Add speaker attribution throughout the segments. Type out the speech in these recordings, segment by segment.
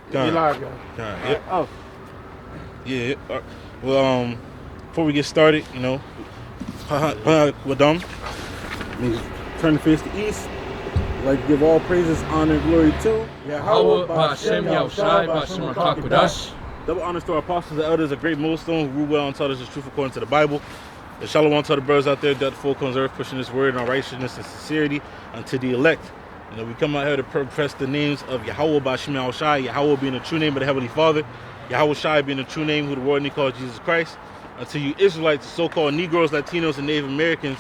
Speaker 1: We live, y'all.
Speaker 2: Yep.
Speaker 1: Oh.
Speaker 2: Yeah. Well, before we get started, you know, Wadam means turn the face to east. I'd like to give all praises, honor, and glory to
Speaker 3: Yahweh, Ba'ashem, Yahushai, Ba'ashem, HaKadosh.
Speaker 2: Double honors to our apostles and elders, a great millstone who rule well and taught us the truth according to the Bible. The Shalom to the brothers out there that the full comes earth, pushing this word on righteousness and sincerity unto the elect. You know, we come out here to profess the names of Yahweh, Ba'ashem, Yahushai, Yahweh being the true name of the Heavenly Father, Yahweh Shai being the true name who the world need calls Jesus Christ. Unto you Israelites, the so-called Negroes, Latinos, and Native Americans,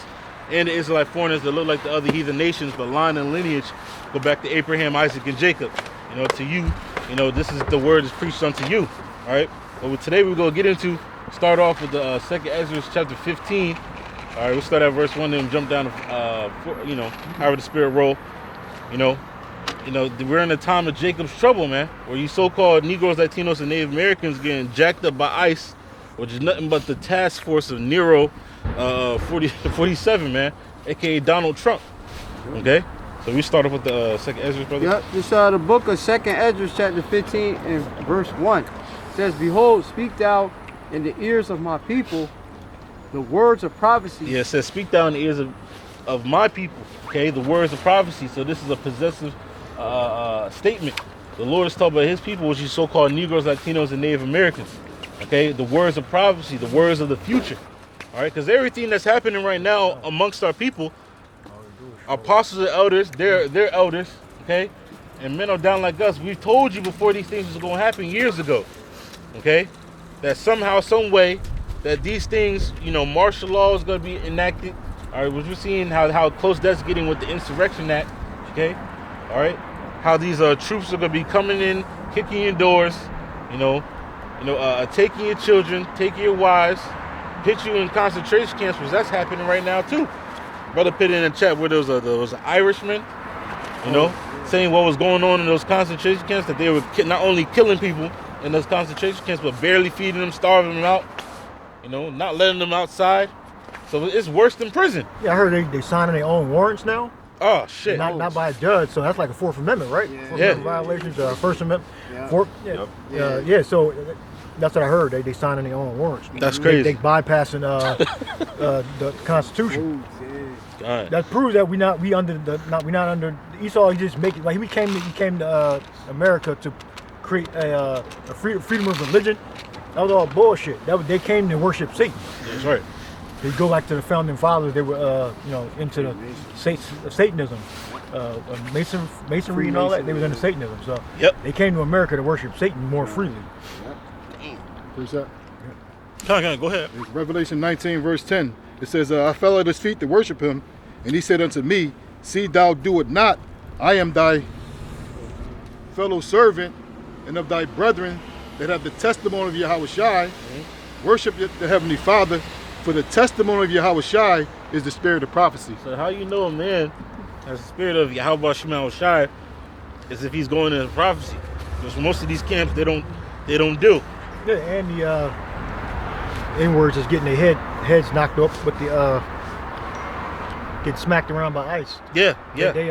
Speaker 2: and the Israelite foreigners that look like the other heathen nations, but line and lineage go back to Abraham, Isaac, and Jacob. You know, to you, you know, this is the word is preached unto you. All right. But today we're gonna get into start off with the second Ezra chapter 15. All right, we'll start at verse 1, then jump down to you know, however the spirit roll. You know, we're in a time of Jacob's trouble, man, where you so-called Negroes, Latinos, and Native Americans getting jacked up by ICE, which is nothing but the task force of Nero 47, man, aka Donald Trump. Okay, so we start off with the second Ezra, brother.
Speaker 1: Yep, this the book of second Ezra chapter 15 and verse 1. It says, behold, speak thou in the ears of my people the words of prophecy.
Speaker 2: Yeah, it says, speak thou in the ears of my people. Okay, the words of prophecy. So this is a possessive statement. The Lord is talking about his people, which is so-called Negroes, Latinos, and Native Americans. Okay, the words of prophecy, the words of the future. All right, because everything that's happening right now amongst our people, our apostles and elders, they're elders, okay, and men are down like us. We've told you before these things was going to happen years ago, okay, that somehow, some way, that these things, you know, martial law is going to be enacted. All right, we're seeing how close that's getting with the Insurrection Act, okay, all right, how these troops are going to be coming in, kicking your doors, taking your children, taking your wives, put you in concentration camps, because that's happening right now too. Brother put in the chat where there was an Irishman, you know, saying what was going on in those concentration camps, that they were not only killing people in those concentration camps, but barely feeding them, starving them out, you know, not letting them outside. So it's worse than prison.
Speaker 4: Yeah, I heard they signing their own warrants now.
Speaker 2: Oh shit!
Speaker 4: Not by a judge, so that's like a Fourth Amendment, right?
Speaker 1: Yeah.
Speaker 4: Fourth Amendment violations, First Amendment.
Speaker 1: Yeah.
Speaker 4: Yeah. So that's what I heard. They signing their own warrants.
Speaker 2: That's crazy.
Speaker 4: They bypassing the Constitution.
Speaker 2: God.
Speaker 4: That proves that we're not under Esau. He just make it like he came to America to create a freedom of religion. That was all bullshit. They came to worship Satan.
Speaker 2: That's right.
Speaker 4: They go back to the founding fathers. They were into the Satanism, Masonry and all that. They was into Satanism. So they came to America to worship Satan more freely.
Speaker 5: Where's that?
Speaker 2: Go ahead.
Speaker 5: It's Revelation 19 verse 10. It says, I fell at his feet to worship him, and he said unto me, see thou do it not. I am thy fellow servant and of thy brethren that have the testimony of Yahweh Shai. Worship the Heavenly Father, for the testimony of Yahweh Shai is the spirit of prophecy.
Speaker 2: So how you know a man has the spirit of Yahweh Shema Shai is if he's going into prophecy. Because most of these camps they don't do.
Speaker 4: Yeah, and the N-words is getting their heads knocked up with the getting smacked around by ICE.
Speaker 2: Yeah.
Speaker 4: They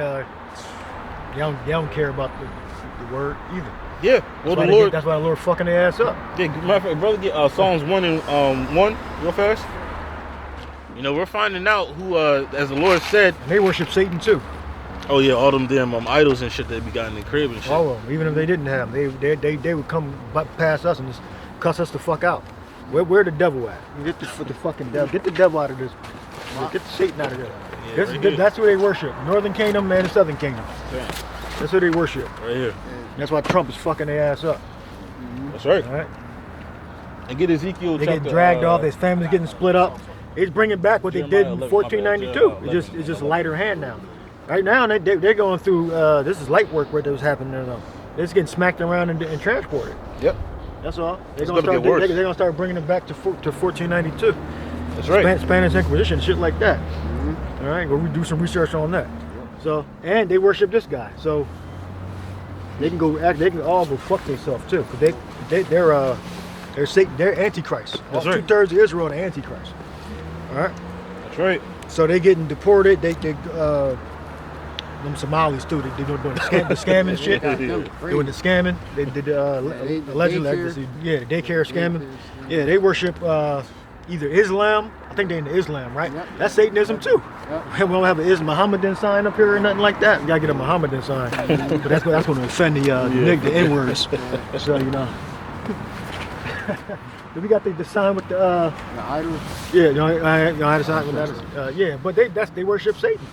Speaker 4: don't care about the word either.
Speaker 2: Yeah. Well,
Speaker 4: That's why the Lord fucking their ass up.
Speaker 2: Yeah, matter of fact, brother, get Psalms 1 and 1 real fast. You know, we're finding out who, as the Lord said,
Speaker 4: and they worship Satan too.
Speaker 2: Oh yeah, all them damn idols and shit that be got in the crib and shit.
Speaker 4: All of them, even if they didn't have them, they would come past us and just cuss us the fuck out. Where the devil at? Get the fucking devil. Get the devil out of this. Get the Satan out of there.
Speaker 2: Yeah,
Speaker 4: that's who they worship. Northern Kingdom and the Southern Kingdom.
Speaker 2: Damn.
Speaker 4: That's who they worship.
Speaker 2: Right here.
Speaker 4: That's why Trump is fucking their ass up.
Speaker 2: That's right.
Speaker 4: All right.
Speaker 2: And get Ezekiel.
Speaker 4: They get dragged off. His family's getting split up. It's bringing back what they did in 1492. It's just a lighter hand now. Right now they're going through. This is light work what was happening there though. They're just getting smacked around and transported.
Speaker 2: Yep.
Speaker 4: That's all. They're
Speaker 2: gonna
Speaker 4: start bringing it back to 1492.
Speaker 2: That's right.
Speaker 4: Spanish Inquisition, shit like that. All right, go do some research on that. So, and they worship this guy, so they can all go fuck themselves too, because they're Satan, they're Antichrist.
Speaker 2: That's right.
Speaker 4: 2/3 of Israel are Antichrist. All right.
Speaker 2: That's right.
Speaker 4: So they getting deported. They them Somalis too. They doing the scamming shit. Doing the scamming. They did allegedly, the daycare scamming. Yeah, they worship either Islam. I think they're into Islam, right?
Speaker 1: Yep.
Speaker 4: That's Satanism too.
Speaker 1: Yep.
Speaker 4: We don't have an Mohammedan sign up here or nothing like that. We gotta get a Mohammedan sign, but that's going to offend the N-words. So you know. We got the sign with the
Speaker 1: idols.
Speaker 4: Yeah, I sign with that. Yeah, but they worship Satan.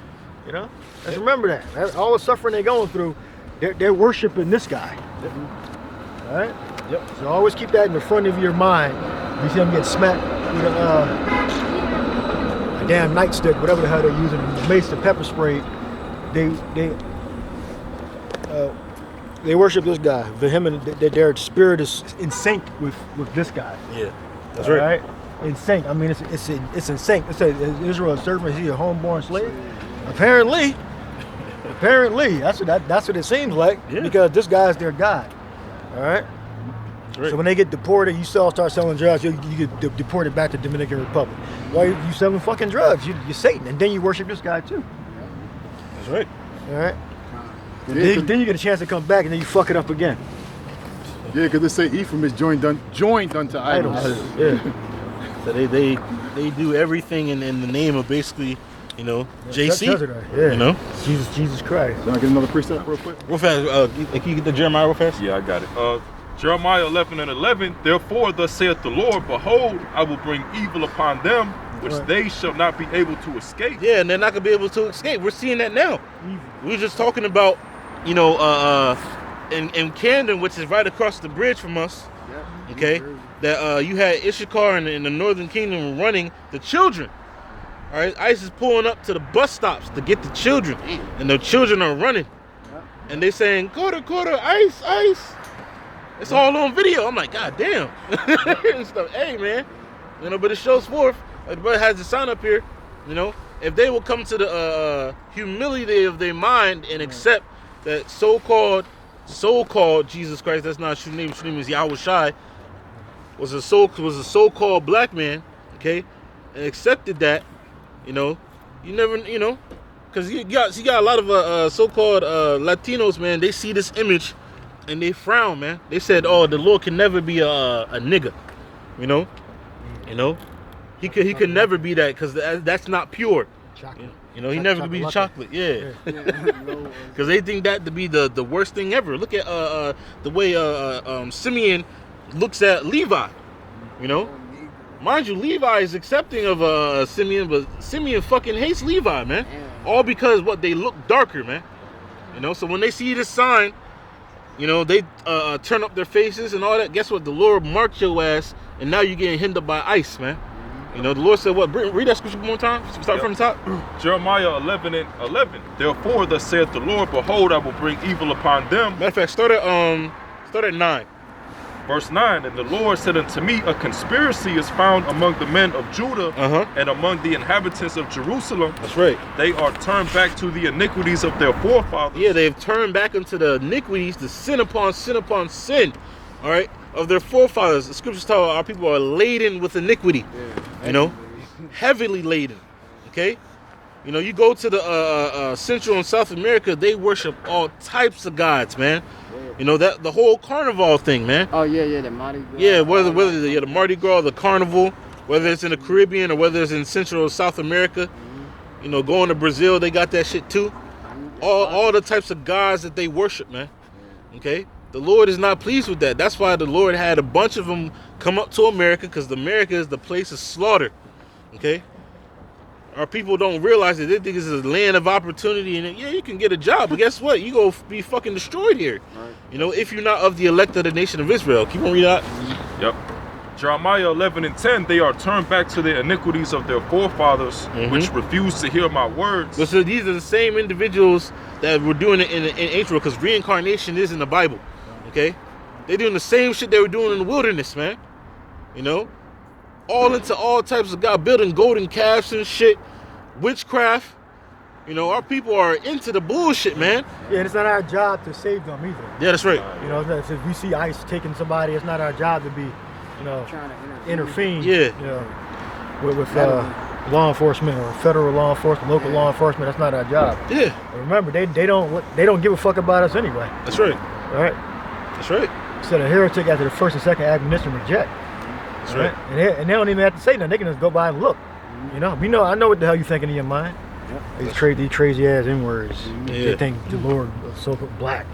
Speaker 4: You know, let's remember that. All the suffering they're going through, they're worshiping this guy. All right.
Speaker 2: Yep.
Speaker 4: So always keep that in the front of your mind. You see them get smacked with a damn nightstick, whatever the hell they're using, mace and pepper spray. They worship this guy. Their spirit is in sync with this guy.
Speaker 2: Yeah, that's
Speaker 4: All
Speaker 2: right.
Speaker 4: In sync. I mean, it's in sync. It says Israel servant, is he a homeborn slave? Apparently, that's what it seems like.
Speaker 2: Yeah.
Speaker 4: Because this guy's their God. All right.
Speaker 2: Right.
Speaker 4: So when they get deported, you start selling drugs, you get deported back to Dominican Republic. Why you selling fucking drugs? You're Satan, and then you worship this guy too.
Speaker 2: That's right.
Speaker 4: All right. Then you get a chance to come back, and then you fuck it up again.
Speaker 5: Yeah, because they say Ephraim is joined unto idols.
Speaker 4: Yeah.
Speaker 2: So they do everything in the name of basically, you know, JC.
Speaker 4: Yeah.
Speaker 2: You know,
Speaker 4: Jesus Christ.
Speaker 5: Can I get another precept real quick?
Speaker 2: real fast. Can you get the Jeremiah real fast?
Speaker 6: Yeah, I got it. Jeremiah 11:11. Therefore, thus saith the Lord, behold, I will bring evil upon them, which
Speaker 4: Right.
Speaker 6: they shall not be able to escape.
Speaker 2: Yeah, and they're not gonna be able to escape. We're seeing that now. We were just talking about, you know, in Camden, which is right across the bridge from us. Okay, that you had Issachar in the Northern Kingdom running the children. All right, ICE is pulling up to the bus stops to get the children, and the children are running, and they saying, "Quarter, ICE." It's all on video. I'm like, God damn. And stuff. Hey, man. You know, but it shows forth. The brother has the sign up here. You know, if they will come to the humility of their mind and accept that so-called Jesus Christ, that's not his true name. His true name is Yahweh Shai, was a so-called black man, okay, and accepted that, you know, you never, you know, because you got a lot of so-called Latinos, man. They see this image and they frown, man. They said, "Oh, the Lord can never be a nigga," you know. He could never be that because that's not pure.
Speaker 4: Chocolate.
Speaker 2: You know, he never could be chocolate. Yeah.
Speaker 1: Yeah.
Speaker 2: Because they think that to be the worst thing ever. Look at the way Simeon looks at Levi. You know, mind you, Levi is accepting of Simeon, but Simeon fucking hates Levi, man. All because what, they look darker, man. You know, so when they see this sign, you know, they turn up their faces and all that. Guess what? The Lord marked your ass, and now you're getting hindered by ICE, man. You know, the Lord said what? Read that scripture one more time. Start from the top.
Speaker 6: Jeremiah 11:11. Therefore, thus saith the Lord, behold, I will bring evil upon them.
Speaker 2: Matter of fact, start at 9.
Speaker 6: Verse 9. And the Lord said unto me, a conspiracy is found among the men of Judah and among the inhabitants of Jerusalem.
Speaker 2: That's right.
Speaker 6: They are turned back to the iniquities of their forefathers.
Speaker 2: Yeah, they've turned back into the iniquities, the sin upon sin upon sin, all right, of their forefathers. The scriptures tell our people are laden with iniquity, you know, heavily laden, okay? You know, you go to the Central and South America, they worship all types of gods, man. You know, that the whole carnival thing, man.
Speaker 1: Oh yeah, the Mardi Gras.
Speaker 2: Yeah, whether the Mardi Gras, the carnival, whether it's in the Caribbean or whether it's in Central or South America, you know, going to Brazil, they got that shit too. All the types of gods that they worship, man. Okay, the Lord is not pleased with that. That's why the Lord had a bunch of them come up to America, because America is the place of slaughter. Okay, our people don't realize that they think this is a land of opportunity, and yeah, you can get a job, but guess what? You go be fucking destroyed here. You know, if you're not of the elect of the nation of Israel. Keep on reading out.
Speaker 6: Yep. Jeremiah 11:10. They are turned back to the iniquities of their forefathers, which refuse to hear my words.
Speaker 2: So these are the same individuals that were doing it in Israel, because reincarnation is in the Bible. Okay, they're doing the same shit they were doing in the wilderness, man. You know, all into all types of God, building golden calves and shit, witchcraft. You know, our people are into the bullshit, man.
Speaker 4: Yeah, and it's not our job to save them either.
Speaker 2: Yeah, that's right.
Speaker 4: You know, if we see ICE taking somebody, it's not our job to be, you know,
Speaker 1: Trying to
Speaker 4: intervene.
Speaker 2: Yeah.
Speaker 4: You know, with law enforcement or federal law enforcement, local law enforcement. That's not our job.
Speaker 2: Yeah.
Speaker 4: But remember, they don't give a fuck about us anyway.
Speaker 2: That's right.
Speaker 4: All right.
Speaker 2: That's right.
Speaker 4: So the heretic after the first and second admonition reject.
Speaker 2: That's right.
Speaker 4: And they don't even have to say nothing. They can just go by and look. You know, I know what the hell you thinking in your mind. These crazy ass N-words. They think the Lord is so black.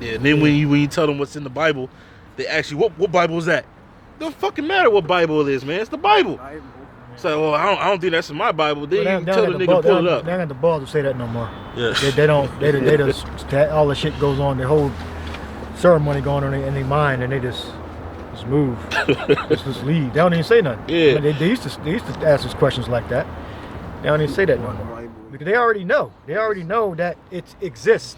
Speaker 2: Yeah, and then when you tell them what's in the Bible, they ask you, what Bible is that? It don't fucking matter what Bible it is, man. It's the Bible. So, well, I don't think that's in my Bible. Then you tell the nigga pull it up.
Speaker 4: They don't got the balls to say that no more.
Speaker 2: Yeah.
Speaker 4: They don't. They just all the shit goes on. The whole ceremony going on in their mind, and they just move, just leave. They don't even say nothing.
Speaker 2: Yeah.
Speaker 4: I mean, they used to ask us questions like that. They don't even say that no more because they already know. They already know that it exists.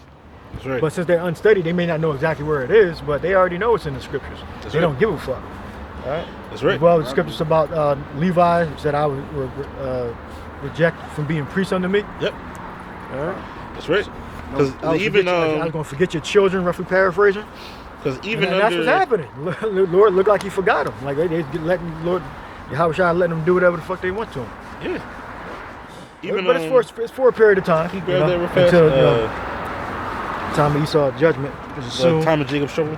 Speaker 2: That's right.
Speaker 4: But since they're unstudied, they may not know exactly where it is, but they already know it's in the scriptures. They don't give a fuck. All right.
Speaker 2: That's right.
Speaker 4: Well, the scriptures about Levi said I would reject from being priest unto me.
Speaker 2: Yep.
Speaker 4: All right.
Speaker 2: That's right. Because
Speaker 4: I was going to forget your children, roughly paraphrasing.
Speaker 2: Because even
Speaker 4: and that's what's happening. Lord looked like he forgot them. Like they letting Lord Yahushua letting them do whatever the fuck they want to him.
Speaker 2: Yeah. Even
Speaker 4: but it's for a period of time. Until time of Esau's judgment.
Speaker 2: Time of Jacob's trouble.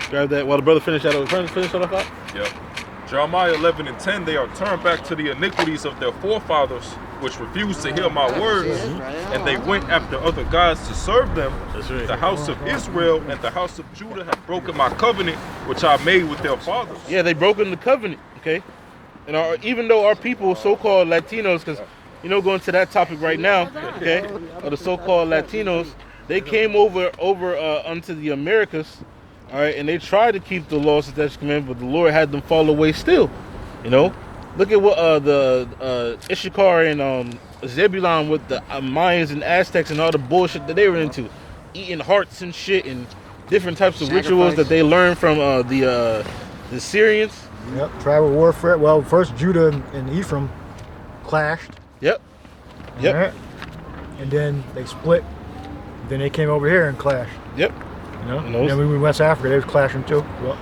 Speaker 2: Grab that while the brother finish that off.
Speaker 6: Yep. Jeremiah 11:10, they are turned back to the iniquities of their forefathers, which refused to hear my words, and they went after other gods to serve them.
Speaker 2: That's right.
Speaker 6: The house of Israel and the house of Judah have broken my covenant, which I made with their fathers.
Speaker 2: Yeah, they broken the covenant, okay? And even though our people, so-called Latinos, because, going to that topic right now, okay, or the so-called Latinos, they came over unto the Americas, all right, and they tried to keep the laws that that's commanded, but the Lord had them fall away still, Look at what the Issachar and Zebulon with the Mayans and Aztecs and all the bullshit that they were into, eating hearts and shit and different types of rituals that they learned from the Syrians.
Speaker 4: Yep, tribal warfare. Well, first Judah and Ephraim clashed.
Speaker 2: Yep.
Speaker 4: Right? And then they split. Then they came over here and clashed.
Speaker 2: Yep.
Speaker 4: And then we went to West Africa, they was clashing too. Well,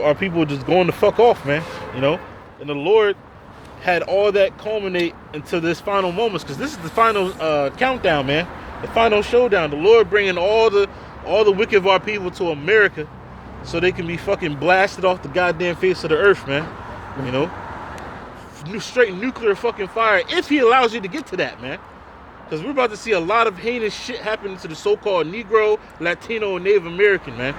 Speaker 2: our people just going the fuck off, man. And the Lord had all that culminate until this final moments, because this is the final countdown, man. The final showdown. The Lord bringing all the wicked of our people to America, so they can be fucking blasted off the goddamn face of the earth, man. Straight nuclear fucking fire, if he allows you to get to that, man. Because we're about to see a lot of heinous shit happen to the so-called Negro, Latino, and Native American, man.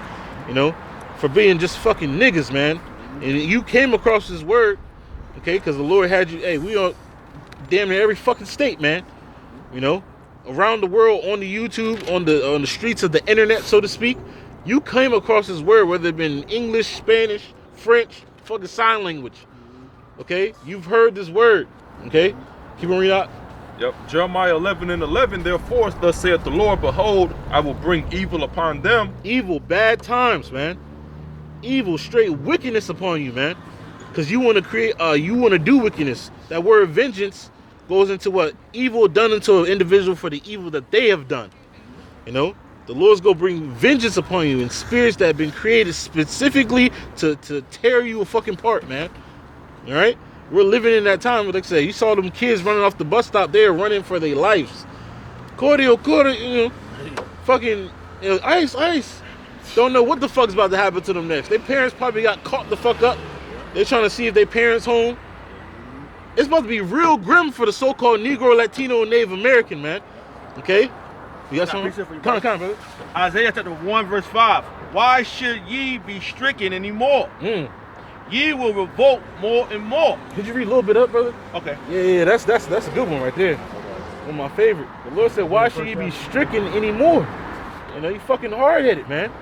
Speaker 2: For being just fucking niggas, man. And you came across this word, okay, because the Lord had you, hey, we are damn near every fucking state, man. Around the world, on the YouTube, on the streets of the internet, so to speak. You came across this word, whether it been English, Spanish, French, fucking sign language. Okay? You've heard this word. Okay? Keep on reading out.
Speaker 6: Yep. Jeremiah 11:11, therefore, thus saith the Lord, behold, I will bring evil upon them.
Speaker 2: Evil, bad times, man. Evil, straight wickedness upon you, man. Because you want to create, you want to do wickedness. That word vengeance goes into what? Evil done unto an individual for the evil that they have done. The Lord's going to bring vengeance upon you and spirits that have been created specifically to tear you a fucking part, man. All right? We're living in that time, like I said, you saw them kids running off the bus stop there, running for their lives. Fucking, ice. Don't know what the fuck's about to happen to them next. Their parents probably got caught the fuck up. They're trying to see if their parents home. It's about to be real grim for the so-called Negro, Latino, and Native American, man. Okay? You got something? Come on, brother.
Speaker 7: Isaiah chapter 1, verse 5. Why should ye be stricken anymore? Ye will revolt more and more.
Speaker 2: Could you read a little bit up, brother?
Speaker 7: Okay.
Speaker 2: Yeah, that's a good one right there. One of my favorite. The Lord said, why should ye be stricken anymore? You fucking hard-headed, man.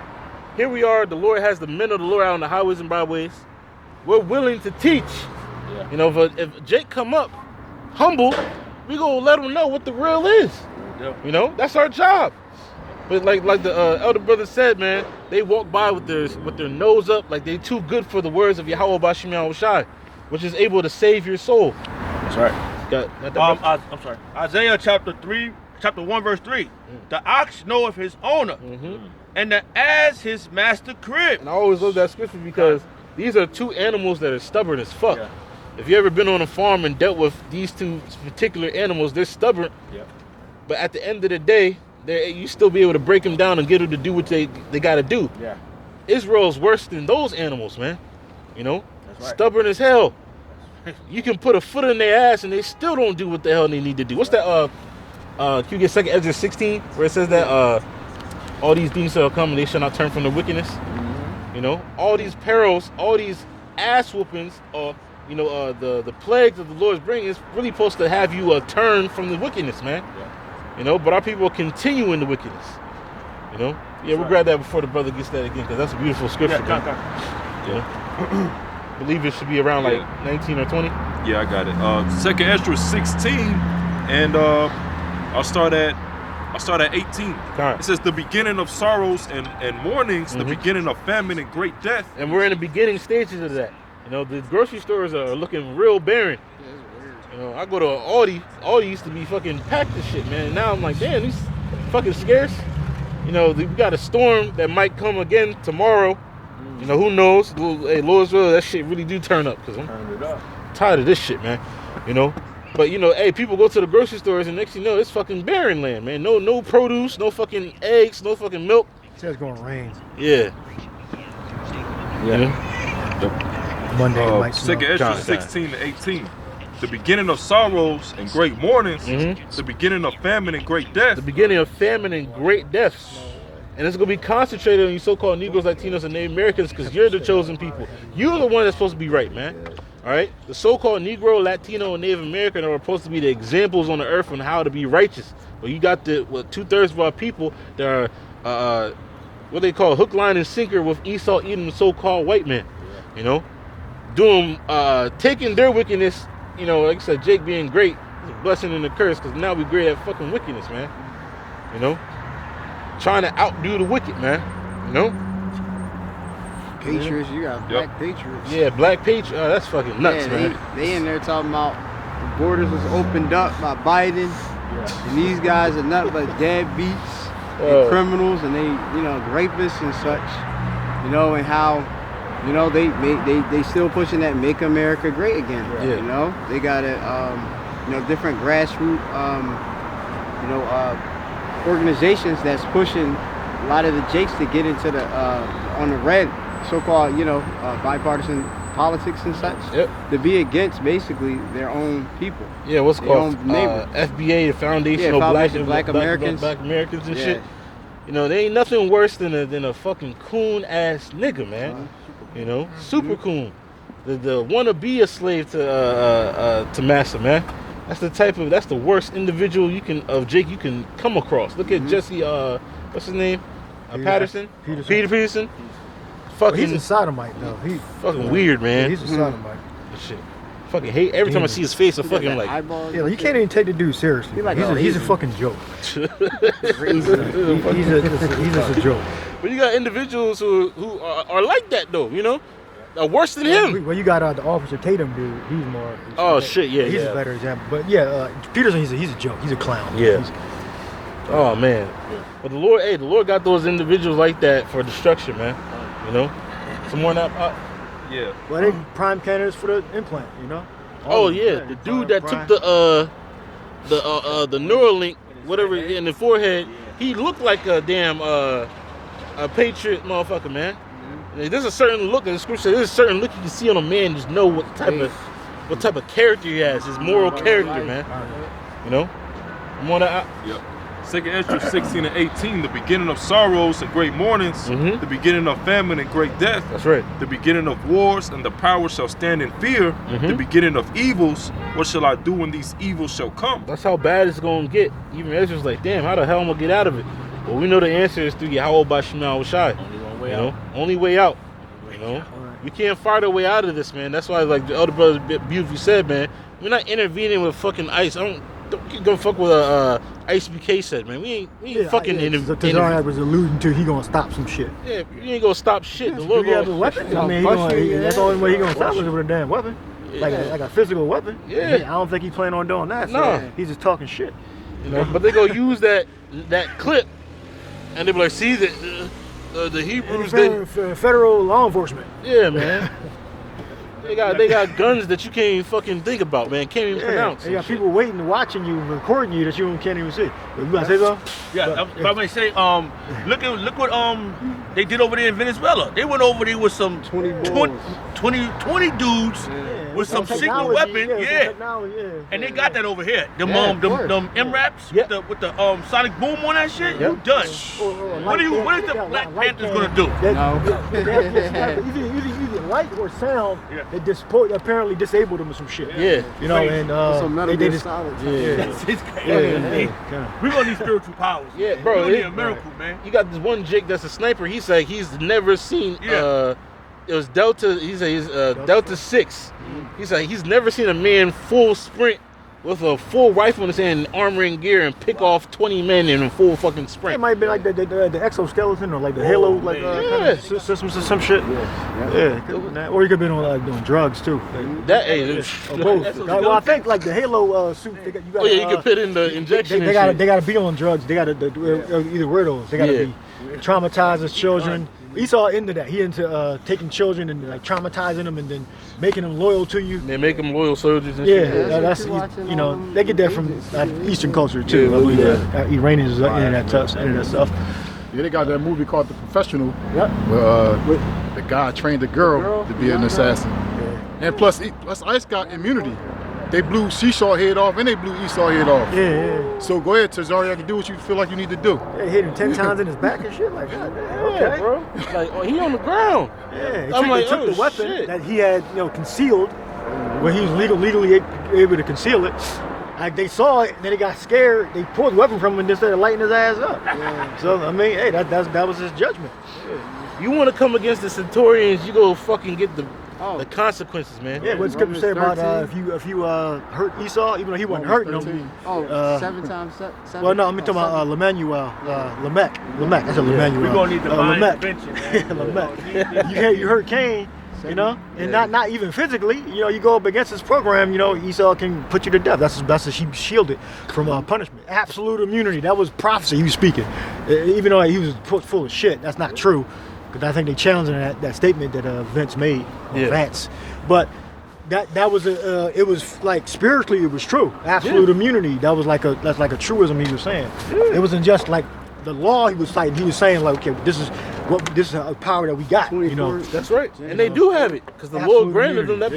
Speaker 2: Here we are. The Lord has the men of the Lord out on the highways and byways. We're willing to teach. Yeah. If Jake come up humble, we gonna let him know what the real is. Yeah. That's our job. But like the elder brother said, man, they walk by with their nose up like they too good for the words of Yahweh Bashim Yahushai, which is able to save your soul.
Speaker 7: That's right. I'm sorry. Isaiah chapter 1, verse 3. The ox knoweth his owner, and the ass his master crib.
Speaker 2: And I always love that scripture because These are two animals that are stubborn as fuck.
Speaker 7: Yeah.
Speaker 2: If you ever been on a farm and dealt with these two particular animals, they're stubborn.
Speaker 7: Yep.
Speaker 2: But at the end of the day, you still be able to break them down and get them to do what they got to do.
Speaker 7: Yeah.
Speaker 2: Israel's worse than those animals, man. You know,
Speaker 7: That's right.
Speaker 2: stubborn as hell. You can put a foot in their ass and they still don't do what the hell they need to do. What's that? Can you get 2 Ezra 16 where it says that all these things shall come and they shall not turn from the wickedness. You know, all these perils, all these ass whoopings, you know, the plagues that the Lord's bringing is really supposed to have you turn from the wickedness, man.
Speaker 7: Yeah.
Speaker 2: You know, but our people continue in the wickedness. You know, yeah, we'll grab that before the brother gets that again because that's a beautiful scripture.
Speaker 7: Yeah,
Speaker 2: man. You know? I believe it should be around like 19 or 20.
Speaker 6: Yeah, I got it. 2 Ezra 16, and I'll start at 18.
Speaker 2: Right.
Speaker 6: It says the beginning of sorrows and mournings, the beginning of famine and great death.
Speaker 2: And we're in the beginning stages of that. You know, the grocery stores are looking real barren. You know, I go to Aldi. Aldi used to be fucking packed as shit, man. And now I'm like, damn, these fucking scarce. You know, we got a storm that might come again tomorrow. You know, who knows? Hey, Lord's will, that shit really do turn up because I'm tired of this shit, man. You know, but you know, hey, people go to the grocery stores and next thing you know, it's fucking barren land, man. No produce, no fucking eggs, no fucking milk.
Speaker 4: It says it's gonna rain.
Speaker 2: Yeah.
Speaker 7: Yeah.
Speaker 2: You know?
Speaker 4: Monday it might
Speaker 6: 2
Speaker 4: snow.
Speaker 6: Ezra 16 to 18. The beginning of sorrows and great mournings, the beginning of famine and great death.
Speaker 2: The beginning of famine and great deaths. And it's going to be concentrated on you so-called Negroes, Latinos, and Native Americans because you're the chosen people. You're the one that's supposed to be right, man. All right? The so-called Negro, Latino, and Native American are supposed to be the examples on the earth on how to be righteous. But you got the 2/3 of our people that are, what they call hook, line, and sinker with Esau eating the so-called white man. You know? Taking their wickedness, you know, like I said, Jake being great is a blessing and a curse because now we're great at fucking wickedness, man. You know? Trying to outdo the wicked, man. You know?
Speaker 1: Patriots, you got black patriots.
Speaker 2: Yeah, black patriots. That's fucking nuts,
Speaker 1: Yeah,
Speaker 2: man.
Speaker 1: they in there talking about the borders was opened up by Biden, and these guys are nothing but deadbeats and criminals, and they, you know, rapists and such. You know, and how, you know, they still pushing that "Make America Great Again."
Speaker 2: Yeah.
Speaker 1: You know, they got it. You know, different grassroots, you know, organizations that's pushing a lot of the jakes to get into the on the red, so-called, you know, bipartisan politics and such.
Speaker 2: Yep.
Speaker 1: To be against basically their own people.
Speaker 2: Yeah, what's
Speaker 1: Their
Speaker 2: called
Speaker 1: own neighbor.
Speaker 2: FBA, the Foundation
Speaker 1: Yeah,
Speaker 2: of
Speaker 1: Foundation of Black Americans.
Speaker 2: Black Americans and
Speaker 1: Yeah.
Speaker 2: shit. You know, there ain't nothing worse than a fucking coon ass nigga, man. You know, super coon. The wanna be a slave to master, man. That's the worst individual Jake you can come across. Look at Jesse, what's his name? Patterson?
Speaker 4: Peterson.
Speaker 2: Peter Peterson.
Speaker 4: Well,
Speaker 2: Fucking
Speaker 4: he's a sodomite though.
Speaker 2: fucking weird, man.
Speaker 4: Yeah, he's a sodomite.
Speaker 2: Shit. Fucking hate every time I see his face. I fucking like.
Speaker 1: eyeballs.
Speaker 4: Yeah, like, you can't even take the dude seriously.
Speaker 1: He like
Speaker 4: he's
Speaker 1: a
Speaker 4: a
Speaker 1: lazy.
Speaker 4: fucking joke.
Speaker 1: crazy.
Speaker 4: He's just a joke.
Speaker 2: But you got individuals who are like that though, you know, are worse than him.
Speaker 4: Well, you got the Officer Tatum dude. He's more.
Speaker 2: Oh shit, yeah,
Speaker 4: He's
Speaker 2: yeah.
Speaker 4: a better example. But yeah, Peterson, he's a joke. He's a clown.
Speaker 2: Yeah.
Speaker 4: He's-
Speaker 2: Oh man. But the Lord got those individuals like that for destruction, man. You know, some more not.
Speaker 6: Yeah.
Speaker 4: well, they prime candidates for the implant. You know.
Speaker 2: Oh yeah, the dude that took the Neuralink, whatever, in the forehead, he looked like a damn a patriot motherfucker, man. There's a certain look in the scripture. There's a certain look you can see on a man. Just know what type of character he has. His moral character, man. You know.
Speaker 6: Yep. 2 Ezra 16 and 18, the beginning of sorrows and great mournings, the beginning of famine and great death,
Speaker 2: That's right.
Speaker 6: the beginning of wars, and the power shall stand in fear, the beginning of evils. What shall I do when these evils shall come?
Speaker 2: That's how bad it's gonna get. Even Ezra's like, damn, how the hell am I gonna get out of it? Well, we know the answer is through Yahweh Bashimal Shai.
Speaker 7: Only one way
Speaker 2: You
Speaker 7: out.
Speaker 2: know, only way out. You know, we can't fight our way out of this, man. That's why, like the elder brother beautifully said, man, we're not intervening with fucking ICE. Don't go fuck with ICE BK said, man. We ain't fucking intervening.
Speaker 4: Tazariak was alluding to he gonna stop some shit.
Speaker 2: Yeah, you ain't gonna stop shit. The
Speaker 4: Do
Speaker 2: Lord
Speaker 4: he have a
Speaker 2: gonna,
Speaker 4: weapon? I mean, that's the only way he gonna stop us with a damn weapon.
Speaker 2: Yeah.
Speaker 4: Like a physical weapon.
Speaker 2: Yeah.
Speaker 4: I don't think he planned on doing that. So
Speaker 2: Nah.
Speaker 4: he's just talking shit.
Speaker 2: you know, but they gonna use that clip, and they be like, see that the Hebrews,
Speaker 4: federal law enforcement.
Speaker 2: yeah, man. They got guns that you can't even fucking think about, man. Can't even pronounce.
Speaker 4: They got people waiting, watching you, recording you that you can't even see. You about to say something?
Speaker 7: Yeah, if I may say, look what they did over there in Venezuela. They went over there with some 20 dudes with some secret weapon, and they got that over here. Them MRAPs with the sonic boom on that shit. You done? What is the Black Panthers gonna do?
Speaker 4: Either light or sound. They apparently disabled them or some shit.
Speaker 2: Yeah,
Speaker 4: you know, and they just
Speaker 7: We gonna need spiritual powers.
Speaker 2: Yeah, bro.
Speaker 7: We need a miracle, man.
Speaker 2: You got this one Jake that's a sniper. He said he's never seen. It was Delta. He said he's Delta 6. He said he's never seen a man full sprint with a full rifle in his hand, and armor and gear, and pick off 20 men in a full fucking sprint.
Speaker 4: It might be like the exoskeleton or like the Halo kind of systems or some shit. Or you could be doing drugs too. Both. Well, I think like the Halo suit.
Speaker 2: You can put in the injection.
Speaker 4: They got to be on drugs. They got to either wear those. They got to be traumatized as children. Esau into that. He into taking children and like traumatizing them and then making them loyal to you.
Speaker 2: They make them loyal soldiers and
Speaker 4: shit. That's they get that from Eastern culture too. I believe Iranians are into that stuff.
Speaker 5: Yeah, they got that movie called The Professional. Where the guy trained a girl to be an assassin. And plus Ice got immunity. They blew Seesaw head off and they blew Esau head off. So go ahead, Tazariak, can do what you feel like you need to do.
Speaker 4: Hit him 10 times in his back and shit like that.
Speaker 2: Okay, bro. Like, he on the ground.
Speaker 4: They took the weapon that he had, concealed, where he was legally able to conceal it. Like they saw it, and then they got scared. They pulled the weapon from him and just started lighting his ass up. So I mean, hey, that was his judgment.
Speaker 2: You want to come against the Centaurians, you go fucking get the consequences, man.
Speaker 4: Yeah, what Scripture say about if you hurt Esau, even though he wasn't hurting him.
Speaker 1: 7 times 7.
Speaker 4: Well, no, I'm talking about Lemuel, Lamech. That's a Lemuel.
Speaker 7: We're gonna need divine intervention, man.
Speaker 4: Lamech. You hurt Cain, and not even physically. You go up against his program. Esau can put you to death. That's he shielded from punishment. Absolute immunity. That was prophecy he was speaking, even though he was full of shit. That's not true. Because I think they challenged that statement that Vince made, Vance. But that was it was like spiritually it was true. Absolute immunity. That's like a truism he was saying. It wasn't just like the law he was citing. He was saying like, okay, this is a power that we got.
Speaker 2: That's right. And they do have it because the Lord granted them that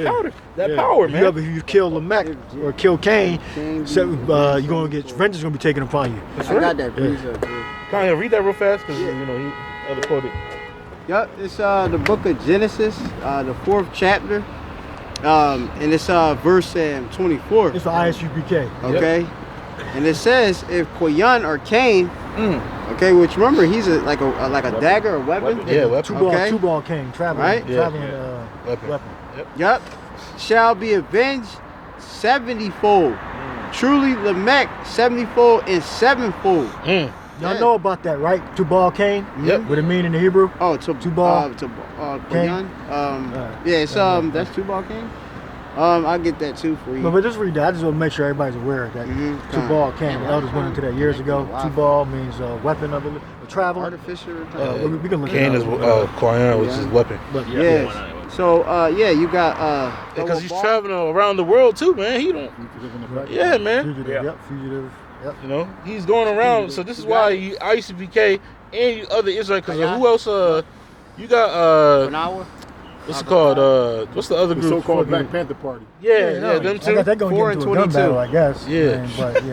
Speaker 2: power, man.
Speaker 4: If you kill Lamech or kill Cain, you're gonna get vengeance gonna be taken upon you.
Speaker 1: That's right. I got that.
Speaker 2: Can you read that real fast? Because he other quoted.
Speaker 1: Yep, it's the book of Genesis, the 4th chapter, and it's verse 24.
Speaker 4: It's for ISUPK.
Speaker 1: Okay, and it says if Koyan or Cain, okay, which remember he's like a dagger or weapon.
Speaker 2: Yeah, weapon.
Speaker 4: Two ball Cain, traveling,
Speaker 1: right?
Speaker 4: Weapon.
Speaker 1: Yep, shall be avenged 70-fold. Truly Lamech 70-fold and 7-fold.
Speaker 4: Y'all know about that, right? Tubal Cain?
Speaker 2: Yep.
Speaker 4: What it mean in the Hebrew?
Speaker 1: Oh,
Speaker 4: Tubal.
Speaker 1: Cain. That's Tubal Cain. I'll get that too for you.
Speaker 4: But just read that. I just want to make sure everybody's aware of that. Tubal Cain. The elders went into that years ago. Wow. Tubal means weapon of a travel.
Speaker 1: Artificer.
Speaker 4: We can look
Speaker 2: Cain is Koyan, which is weapon.
Speaker 1: So you got
Speaker 2: because he's traveling around the world too, man. He don't. Yeah, man.
Speaker 4: Fugitive.
Speaker 2: Yep. He's going around. So this is why ICPK and you other Israelites. Because who else? You got what's it called? What's the other
Speaker 5: the
Speaker 2: group?
Speaker 5: So-called Black Panther Party.
Speaker 2: Them two.
Speaker 4: They're going to get into a gun battle, I guess.
Speaker 2: Yeah.
Speaker 4: Man, but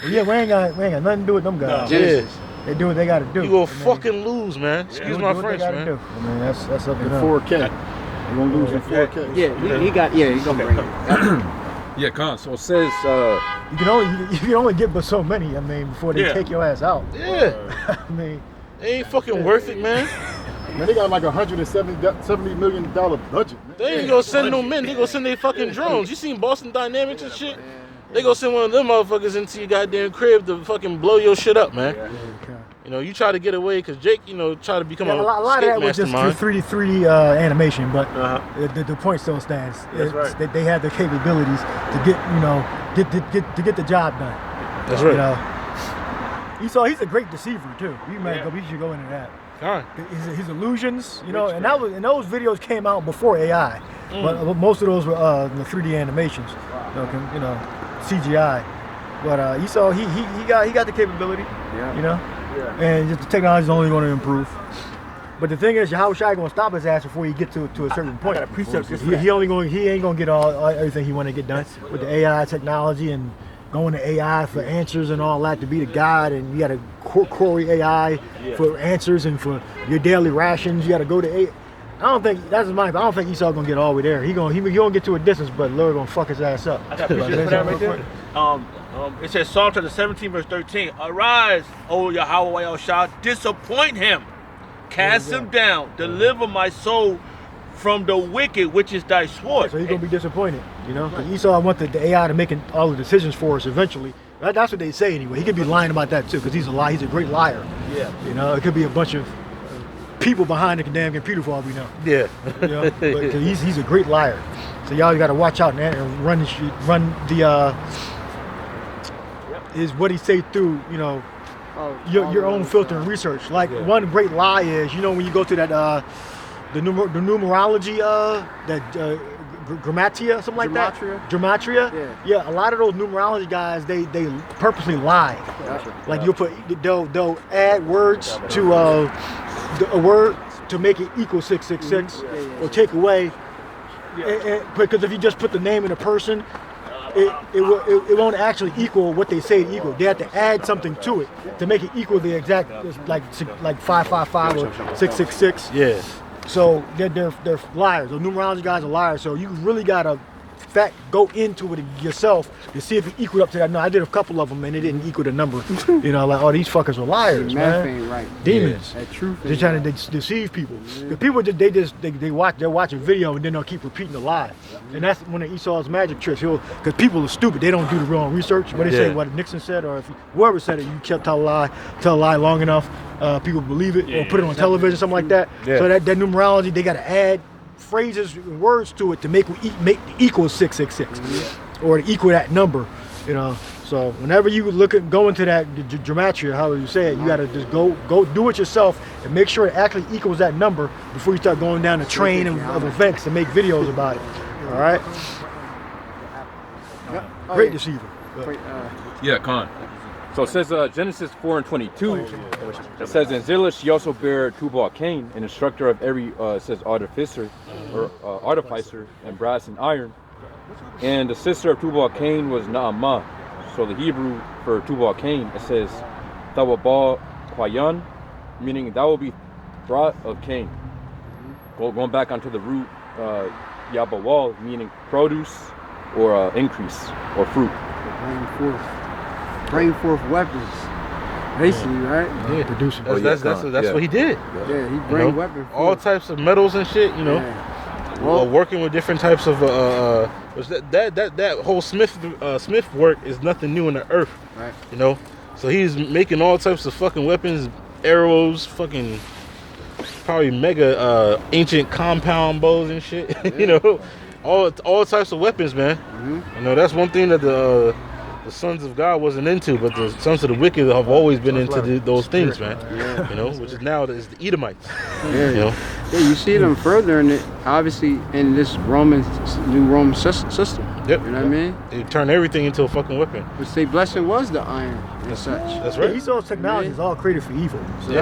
Speaker 4: we ain't got nothing to do with them guys. They do what they got to do.
Speaker 2: You gonna fucking lose, man. Excuse my French, man.
Speaker 4: Do. I mean, that's up to them.
Speaker 5: 4K. They're gonna lose in 4K.
Speaker 1: He's gonna bring it.
Speaker 3: Yeah, Con. So it says
Speaker 4: you can only get but so many. I mean, before they take your ass out.
Speaker 2: Yeah.
Speaker 4: I mean,
Speaker 2: they ain't fucking worth it, man.
Speaker 5: Man, they got like $170 million budget. Man.
Speaker 2: They ain't gonna send no men. They gonna send their fucking drones. You seen Boston Dynamics and shit? They gonna send one of them motherfuckers into your goddamn crib to fucking blow your shit up, man. You try to get away because Jake, try to become a
Speaker 4: lot of that was just through 3D animation, but the point still stands.
Speaker 2: That's right.
Speaker 4: They have the capabilities to get the job done.
Speaker 2: That's right.
Speaker 4: Esau, he's a great deceiver too. We should go into that. his illusions, you know, and those videos came out before AI, but most of those were the 3D animations, you know, CGI. But Esau, he got the capability, you know, and just the technology's only going to improve. But the thing is, Yahweh Shai gonna stop his ass before he get to a certain point. He ain't gonna get everything he want to get done with the AI technology and going to AI for answers and all that to be the God, and you got to query AI for answers and for your daily rations. You got to go to AI. I don't think that's I don't think Esau gonna get all the way there. He gonna get to a distance, but Lord gonna fuck his ass up.
Speaker 7: I got pictures for that right there. It says Psalm chapter 17 verse 13. Arise, O Yahweh El Shah, disappoint him. Cast him down, deliver my soul from the wicked, which is thy sword.
Speaker 4: So he's gonna be disappointed, you know. Because Esau wanted the AI to make all the decisions for us eventually. That's what they say anyway. He could be lying about that too, because he's a great liar.
Speaker 7: Yeah.
Speaker 4: You know, it could be a bunch of people behind the damn computer for all we know.
Speaker 2: Yeah.
Speaker 4: You know, but he's a great liar. So y'all got to watch out and run the is what he say through, you know. Your own filter and research. Like one great lie is, you know, when you go to that the numerology that grammatia, something like that. Gematria. Yeah. A lot of those numerology guys, they purposely lie. Like they'll add words to a word to make it equal 666, or take away. Because if you just put the name of the person, it won't actually equal what they say it equal. They have to add something to it to make it equal the exact, like 555 or 666.
Speaker 2: Yeah.
Speaker 4: So they're liars. The numerology guys are liars. So you really gotta go into it yourself to see if it equal up to that. No, I did a couple of them and it didn't equal the number. You know, like, oh, these fuckers are liars, man.
Speaker 1: Ain't right.
Speaker 4: Demons.
Speaker 1: That truth.
Speaker 4: They're trying to deceive people. The people they're watching video and then they'll keep repeating the lie. And that's one of Esau's magic tricks. Because people are stupid. They don't do the real research. What they say, what Nixon said, or if whoever said it, you can't tell a lie long enough, people believe it, or put it on television, something like that. Yeah. So that numerology, they got to add phrases and words to it to make equal 666, or to equal that number, you know. So whenever you go into that gematria, how you say it, you got to just go do it yourself and make sure it actually equals that number before you start going down the train of events to make videos about it. All right. Great deceiver.
Speaker 3: Yeah, Khan. So it says Genesis 4:22. It says, in Zillah she also bare Tubal-Cain, an instructor of every, it says artificer in brass and iron. And the sister of Tubal-Cain was Naamah. So the Hebrew for Tubal-Cain, it says Tawabal Kwayan, meaning that will be brought of Cain. Going back onto the root Yabawal, meaning produce or increase or fruit.
Speaker 1: Bring forth weapons, basically, right?
Speaker 2: Yeah,
Speaker 4: producing.
Speaker 2: That's what he did.
Speaker 1: Yeah, he bring weapons.
Speaker 2: All types of metals and shit, you know.
Speaker 1: Yeah. Well,
Speaker 2: working with different types of that whole Smith work is nothing new in the earth,
Speaker 1: right?
Speaker 2: You know. So he's making all types of fucking weapons, arrows, fucking probably mega ancient compound bows and shit. Yeah. You know, all types of weapons, man. Mm-hmm. You know, that's one thing that the sons of God wasn't into, but the sons of the wicked have always been into those things, man. Yeah. You know, which is now is the Edomites.
Speaker 1: Yeah.
Speaker 2: You know.
Speaker 1: Yeah, you see them further in it, obviously, in this new Roman system.
Speaker 2: Yep.
Speaker 1: You know what I mean?
Speaker 2: They turn everything into a fucking weapon.
Speaker 1: Which they blessing was the iron and such.
Speaker 2: That's right.
Speaker 4: Esau's technology is all created for evil. So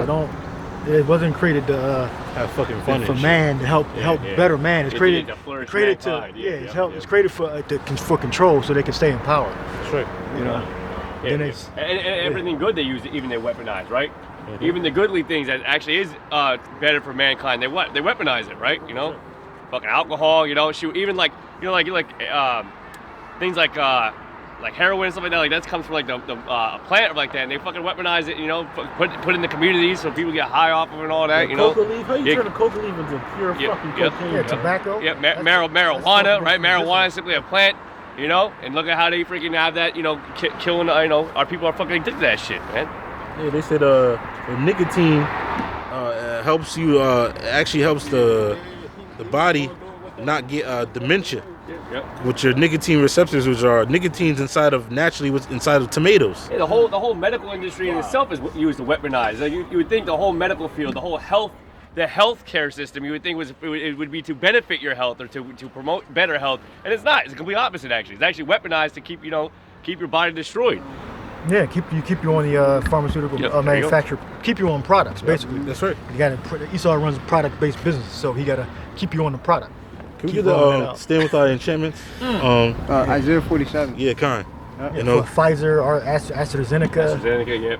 Speaker 4: it wasn't created to
Speaker 2: have fucking fun
Speaker 4: for man to help better man. It's created
Speaker 8: to flourish
Speaker 4: created to
Speaker 8: mankind.
Speaker 4: it's created for control, so they can stay in power.
Speaker 2: That's right.
Speaker 4: You know.
Speaker 8: And everything good they use, even they weaponize, right? Mm-hmm. Even the goodly things that actually is better for mankind, they weaponize it, right? You know, fucking alcohol, you know, shoot, even like things like heroin and stuff like that. Like that comes from like the plant like that, and they fucking weaponize it, you know, put in the communities so people get high off of it and all that, you know.
Speaker 2: Coca leaf? How you turn a coca leaf into pure fucking cocaine?
Speaker 4: Yeah, tobacco.
Speaker 8: Yeah, marijuana, right? Marijuana is simply a plant. You know, and look at how they freaking have that, you know, killing, you know, our people are fucking addicted to that shit, man.
Speaker 2: Yeah, they said the nicotine helps you, actually helps the body not get dementia. with your nicotine receptors, which are nicotines naturally what's inside of tomatoes.
Speaker 8: Yeah, the whole medical industry in itself is used to weaponize. Like you would think the whole medical field, the healthcare system, you would think it would be to benefit your health or to promote better health, and it's not. It's the complete opposite. Actually, it's actually weaponized to keep your body destroyed.
Speaker 4: Yeah, keep you on the pharmaceutical manufacturer. Keep you on products, basically.
Speaker 2: That's right.
Speaker 4: You got to. Esau runs a product-based business, so he got to keep you on the product.
Speaker 2: Can we get the stand with our enchantments?
Speaker 1: Isaiah 47.
Speaker 2: Yeah, kind.
Speaker 4: You know, Pfizer or AstraZeneca.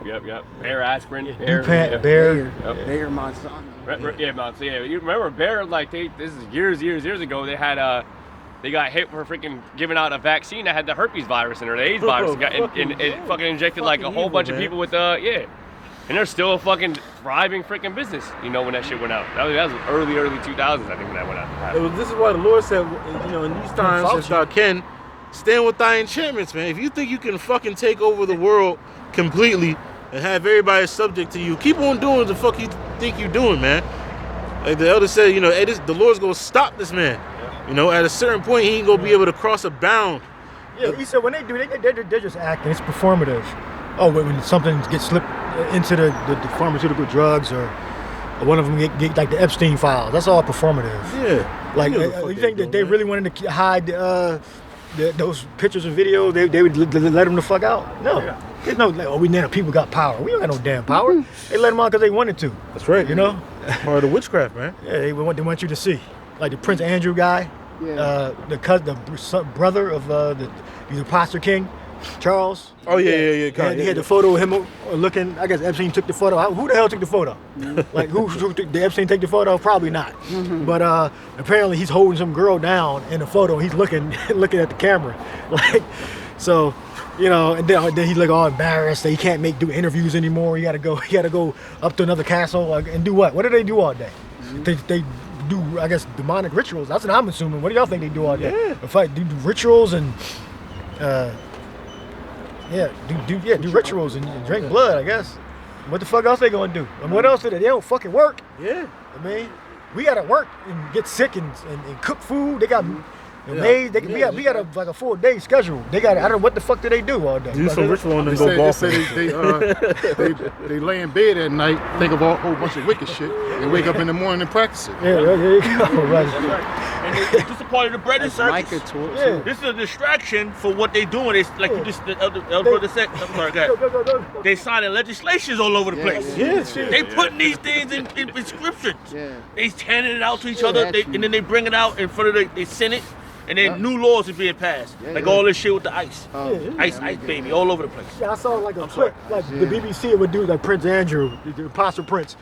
Speaker 8: Yep. Bayer aspirin.
Speaker 4: Bayer.
Speaker 1: Bayer Monsanto.
Speaker 8: Monsanto. Yeah, you remember Bayer? Like this is years ago. They had they got hit for freaking giving out a vaccine that had the herpes virus in it, or the AIDS virus, and it fucking injected like a whole bunch of people with and they're still a fucking thriving freaking business. You know when that shit went out? That was early 2000s, I think, when that went out.
Speaker 2: This is why the Lord said, in these times, Ken, stand with thy enchantments, man. If you think you can fucking take over the world completely and have everybody subject to you, keep on doing what the fuck you think you're doing, man. Like the elder said, hey, the Lord's gonna stop this man. At a certain point, he ain't gonna be able to cross a bound.
Speaker 4: Yeah, he said when they do, they're just acting. It's performative. Oh, when something gets slipped into the pharmaceutical drugs, or one of them get like the Epstein files. That's all performative.
Speaker 2: Yeah.
Speaker 4: Like you think that they really wanted to hide those pictures and videos? They would let them the fuck out? No. Yeah. There's no we know people got power. We don't got no damn power. They let them out because they wanted to.
Speaker 2: That's right.
Speaker 4: Part
Speaker 2: of the witchcraft, man.
Speaker 4: Yeah, they want you to see. Like the Prince Andrew guy, the brother of the Imposter King, Charles.
Speaker 2: Oh yeah.
Speaker 4: He had the photo of him looking. I guess Epstein took the photo. Who the hell took the photo? Like who did Epstein take the photo? Probably not. But apparently he's holding some girl down in the photo. He's looking at the camera, like so. And then he look all embarrassed that he can't do interviews anymore. He got to go up to another castle and do what? What do they do all day? They do, I guess, demonic rituals. That's what I'm assuming. What do y'all think they do all day? Yeah. Do rituals and do rituals and drink blood, I guess. What the fuck else they gonna do? And what else do they don't fucking work?
Speaker 2: Yeah.
Speaker 4: I mean, we gotta work and get sick and cook food. They got maids. We got a full day schedule. They got, I don't know what the fuck do they do all day.
Speaker 2: Do some ritual and then go golfing.
Speaker 5: They lay in bed at night, think of a whole bunch of wicked shit, and wake up in the morning and practice it.
Speaker 4: Yeah, there you go. Right.
Speaker 7: And this is a part of the bread and circus. This is a distraction for what they doing. It's like the elder brother said. I'm sorry, go. They signing legislations all over the place. They putting these things in scriptures. They handing it out to each other, and then they bring it out in front of the Senate. And then new laws are being passed, like all this shit with the ice, ice, baby, all over the place.
Speaker 4: Yeah, I saw like a clip, like the BBC would do, like Prince Andrew, the Apostle Prince.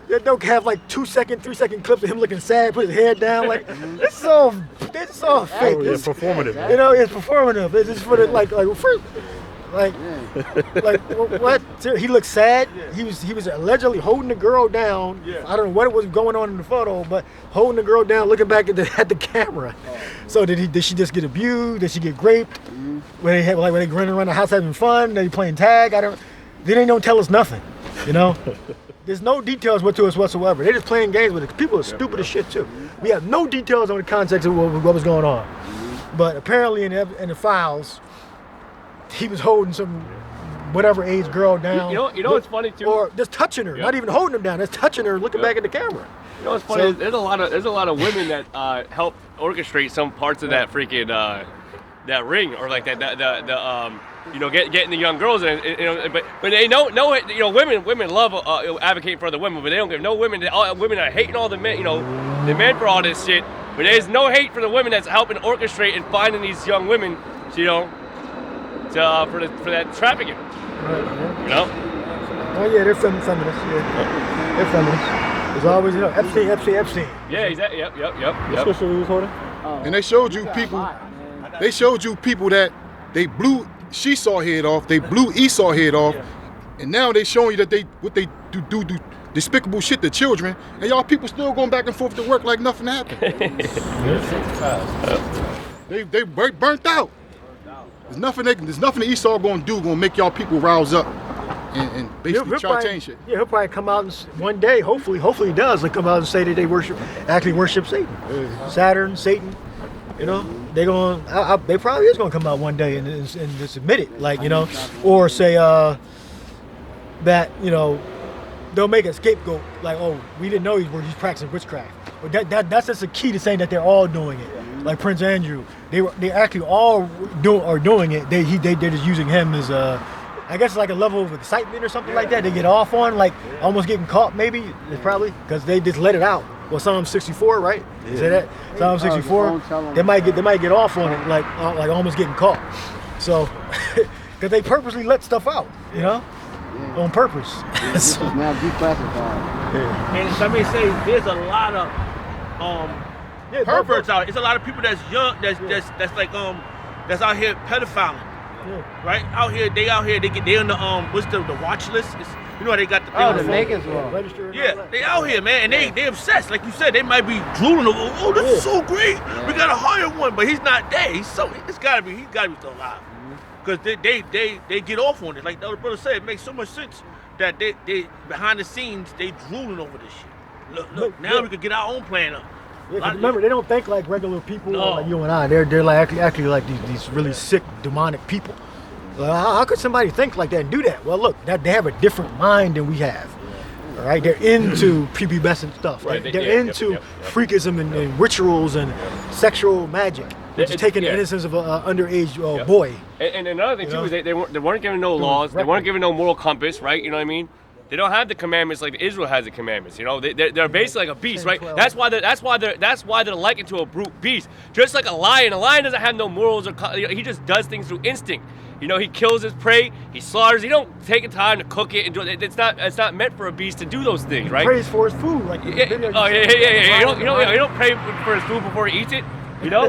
Speaker 4: They'll have like 2-second, 3-second clips of him looking sad, put his head down. Like it's all fake.
Speaker 2: It's performative.
Speaker 4: It's performative. It's just for the like what? He looked sad. He was allegedly holding the girl down. I don't know what was going on in the photo, but holding the girl down, looking back at the camera. So did she just get abused? Did she get raped? When they running around the house having fun? They playing tag? They don't tell us nothing. There's no details to us whatsoever. They're just playing games with it. People are stupid as shit too. We have no details on the context of what was going on. But apparently in the files, he was holding some whatever age girl down.
Speaker 8: You know what's funny too?
Speaker 4: Or just touching her, not even holding her down, just touching her, looking back at the camera.
Speaker 8: You know what's funny? So, there's a lot of women that help orchestrate some parts of that freaking that ring, or like that getting the young girls in, but they know women love advocating for other women, but they don't give no women. Women are hating all the men, the men for all this shit. But there's no hate for the women that's helping orchestrate and finding these young women, for that trafficking.
Speaker 4: Oh yeah, they're feminists. Yeah, they're feminists. There's always Epstein.
Speaker 8: Yeah, exactly. Yep.
Speaker 2: Scripture we was holding.
Speaker 5: And they showed you people. They showed you people that they blew Esau head off. They blew Esau head off, and now they showing you that what they do despicable shit to children, and y'all people still going back and forth to work like nothing happened. They burnt out. There's nothing that Esau gonna do gonna make y'all people rouse up and basically try to change shit.
Speaker 4: Yeah, he'll probably come out one day, hopefully he does, and come out and say that they actually worship Satan. Saturn, Satan. You know, they probably is gonna come out one day and just admit it, like, you know, or say that, you know, they'll make a scapegoat, like, oh, we didn't know he's practicing witchcraft. But that's just a key to saying that they're all doing it. Like Prince Andrew, they actually all are doing it. They're just using him as I guess like a level of excitement or something like that. They get off on, like almost getting caught, maybe. It's probably because they just let it out. Well, Psalm 64, right? Yeah. You say that? Psalm 64. They might get off on it, like almost getting caught. So, because they purposely let stuff out, you know, on purpose.
Speaker 1: This is now declassified.
Speaker 7: And somebody say there's a lot of perverts out. It's a lot of people that's young, that's like that's out here pedophiling. Yeah. Right? They on the what's the watch list? You know how they got the thing.
Speaker 1: The Vegas law.
Speaker 7: Yeah, they out here, man, and they obsessed. Like you said, they might be drooling over, oh, this is so great. Yeah. We gotta hire one, but he's not there. He's gotta be still alive. Because they get off on it. Like the other brother said, it makes so much sense that they behind the scenes they drooling over this shit. Look, now we could get our own plan up.
Speaker 4: Yeah, remember, they don't think like regular people like you and I. They're like actually like these really sick demonic people. How could somebody think like that and do that? Well, look, they have a different mind than we have. All right, they're into prepubescent stuff. Right? They're into freakism and rituals and sexual magic, which is taking the innocence of an underage boy.
Speaker 8: And another thing too is they weren't given no laws. They weren't given no moral compass, right? You know what I mean? They don't have the commandments like Israel has the commandments. You know, they're basically like a beast, right? That's why they're likened to a brute beast, just like a lion. A lion doesn't have no morals or he just does things through instinct. You know, he kills his prey, he slaughters. He don't take the time to cook it and do it. It's not meant for a beast to do those things, right?
Speaker 4: He prays for his food, like
Speaker 8: yeah. You don't pray for his food before he eats it. You know?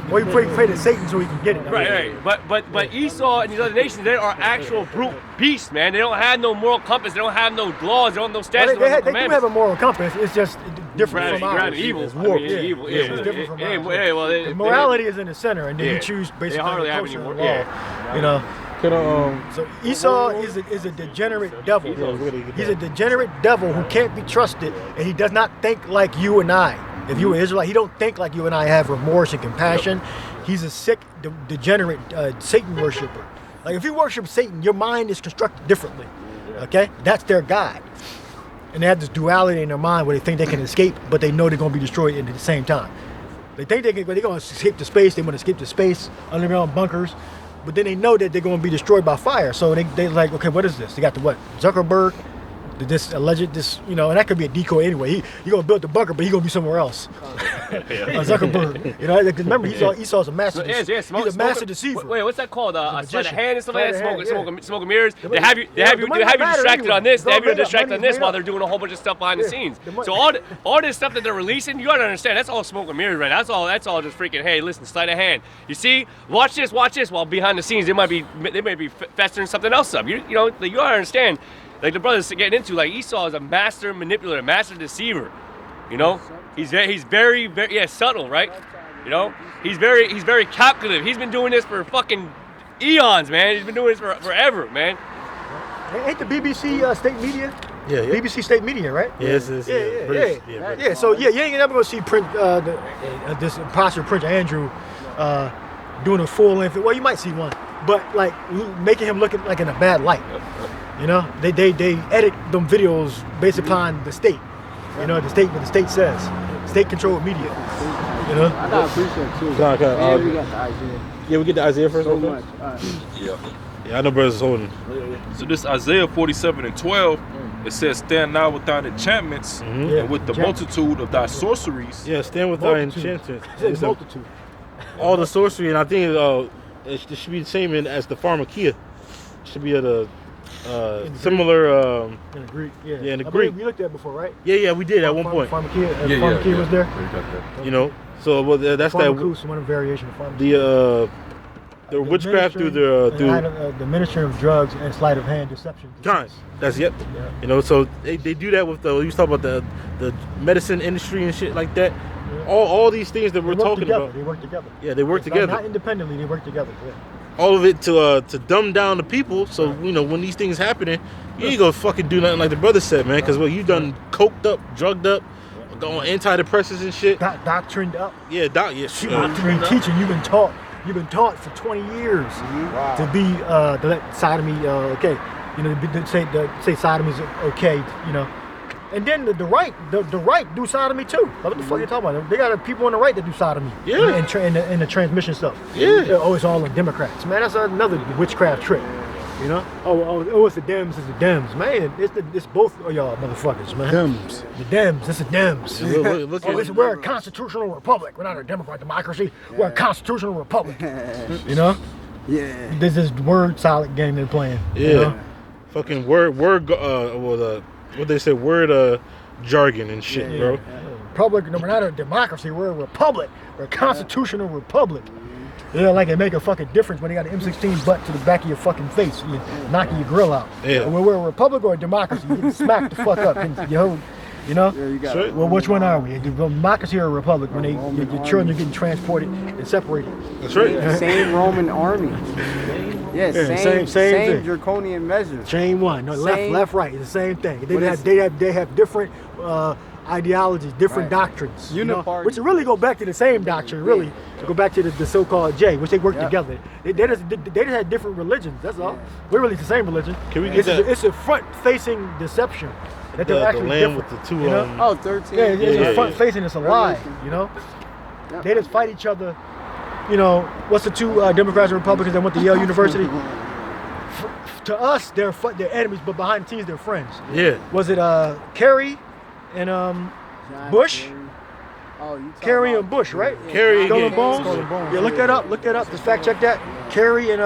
Speaker 4: Well, you pray to Satan so he can get it.
Speaker 8: Right. But Esau and these other nations, they are actual brute beasts, man. They don't have no moral compass. They don't have no laws. They don't have no statutes.
Speaker 4: They do have a moral compass. It's just different from ours.
Speaker 8: Evil.
Speaker 4: It's war.
Speaker 8: Evil.
Speaker 4: It's different from ours. Morality is in the center, and then you choose based on the culture and law. You know. So Esau is a degenerate devil. He's a degenerate devil who can't be trusted, and he does not think like you and I. If you were Israelite, he don't think like you and I have remorse and compassion. He's a sick, degenerate Satan worshiper. Like if you worship Satan, your mind is constructed differently. Okay, that's their God, and they have this duality in their mind where they think they can escape, but they know they're going to be destroyed at the same time. They think they're going to escape to space. They want to escape to space underground bunkers, but then they know that they're going to be destroyed by fire. So they like, okay, what is this? They got the what? Zuckerberg. And that could be a decoy anyway. He gonna build the bunker, but he gonna be somewhere else. Zuckerberg, you know. Remember, Esau's a master. He's a master deceiver.
Speaker 8: Wait, what's that called? Sleight of hand and stuff like that. Smoking mirrors. They have you distracted on this. They have you distracted on this while they're doing a whole bunch of stuff behind the scenes. So all this stuff that they're releasing, you gotta understand. That's all smoke and mirrors, right? That's all just freaking. Hey, listen, sleight of hand. You see, watch this. While behind the scenes, they might be festering something else up. You gotta understand. Like the brothers getting into, like Esau is a master manipulator, master deceiver. You know, he's very subtle, right? You know, he's very calculative. He's been doing this for fucking eons, man. He's been doing this for forever, man.
Speaker 4: Ain't the BBC state media?
Speaker 2: Yeah.
Speaker 4: BBC state media, right?
Speaker 2: Yeah.
Speaker 4: So you ain't never gonna see this imposter Prince Andrew doing a full length. Well, you might see one, but like making him look like in a bad light. You know, they edit them videos based upon the state. You know, what the state says. State-controlled media. You know?
Speaker 1: I got a precept too. We got the Isaiah.
Speaker 2: Yeah, we get the Isaiah first.
Speaker 1: So much.
Speaker 2: Yeah, I know brothers holding.
Speaker 6: So this Isaiah 47:12, it says, "Stand now with thine enchantments and with the multitude of thy sorceries."
Speaker 2: Yeah, stand with thy enchantments.
Speaker 4: It's a multitude.
Speaker 2: All the sorcery, and I think it should be the same as the pharmakia. It should be similar.
Speaker 4: In the Greek,
Speaker 2: in the Greek.
Speaker 4: We looked at it before, right?
Speaker 2: Yeah, we did at one point.
Speaker 4: Pharmakia was there.
Speaker 2: You know, so that's
Speaker 4: Pharmacus, one variation of pharmakia.
Speaker 2: The witchcraft through
Speaker 4: the ministry of drugs and sleight of hand deception.
Speaker 2: That's yep. Yeah. You know, so they do that with you talk about the medicine industry and shit like that. Yeah. All these things that we're talking about.
Speaker 4: They work together.
Speaker 2: Yeah, they work together.
Speaker 4: Not independently, they work together. Yeah.
Speaker 2: All of it to dumb down the people, so you know when these things happening, you ain't gonna fucking do nothing like the brother said, man. Because you done coked up, drugged up, on antidepressants and shit.
Speaker 4: Doctrined up.
Speaker 2: Yeah,
Speaker 4: Doctrine teaching. You've been taught for 20 years to be to let sodomy okay. You know, to say sodomy's okay. You know. And then the right do sodomy too. What the fuck you talking about? They got people on the right that do sodomy. Yeah. And the transmission stuff.
Speaker 2: Yeah.
Speaker 4: Oh, it's all the Democrats. Man, that's another witchcraft trick. You know? Oh, it's the Dems. It's the Dems. Man, it's both of y'all motherfuckers, man.
Speaker 5: Dems.
Speaker 4: The Dems. It's the Dems.
Speaker 2: Look
Speaker 4: We're a constitutional republic. We're not a Democrat democracy. We're a constitutional republic. You know?
Speaker 1: Yeah.
Speaker 4: This is word solid game they're playing.
Speaker 2: Yeah.
Speaker 4: You know?
Speaker 2: Fucking word what they say, word jargon and shit, bro.
Speaker 4: Republic, no, we're not a democracy, we're a republic. We're a constitutional republic. Yeah, like it make a fucking difference when they got an M16 butt to the back of your fucking face, you knocking your grill out.
Speaker 2: Yeah.
Speaker 4: We're a republic or a democracy, you get smacked the fuck up. And, you know?
Speaker 1: Yeah, you got it.
Speaker 4: Well, which one are we? A democracy or a republic? When your children are getting transported and separated.
Speaker 2: That's right.
Speaker 1: Same Roman army. Yeah, same
Speaker 4: thing.
Speaker 1: draconian measures.
Speaker 4: Chain one. No, left, right. It's the same thing. They have different ideologies, different doctrines.
Speaker 1: Uniparty.
Speaker 4: Which really go back to the same doctrine, really. Go back to the so-called J, which they work together. They just had different religions, that's all. We're really the same religion.
Speaker 2: Can we get
Speaker 4: It's a front-facing deception. That they're actually
Speaker 2: the land
Speaker 4: different,
Speaker 2: with the two
Speaker 4: you know?
Speaker 1: Oh, 13.
Speaker 4: Yeah, it's
Speaker 2: Yeah.
Speaker 4: front-facing, it's a lie, you know?
Speaker 1: Yep.
Speaker 4: They just fight each other. You know, what's the two Democrats and Republicans that went to Yale University? To us, they're enemies, but behind the scenes, they're friends.
Speaker 2: Yeah.
Speaker 4: Was it Kerry and Bush?
Speaker 1: Kerry. Oh, you
Speaker 4: Kerry and Bush, right?
Speaker 2: Kerry,
Speaker 4: Skull
Speaker 2: yeah.
Speaker 4: and Bones?
Speaker 5: Skull and Bones,
Speaker 4: Yeah, look that up. Just fact check that. Kerry and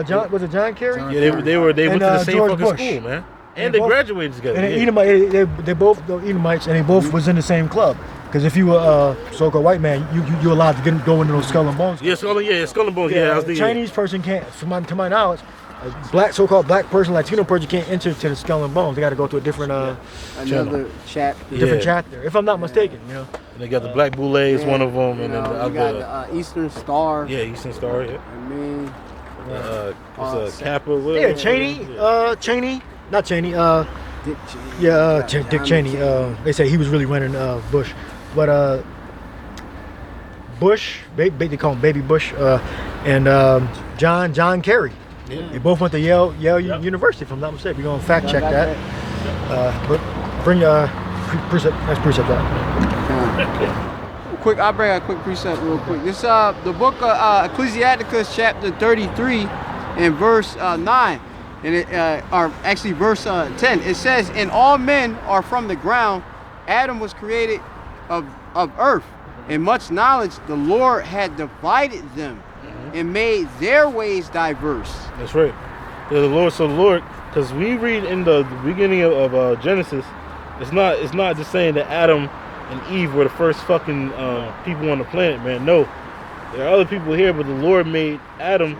Speaker 4: John, was it John Kerry?
Speaker 2: Yeah, they went to the same
Speaker 4: George
Speaker 2: fucking
Speaker 4: Bush.
Speaker 2: school, man. And
Speaker 4: And
Speaker 2: they
Speaker 4: both-
Speaker 2: graduated together.
Speaker 4: And
Speaker 2: Yeah.
Speaker 4: they both Edomites, and they both was in the same club. Because if you were a so-called white man, you allowed to go into those Skull and Bones.
Speaker 2: Yeah, Skull and Bones. Yeah, I was
Speaker 4: a
Speaker 2: thinking.
Speaker 4: Chinese person can't, to my knowledge, a so-called black person, Latino person can't enter to the Skull and Bones. They got to go to a different
Speaker 1: Another chapter.
Speaker 2: Yeah.
Speaker 4: chapter, if I'm not mistaken. You know.
Speaker 2: And they got the Black Boulets, one of them, and then the
Speaker 1: you
Speaker 2: other.
Speaker 1: got the Eastern Star.
Speaker 2: Yeah, Eastern Star. Yeah.
Speaker 1: I mean,
Speaker 2: What's Kappa?
Speaker 4: Yeah, Cheney, not Cheney.
Speaker 1: Dick Cheney.
Speaker 4: Dick Cheney. They say he was really running Bush, but Bush, they call him Baby Bush, and John Kerry.
Speaker 2: Yeah.
Speaker 4: They both went to Yale University, if I'm not mistaken. We're gonna fact check that. But bring precept. Let's precept that.
Speaker 1: Quick, I'll bring a quick precept real quick. This the book Ecclesiasticus chapter 33 and verse 9, and it or actually verse 10. It says, "And all men are from the ground. Adam was created of earth, and much knowledge the Lord had divided them, and made their ways diverse."
Speaker 2: That's right. Yeah, the Lord, because we read in the beginning of Genesis, it's not just saying that Adam and Eve were the first fucking people on the planet, man. No, there are other people here, but the Lord made Adam,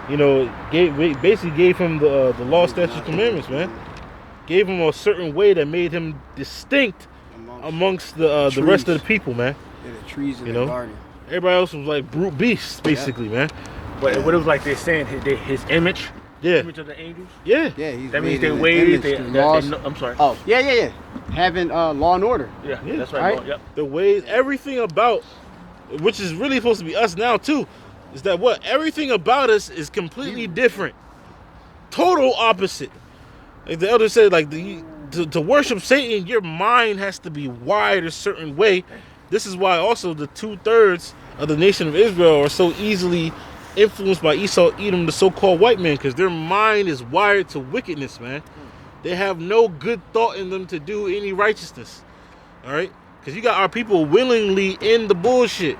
Speaker 2: basically gave him the law, statutes, commandments, man. Gave him a certain way that made him distinct amongst the rest of the people, man.
Speaker 1: Yeah, the trees in the garden.
Speaker 2: Everybody else was like brute beasts, basically, man.
Speaker 7: But what it was like they're saying his image.
Speaker 2: Yeah.
Speaker 7: Image of the angels.
Speaker 2: Yeah.
Speaker 1: Yeah, he's
Speaker 7: That means
Speaker 1: made
Speaker 7: they
Speaker 1: in the
Speaker 7: ways.
Speaker 1: image,
Speaker 7: They,
Speaker 1: the
Speaker 7: that
Speaker 1: laws.
Speaker 7: they, I'm sorry.
Speaker 1: Oh, yeah. Having law and order.
Speaker 7: Yeah,
Speaker 2: Yeah.
Speaker 7: that's right.
Speaker 1: Right?
Speaker 7: Yep.
Speaker 2: The ways, everything about, which is really supposed to be us now too, is that everything about us is completely different, total opposite. Like the elder said, like to worship Satan, your mind has to be wired a certain way. This is why also the 2/3 of the nation of Israel are so easily influenced by Esau, Edom, the so-called white man, because their mind is wired to wickedness, man. They have no good thought in them to do any righteousness. All right, because you got our people willingly in the bullshit.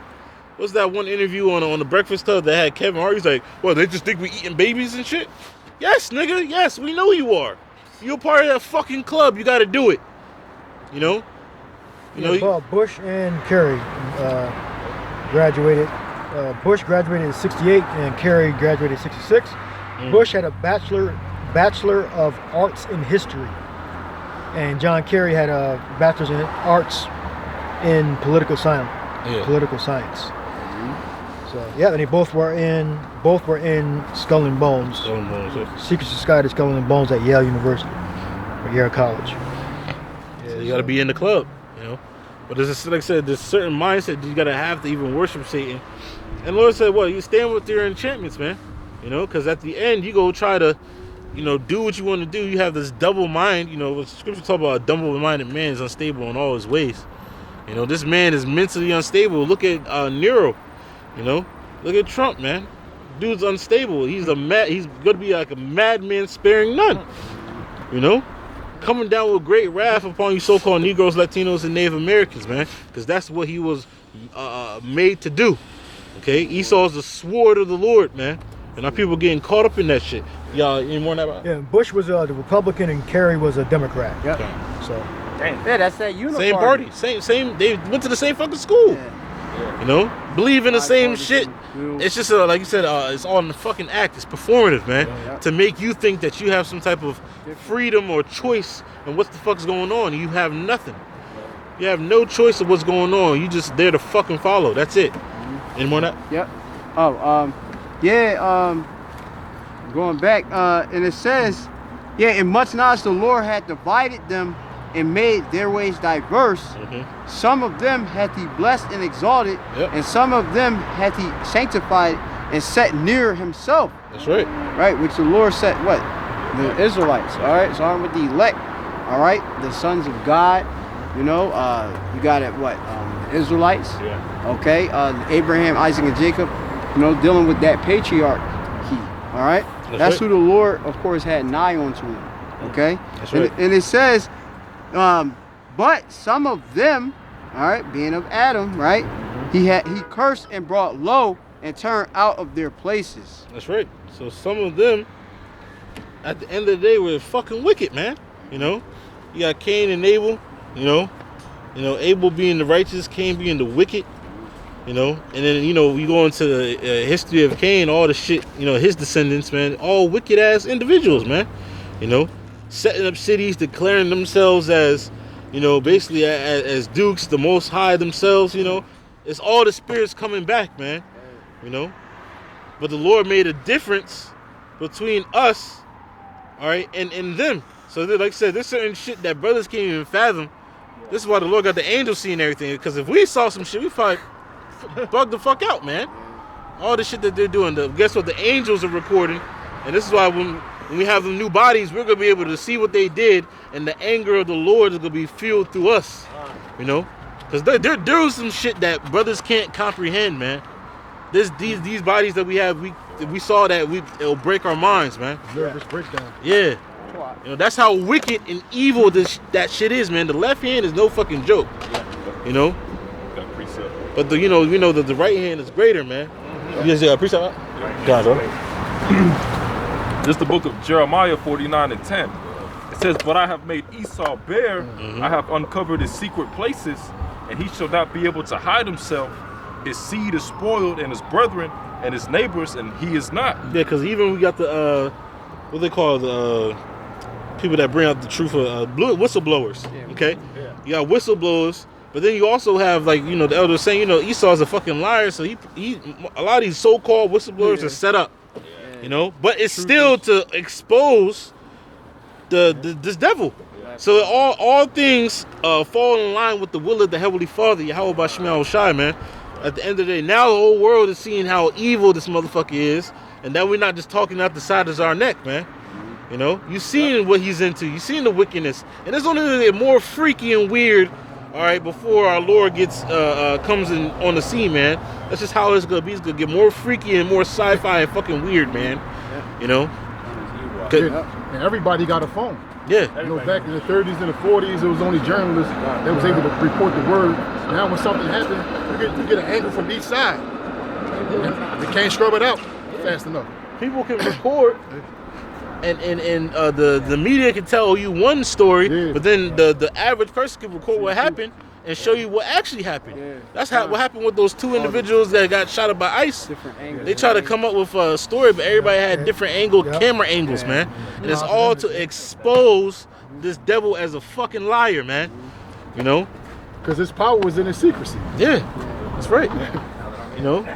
Speaker 2: What's that one interview on the Breakfast Club that had Kevin Hart? He's like, well, they just think we eating babies and shit. Yes, nigga. Yes, we know you are. You're part of that fucking club. You got to do it.
Speaker 4: Bush and Kerry graduated. Bush graduated in '68 and Kerry graduated in '66. Bush had a bachelor of arts in history, and John Kerry had a bachelor's in arts in political science. So and they both were in Skull and Bones. Secret Society of Skull and Bones at Yale University or Yale College. Yeah,
Speaker 2: You got to be in the club, you know. But there's like I said, there's a certain mindset that you got to have to even worship Satan. And the Lord said, "Well, you stand with your enchantments, man. You know, because at the end you go try to, you know, do what you want to do. You have this double mind. You know, Scripture talk about a double-minded man is unstable in all his ways. You know, this man is mentally unstable. Look at Nero. You know, look at Trump, man. Dude's unstable. He's He's gonna be like a madman, sparing none. You know." Coming down with great wrath upon you so-called Negroes, Latinos, and Native Americans, man. Because that's what he was made to do. Okay? Esau's the sword of the Lord, man. And our people getting caught up in that shit. Y'all, any more on that about?
Speaker 4: Yeah, Bush was the Republican and Kerry was a Democrat.
Speaker 1: Yep.
Speaker 2: Okay.
Speaker 4: So,
Speaker 1: Yeah, that's that uniparty.
Speaker 2: Same party. Same. They went to the same fucking school.
Speaker 1: Yeah.
Speaker 2: You know? Believe in the same shit.
Speaker 1: Bipartisan.
Speaker 2: It's just, like you said, it's all in the fucking act. It's performative, man.
Speaker 1: Yeah.
Speaker 2: To make you think that you have some type of freedom or choice and what the fuck's going on. You have nothing. You have no choice of what's going on. You just there to fucking follow. That's it. Any more than that?
Speaker 1: Yep. Oh, going back, and it says, in much knowledge the Lord had divided them and made their ways diverse. Some of them hath he blessed and exalted, and some of them hath he sanctified and set near himself.
Speaker 2: That's right.
Speaker 1: Right, which the Lord set what? The Israelites. All right, so I'm with the elect. All right, the sons of God. You know, you got it. What? The Israelites.
Speaker 2: Yeah.
Speaker 1: Okay, Abraham, Isaac, and Jacob. You know, dealing with that patriarchy. All right, that's
Speaker 2: right.
Speaker 1: who the Lord, of course, had nigh unto him. Okay,
Speaker 2: That's right.
Speaker 1: And it says, but some of them, all right, being of Adam, right, he cursed and brought low and turned out of their places.
Speaker 2: That's right. So some of them, at the end of the day, were fucking wicked, man. You know, you got Cain and Abel. You know, Abel being the righteous, Cain being the wicked. You know, and then you go into the history of Cain, all the shit. You know, his descendants, man, all wicked ass individuals, man. You know, setting up cities, declaring themselves as, basically as dukes, the Most High themselves. You know, it's all the spirits coming back, man. You know, but the Lord made a difference between us, all right, and them. So like I said, there's certain shit that brothers can't even fathom. This is why the Lord got the angels seeing everything. Because if we saw some shit, we probably bug the fuck out, man. All the shit that they're doing. Guess what? The angels are recording. And this is why when we have them new bodies, we're going to be able to see what they did. And the anger of the Lord is going to be fueled through us. You know? Because they're doing some shit that brothers can't comprehend, man. These bodies that we have, we saw that it'll break our minds, man.
Speaker 5: Nervous breakdown.
Speaker 2: Yeah. That's how wicked and evil that shit is, man. The left hand is no fucking joke. You know? But we know that the right hand is greater, man. You guys appreciate that? God,
Speaker 6: This is the book of Jeremiah 49:10. It says, "But I have made Esau bare, I have uncovered his secret places, and he shall not be able to hide himself. His seed is spoiled, and his brethren and his neighbors, and he is not."
Speaker 2: Yeah, because even we got the what they call the people that bring out the truth of whistleblowers. Okay, you got whistleblowers, but then you also have the elders saying Esau's a fucking liar, so he a lot of these so-called whistleblowers are set up. But it's still to expose this devil. So all things fall in line with the will of the Heavenly Father, Yahweh Bashim Shai, man. At the end of the day, now the whole world is seeing how evil this motherfucker is, and that we're not just talking out the side of our neck, man. You seen what he's into, you seen the wickedness, and it's only gonna get more freaky and weird, all right, before our Lord comes in on the scene, man. That's just how it's gonna be. It's gonna get more freaky and more sci-fi and fucking weird, man.
Speaker 5: And everybody got a phone.
Speaker 2: Yeah.
Speaker 5: Back in the 30s and the 40s, it was only journalists that was able to report the word. Now when something happens, you get an angle from each side. And they can't scrub it out fast enough.
Speaker 2: People can record, and the media can tell you one story, but then the average person can record what happened and show you what actually happened. That's what happened with those two individuals that got shot up by ICE. They try to come up with a story, but everybody had different camera angles, man. And it's all to expose this devil as a fucking liar, man.
Speaker 5: Because his power was in his secrecy.
Speaker 2: Yeah, that's right.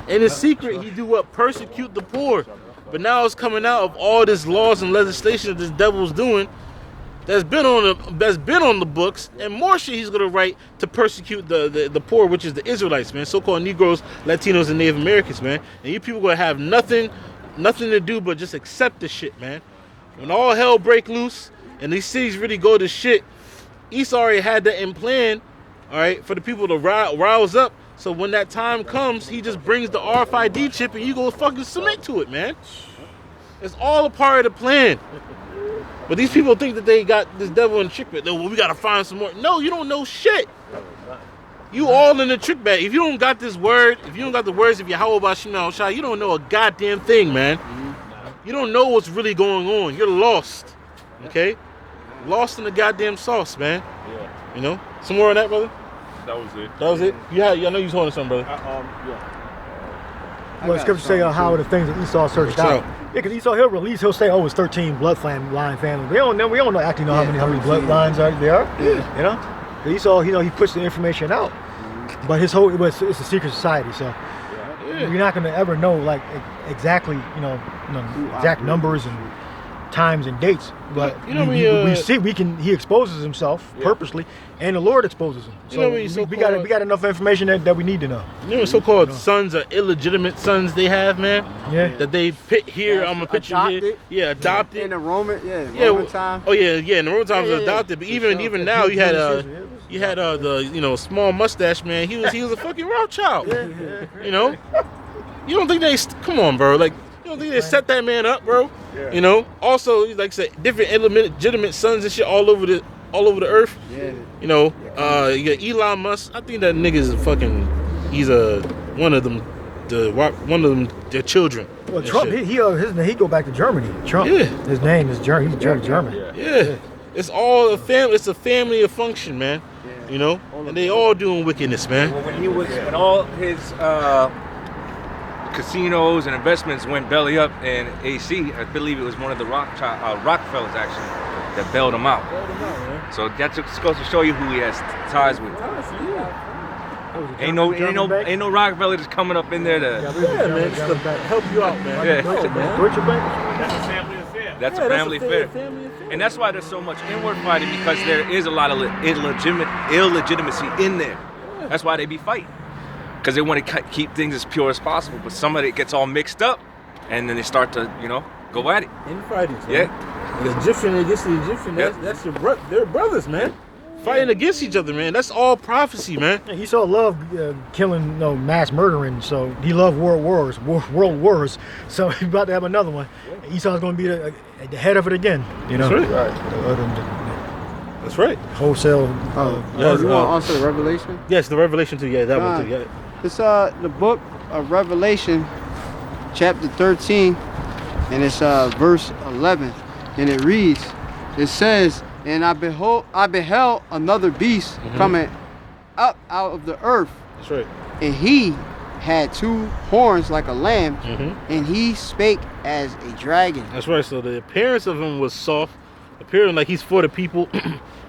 Speaker 2: In his secret, he do what? Persecute the poor. But now it's coming out of all this laws and legislation that this devil's doing. that's been on the books, and more shit he's gonna write to persecute the poor, which is the Israelites, man, so-called Negroes, Latinos, and Native Americans, man. And you people gonna have nothing to do but just accept the shit, man. When all hell break loose and these cities really go to shit, Esau already had that in plan, all right, for the people to rouse up. So when that time comes, he just brings the RFID chip and you go fucking submit to it, man. It's all a part of the plan. But these people think that they got this devil in the trick bag. Well, we gotta find some more. No, you don't know shit. You all in the trick bag. If you don't got this word, if you don't got the words of Yahweh Bashim Shah, you don't know a goddamn thing, man. You don't know what's really going on. You're lost. Okay? Lost in the goddamn sauce, man.
Speaker 6: Yeah.
Speaker 2: You know? Some more on that, brother?
Speaker 6: That was it.
Speaker 2: That was it? I know you was holding something, brother.
Speaker 6: Yeah.
Speaker 4: Well, the scripture say how the things that Esau searched out. Yeah, because Esau he'll say, oh, it's 13 bloodline families. We don't know actually know how many bloodlines there are. Yeah. You know, but Esau, he puts the information out, but it's a secret society, so you're not gonna ever know like exactly exact numbers and times and dates. But he exposes himself purposely, and the Lord exposes him. So we got enough information that we need to know.
Speaker 2: You know, so-called sons are illegitimate sons they have, man.
Speaker 4: Yeah.
Speaker 2: That they pit here. I'm gonna picture here. Yeah, adopted.
Speaker 1: In the Roman time.
Speaker 2: Oh yeah. In the Roman times, adopted. But even now, you had the small mustache man. He was a fucking Rothschild. You know. You don't think they? Come on, bro. Like you don't think they set that man up, bro? Yeah. You know. Also, like I said, different illegitimate sons and shit all over the earth. Yeah. You know. You got Elon Musk. I think that nigga is he's one of them. Their children.
Speaker 4: Well, Trump, he go back to Germany. Trump. Yeah. His name is German. He's German.
Speaker 2: Yeah. It's all a family. It's a family of function, man. Yeah. You know, and they all doing wickedness, man.
Speaker 3: Well, when all his casinos and investments went belly up in AC, I believe it was one of the Rockefellers actually that bailed him out. So that's supposed to show you who he has ties with. Ain't no Rockefeller just coming up in there to
Speaker 2: man, just to help you out, man.
Speaker 3: Yeah.
Speaker 4: Deutsche Bank.
Speaker 7: That's a family affair.
Speaker 3: That's a family affair. And that's why there's so much inward fighting, because there is a lot of illegitimacy in there. That's why they be fighting. Because they want to keep things as pure as possible, but some of it gets all mixed up, and then they start to, go at it.
Speaker 2: Infighting.
Speaker 3: Yeah.
Speaker 2: The Egyptian against the Egyptian. That's they're brothers, man. Fighting against each other, man. That's all prophecy, man.
Speaker 4: Yeah, Esau loved killing, mass murdering, so he loved world wars. So he's about to have another one. Esau's going to be the head of it again.
Speaker 2: That's right. That's right.
Speaker 4: Wholesale.
Speaker 1: You want on to the Revelation?
Speaker 2: Yes, the Revelation too. Yeah, that one too. Yeah.
Speaker 1: It's the book of Revelation, chapter 13, and it's verse 11, and it reads. It says, "And I beheld another beast coming up out of the earth.
Speaker 2: That's right.
Speaker 1: And he had two horns like a lamb, and he spake as a dragon."
Speaker 2: That's right. So the appearance of him was soft, appearing like he's for the people.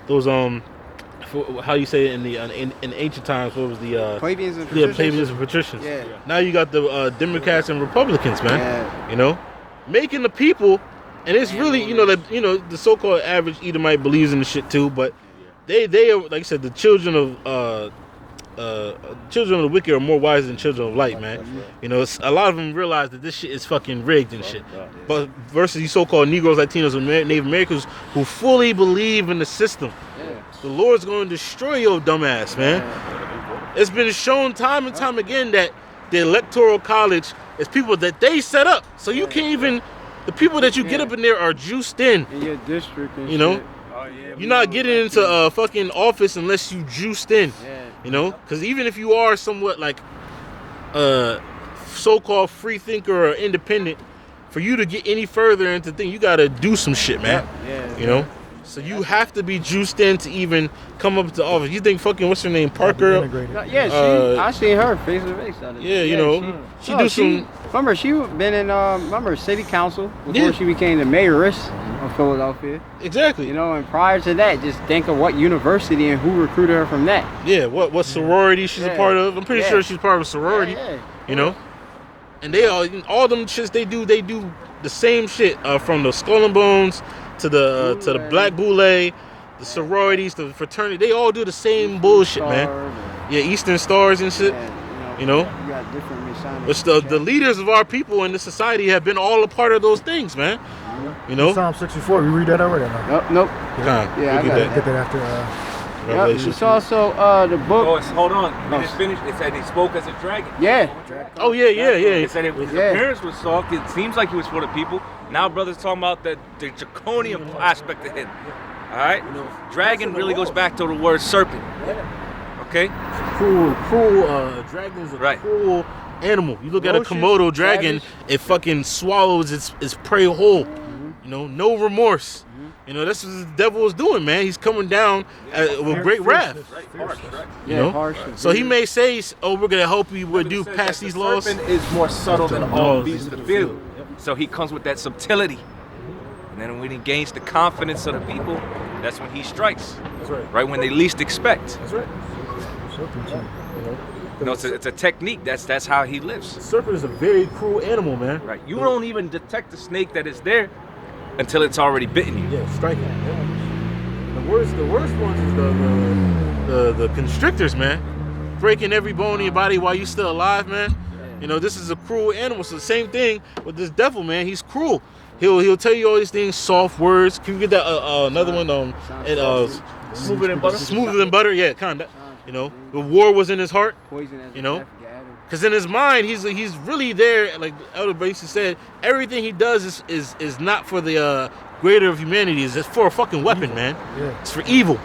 Speaker 2: Those how you say it in ancient times? What was the
Speaker 1: plebeians and patricians?
Speaker 2: Yeah, plebeians and patricians.
Speaker 1: Yeah.
Speaker 2: Now you got the Democrats and Republicans, man.
Speaker 1: Yeah.
Speaker 2: You know, making the people. And it's really, the so-called average Edomite believes in the shit too, but they are, like I said, the children of the wicked are more wise than children of light, man. You know, a lot of them realize that this shit is fucking rigged and shit. But versus these so-called Negroes, Latinos, and Native Americans who fully believe in the system, the Lord's going to destroy your dumb ass, man. It's been shown time and time again that the Electoral College is people that they set up, so you can't even. The people that you get up in there are juiced in
Speaker 1: your district and
Speaker 2: shit. Oh,
Speaker 1: yeah,
Speaker 2: you're not getting into a fucking office unless you juiced in. Yeah. Because even if you are somewhat like so-called free thinker or independent, for you to get any further into things, you gotta do some shit, man. Yeah. So you have to be juiced in to even come up to office. You think fucking what's her name, Parker?
Speaker 1: Yeah, I seen her face to face.
Speaker 2: She do some.
Speaker 1: Remember, she been in city council before she became the mayoress of Philadelphia.
Speaker 2: Exactly.
Speaker 1: And prior to that, just think of what university and who recruited her from that.
Speaker 2: Yeah, what sorority she's a part of. I'm pretty sure she's part of a sorority. And they all them shits they do the same shit from the Skull and Bones to the black boule, the sororities, the fraternity. They all do the same bullshit, man. Yeah, Eastern Stars and shit. You know.
Speaker 1: You got different Masonic.
Speaker 2: Which the leaders of our people in the society have been all a part of those things, man. You know.
Speaker 4: Psalm 64. You read that already? Or no?
Speaker 1: Nope.
Speaker 2: Yeah,
Speaker 1: I got
Speaker 4: Get that after.
Speaker 1: Yep, it's also the book.
Speaker 3: Hold on. You didn't finish. It said he spoke as a dragon.
Speaker 1: Yeah.
Speaker 2: Oh yeah.
Speaker 3: It said his
Speaker 1: Yeah.
Speaker 3: appearance was soft. It seems like he was for the people. Now brothers talking about the draconian aspect of him. All right. Dragon really goes back to the word serpent. Okay.
Speaker 2: Cruel. Dragons are cruel animal. You look at a Komodo dragon, it fucking swallows its prey whole. You know, no remorse. You know, that's what the devil is doing, man. He's coming down with great wrath. You know? So he may say, "Oh, we're gonna help you pass these laws."
Speaker 3: Serpent is more subtle than all beasts of the field. So he comes with that subtlety. And then when he gains the confidence of the people, that's when he strikes.
Speaker 2: That's right.
Speaker 3: Right when they least expect.
Speaker 2: That's right.
Speaker 3: No, it's a technique. That's how he lives.
Speaker 2: The serpent is a very cruel animal, man.
Speaker 3: Right. You don't even detect the snake that is there until it's already bitten you.
Speaker 2: Yeah, striking. Yeah. The worst ones is the constrictors, man. Breaking every bone in your body while you're still alive, man. You know, this is a cruel animal. So the same thing with this devil, man. He's cruel. He'll tell you all these things, soft words. Can you get that another one?
Speaker 7: Smoother than butter.
Speaker 2: Smoother than butter. Yeah, kind of. You know, the war was in his heart. You know, because in his mind, he's really there. Like Elder Basie said, everything he does is not for the greater of humanity. It's for a fucking weapon, man. Yeah. It's for evil.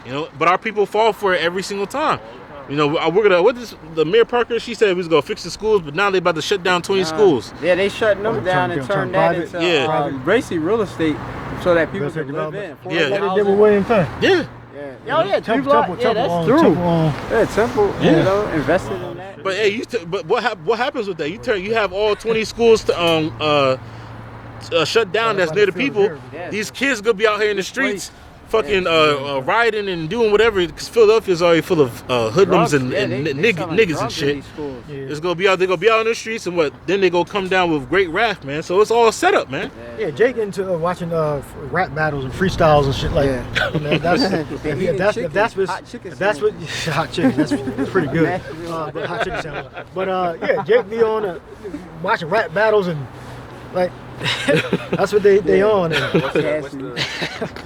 Speaker 2: You know, but our people fall for it every single time. You know, the Mayor Parker, she said we was gonna fix the schools, but now they about to shut down 20 schools.
Speaker 1: Yeah, they shutting them down and turn that
Speaker 2: into
Speaker 1: Bracy real estate so that people can live in.
Speaker 2: Yeah,
Speaker 4: they did with William Penn.
Speaker 2: Yeah.
Speaker 1: Oh yeah, Temple, that's true. Temple, you know, invested in that.
Speaker 2: But hey, but what happens with that? You have all 20 schools to shut down that's near the people. These kids gonna be out here in the streets, fucking rioting and doing whatever. Because Philadelphia's already full of hoodlums and niggas and shit. It's gonna be out. They're gonna be out in the streets and then they gonna come down with great wrath, man. So it's all set up, man.
Speaker 4: Yeah, Jake into watching rap battles and freestyles and shit like. That's what hot chicken. That's pretty good. But hot chicken sound. But yeah, Jake be on watching rap battles and like. That's what they on.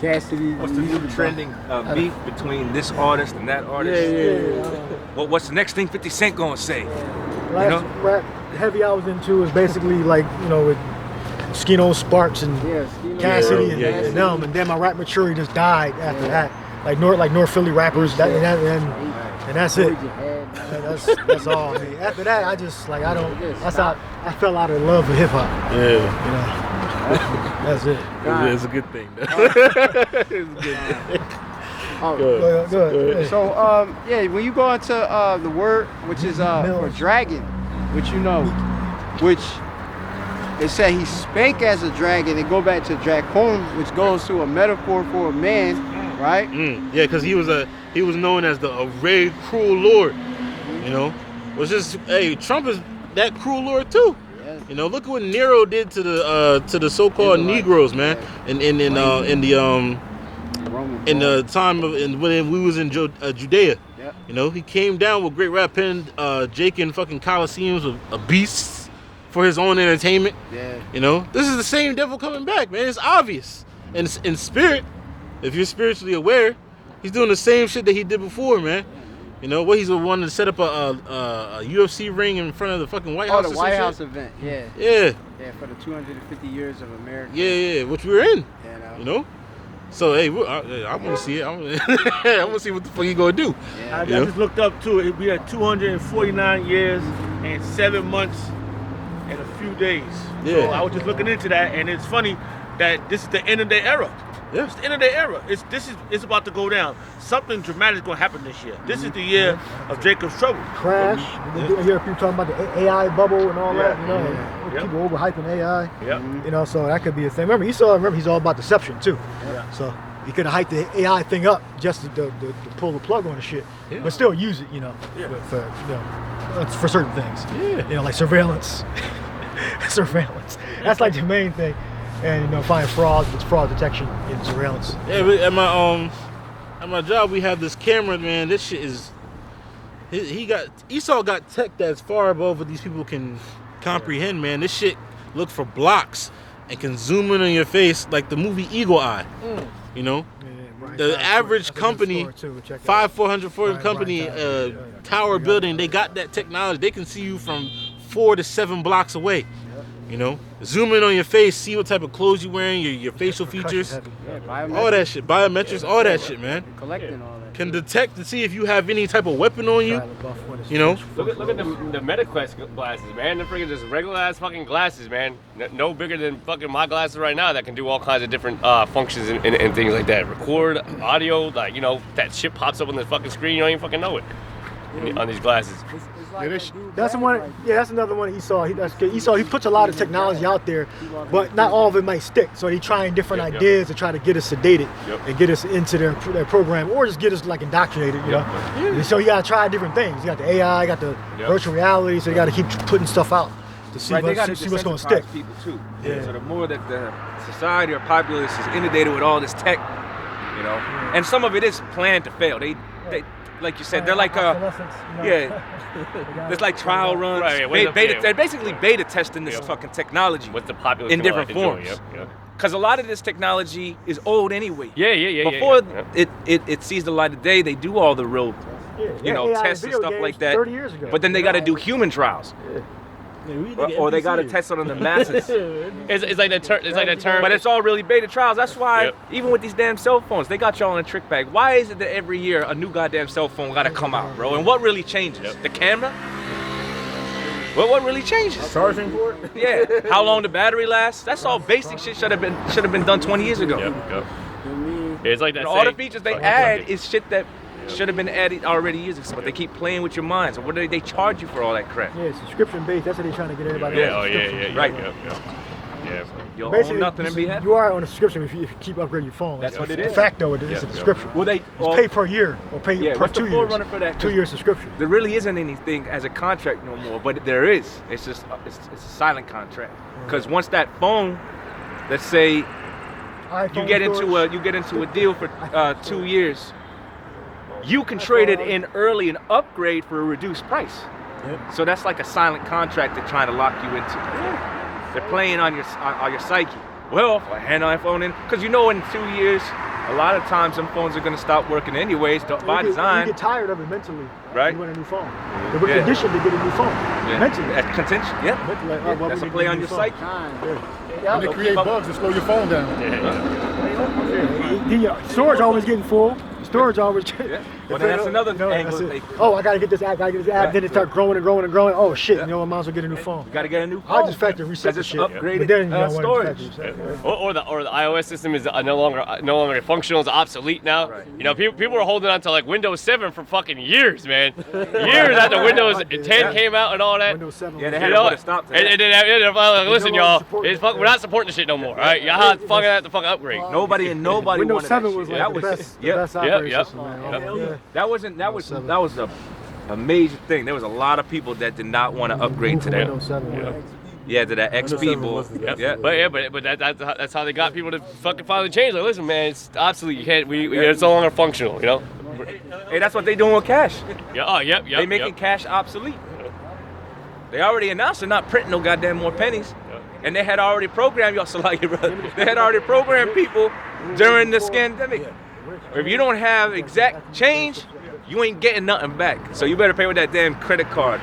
Speaker 3: Cassidy. What's the new trending beef between this artist and that artist? Yeah. What's the next thing 50 Cent gonna say?
Speaker 4: Last rap heavy I was into was basically like, you know, with Skino Sparks and Cassidy and them, and then my rap maturity just died after that. Like North Philly rappers, and that's it. That's all. I mean, after that, I just like That's how I fell out of love with hip hop.
Speaker 2: Yeah,
Speaker 4: you know, that's it.
Speaker 2: It's a good thing. It's a good thing.
Speaker 4: Good.
Speaker 1: So when you go into the word, which is for dragon, which you know, which it said he spake as a dragon, and go back to dracon, which goes to a metaphor for a man, right?
Speaker 2: Yeah, because he was known as a very cruel lord. You know, was just Trump is that cruel lord too. You know, look at what Nero did to the so-called Negroes, man. In the time when we was in Judea. Yep. You know, he came down with great rap pen, Jake in fucking Colosseums of beasts for his own entertainment. Yeah. You know, this is the same devil coming back, man. It's obvious. And in spirit, if you're spiritually aware, he's doing the same shit that he did before, man. You know, he's the one to set up a UFC ring in front of the fucking White House.
Speaker 1: Oh, the White House event,
Speaker 2: Yeah,
Speaker 1: for the 250 years of America.
Speaker 2: Yeah, which we were in. You know? So, hey, I want to see it. I want to see what the fuck he going to do.
Speaker 7: Yeah. I just looked up, too. We had 249 years and 7 months and a few days.
Speaker 2: Yeah.
Speaker 7: So I was just looking into that, and it's funny that this is the end of their era.
Speaker 2: Yeah.
Speaker 7: It's the end of their era. It's about to go down. Something dramatic is going to happen this year. This is the year of Jacob's trouble.
Speaker 4: Crash. You hear people talking about the AI bubble and all that. You know, people overhyping AI.
Speaker 7: Yeah.
Speaker 4: You know, so that could be a thing. Remember, he's all about deception too. Yeah. So he could have hyped the AI thing up just to pull the plug on the shit, but still use it. You know, for certain things.
Speaker 2: Yeah.
Speaker 4: You know, like surveillance. Surveillance. That's like the main thing. and find fraud. It's fraud detection and surveillance.
Speaker 2: Yeah, but at my job we have this camera, man. This shit is. Esau got tech that's far above what these people can comprehend, man. This shit look for blocks and can zoom in on your face like the movie Eagle Eye. You know, the average company, 400 company, tower building, they got that technology. They can see you from 4 to 7 blocks away. You know, zoom in on your face, see what type of clothes you're wearing, your facial features, all that shit, biometrics, all that shit, man.
Speaker 1: Collecting all that.
Speaker 2: Can detect to see if you have any type of weapon on you. You know.
Speaker 8: Look at the MetaQuest glasses, man. They're freaking just regular ass fucking glasses, man. No bigger than fucking my glasses right now that can do all kinds of different functions and things like that. Record audio, like that shit pops up on the fucking screen. You don't even fucking know it on these glasses.
Speaker 4: That's the one. Yeah, that's another one Esau. He puts a lot of technology out there, but not all of it might stick. So he's trying different ideas to try to get us sedated and get us into their program, or just get us like indoctrinated. You know. And so you gotta try different things. You got the AI, got the virtual reality. So you gotta keep putting stuff out to see what's gonna stick.
Speaker 3: People too. Yeah. So the more that the society or populace is inundated with all this tech, and some of it is planned to fail. They like you said, they're like it's like trial runs.
Speaker 8: Right,
Speaker 3: they're basically beta testing this fucking technology
Speaker 8: with the populace
Speaker 3: in different forms. Because a lot of this technology is old anyway.
Speaker 8: Yeah.
Speaker 3: Before it sees the light of day, they do all the real, tests and stuff like that.
Speaker 4: 30 years ago.
Speaker 3: But then they got to do human trials. Or they got to test it on the masses.
Speaker 8: It's like that term.
Speaker 3: But it's all really beta trials. That's why even with these damn cell phones, they got y'all in a trick bag. Why is it that every year a new goddamn cell phone got to come out, bro? And what really changes? The camera? Well, what really changes?
Speaker 2: Charging port?
Speaker 3: Yeah. How long the battery lasts? That's all basic shit should have been done 20 years ago.
Speaker 8: It's like that.
Speaker 3: All the features they add is shit that should have been added already years ago, but they keep playing with your minds. So what do they charge you for all that crap?
Speaker 4: Yeah, subscription based. That's what they're trying to get everybody.
Speaker 3: Right. You don't own nothing and be happy.
Speaker 4: You are on a subscription if you keep upgrading your phone.
Speaker 3: That's what it is.
Speaker 4: De facto, it is a subscription.
Speaker 3: Well,
Speaker 4: it's pay per year or pay per 2 years.
Speaker 3: For that?
Speaker 4: 2 year subscription.
Speaker 3: There really isn't anything as a contract no more, but there is. It's just it's a silent contract. Because once that phone, let's say you get into a deal for 2 years. You can trade it in early and upgrade for a reduced price. So that's like a silent contract they're trying to lock you into. They're playing on your psyche. Well, if I hand my phone in, because in 2 years, a lot of times some phones are going to stop working anyways by design.
Speaker 4: You get tired of it mentally.
Speaker 3: Right.
Speaker 4: You want a new phone. They were conditioned to get a new phone. Mentally.
Speaker 3: That's contention. That's a play on your psyche.
Speaker 5: And they create bugs to slow your phone down.
Speaker 4: Storage always getting full. Storage always.
Speaker 3: Well, that's another angle.
Speaker 4: I gotta get this app. Then it start growing and growing and growing. Oh shit! I might as well get a new phone.
Speaker 3: You gotta get a new phone.
Speaker 4: I just factory reset the shit.
Speaker 3: Upgraded
Speaker 4: but then
Speaker 3: storage.
Speaker 8: Or the iOS system is no longer functional. It's obsolete now.
Speaker 3: Right.
Speaker 8: People are holding on to like Windows 7 for fucking years, man. Years after Windows 10 came out and all that.
Speaker 4: Windows 7.
Speaker 3: Yeah, they had to put a stop to that.
Speaker 8: And they're like, listen, y'all, we're not supporting the shit no more. All right, y'all have to fucking upgrade.
Speaker 3: Nobody
Speaker 4: Windows
Speaker 3: wanted
Speaker 4: 7
Speaker 3: that
Speaker 4: was
Speaker 3: shit.
Speaker 4: like the best operating system, man.
Speaker 3: That was a major thing. There was a lot of people that did not want to upgrade to that. To that XP bull.
Speaker 8: But that's how they got people to fucking finally change. Like, listen, man, it's obsolete. You can't. It's no longer functional.
Speaker 3: Hey, that's what they doing with cash.
Speaker 8: They
Speaker 3: making cash obsolete. They already announced they're not printing no goddamn more pennies. And they had already programmed y'all, they had already programmed people during the scandemic. If you don't have exact change, you ain't getting nothing back. So you better pay with that damn credit card.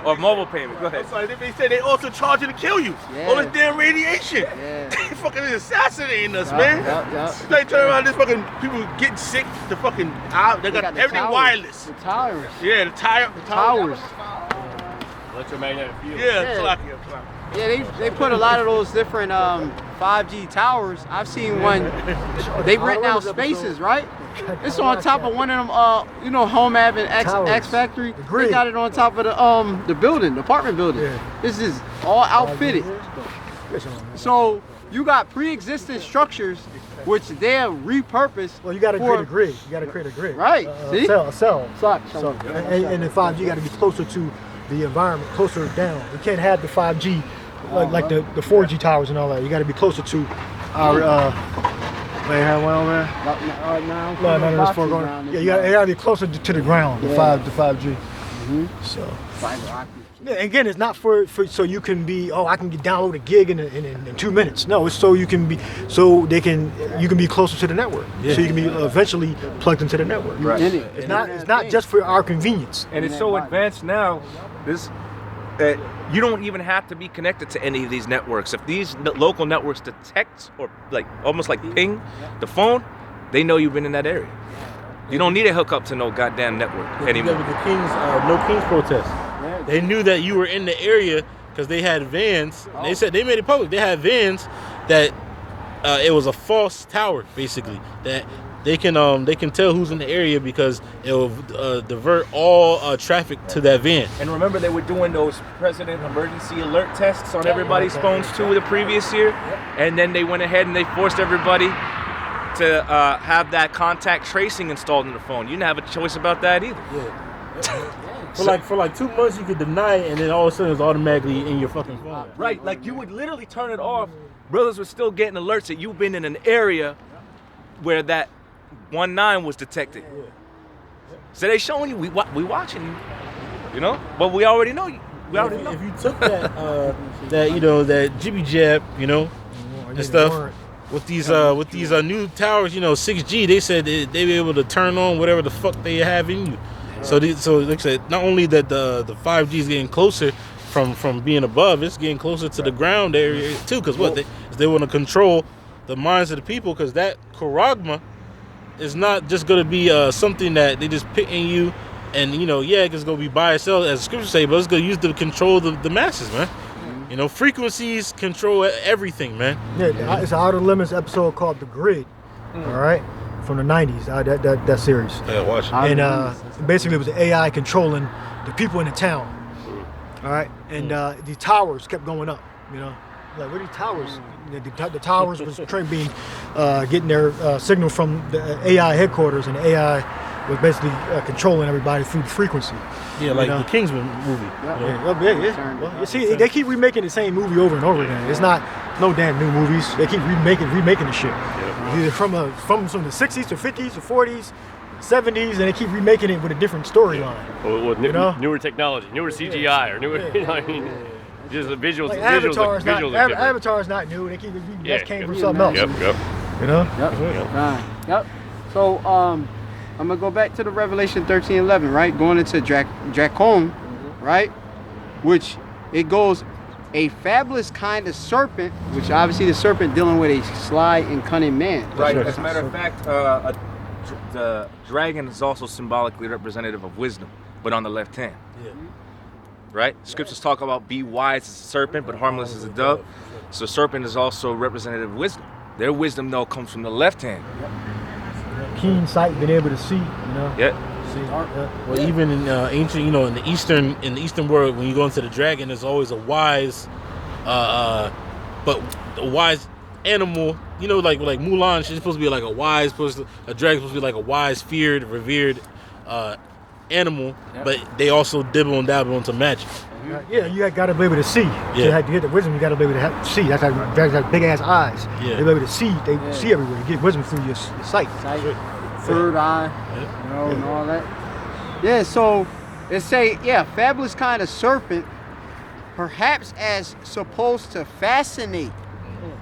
Speaker 3: Or mobile payment. Go ahead.
Speaker 7: I'm sorry, they said they also charge you to kill you. All this damn radiation. They fucking assassinating us, man. They turn around, this fucking people getting sick. The fucking they got everything
Speaker 1: towers,
Speaker 7: wireless.
Speaker 1: The towers.
Speaker 7: Yeah, the towers.
Speaker 8: Electromagnetic field.
Speaker 1: Yeah, they put a lot of those different 5G towers. I've seen one. They rent out spaces, right? It's on top of one of them, Home Ave and X Factory. They got it on top of the building, the apartment building. This is all outfitted. So you got pre-existing structures which they're repurposed.
Speaker 4: Well, you got to create a grid. You got to create a grid.
Speaker 1: Right. See?
Speaker 4: A cell.
Speaker 1: So,
Speaker 4: and the 5G got to be closer to the environment, closer down. You can't have the 5G like the 4G towers and all that. You got to be closer to our. Wait, have one over there? No, that's far going. Yeah, you got to be closer to the ground. The 5G. So. Yeah, again, it's not for so you can be I can download a gig in 2 minutes. No, it's so you can be you can be closer to the network. Yeah. So you can be eventually plugged into the network.
Speaker 3: Right.
Speaker 4: It's not just for our convenience.
Speaker 3: And it's so advanced now. That you don't even have to be connected to any of these networks. If these local networks detect or almost like ping the phone, they know you've been in that area. You don't need to hook up to no goddamn network anymore.
Speaker 2: The Kings, no Kings protest. They knew that you were in the area because they had vans. They said they made it public. They had vans that it was a false tower, basically. That they can tell who's in the area because it will divert all traffic to that van.
Speaker 3: And remember, they were doing those president emergency alert tests on everybody's phones too the previous year, and then they went ahead and they forced everybody to have that contact tracing installed in the phone. You didn't have a choice about that either.
Speaker 2: Yeah. For like 2 months you could deny it, and then all of a sudden it's automatically in your fucking phone.
Speaker 3: Right, like you would literally turn it off. Brothers were still getting alerts that you've been in an area where that 19 was detected. So they showing you, we watching you, you know. But we already know you. We already know.
Speaker 2: If you took that that jibby jab, and stuff. With these new towers, 6G, they said they be able to turn on whatever the fuck they have in you. So like I said, not only that the 5G is getting closer from being above, it's getting closer to the ground area too. Because they want to control the minds of the people. Because that charagma is not just going to be something that they just pick in you, and it's going to be by itself, as the scriptures say, but it's going to use to control the masses, man. Frequencies control everything, man.
Speaker 4: Yeah, it's an Outer Limits episode called The Grid, all right, from the 90s, that series.
Speaker 2: Yeah, watch it.
Speaker 4: And basically it was the AI controlling the people in the town, all right? And the towers kept going up, Like, where are these towers? The towers was getting their signal from the AI headquarters, and the AI was basically controlling everybody through the frequency.
Speaker 2: Yeah, like the Kingsman movie.
Speaker 4: Yeah. Well, you see, they keep remaking the same movie over and over again. It's not no damn new movies. They keep remaking the shit. Either from the 60s to 50s to 40s, 70s, and they keep remaking it with a different storyline.
Speaker 8: With newer technology, newer CGI, or newer. Just the visuals.
Speaker 4: Like
Speaker 8: visuals
Speaker 4: Avatar's not new. They keep that came from something else.
Speaker 1: Yep. So I'm gonna go back to the Revelation 13:11, right? Going into Dracon, right? Which it goes a fabulous kind of serpent, which obviously the serpent dealing with a sly and cunning man.
Speaker 3: Right. As a matter of fact, the dragon is also symbolically representative of wisdom, but on the left hand.
Speaker 2: Yeah.
Speaker 3: Right? Scriptures talk about be wise as a serpent, but harmless as a dove. So serpent is also representative of wisdom. Their wisdom, though, comes from the left hand.
Speaker 4: Keen sight, being able to see,
Speaker 3: Yeah.
Speaker 2: Well, even in ancient, in the eastern world, when you go into the dragon, there's always a wise, but a wise animal. Like Mulan, she's supposed to be like a wise person. A dragon's supposed to be like a wise, feared, revered animal. But they also dibble and dabble into magic.
Speaker 4: Yeah, you got to be able to see.
Speaker 2: Yeah.
Speaker 4: To get the wisdom, you got to be able to see. That's how dragons have big ass eyes.
Speaker 2: Yeah.
Speaker 4: They be able to see. They see everywhere. You get wisdom through your sight.
Speaker 1: Third eye, and all that. Yeah, so it say, fabulous kind of serpent, perhaps as supposed to fascinate.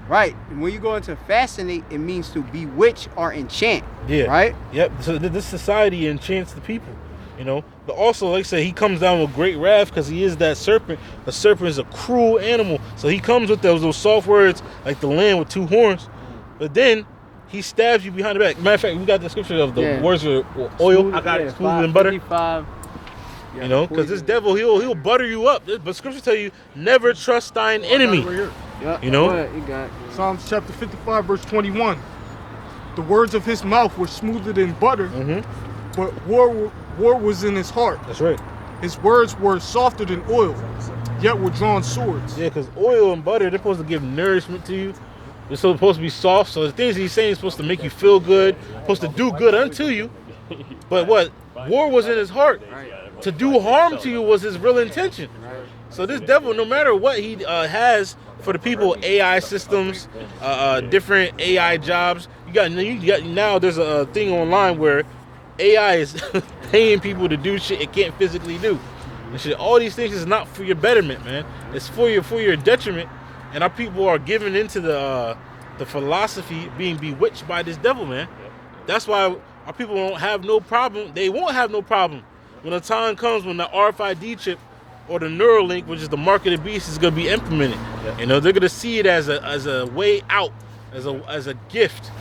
Speaker 1: Right. And when you go into fascinate, it means to bewitch or enchant.
Speaker 2: Yeah.
Speaker 1: Right?
Speaker 2: Yep. So this society enchants the people, But also, like I said, he comes down with great wrath because he is that serpent. The serpent is a cruel animal. So he comes with those soft words like the lamb with two horns. But then he stabs you behind the back. Matter of fact, we got the scripture of the words with oil.
Speaker 1: I got it.
Speaker 2: Smooth and butter.
Speaker 1: 55.
Speaker 2: Because this devil, he'll butter you up. But scripture tell you, never trust thine enemy.
Speaker 1: Yep.
Speaker 2: You know?
Speaker 1: You got it.
Speaker 5: Psalms chapter 55, verse 21. The words of his mouth were smoother than butter, but war was in his heart.
Speaker 2: That's right.
Speaker 5: His words were softer than oil, yet were drawn swords.
Speaker 2: Yeah, because oil and butter, they're supposed to give nourishment to you. They're supposed to be soft. So the things he's saying is supposed to make you feel good, supposed to do good unto you. But what? War was in his heart. To do harm to you was his real intention. So this devil, no matter what he has for the people, AI systems, different AI jobs. You got now. There's a thing online where AI is paying people to do shit it can't physically do. And shit, all these things is not for your betterment, man. It's for your detriment. And our people are giving into the philosophy, being bewitched by this devil, man. That's why our people don't have no problem. They won't have no problem when the time comes when the RFID chip or the Neuralink, which is the mark of the beast, is going to be implemented. Yeah. You know, they're going to see it as a way out, as a gift.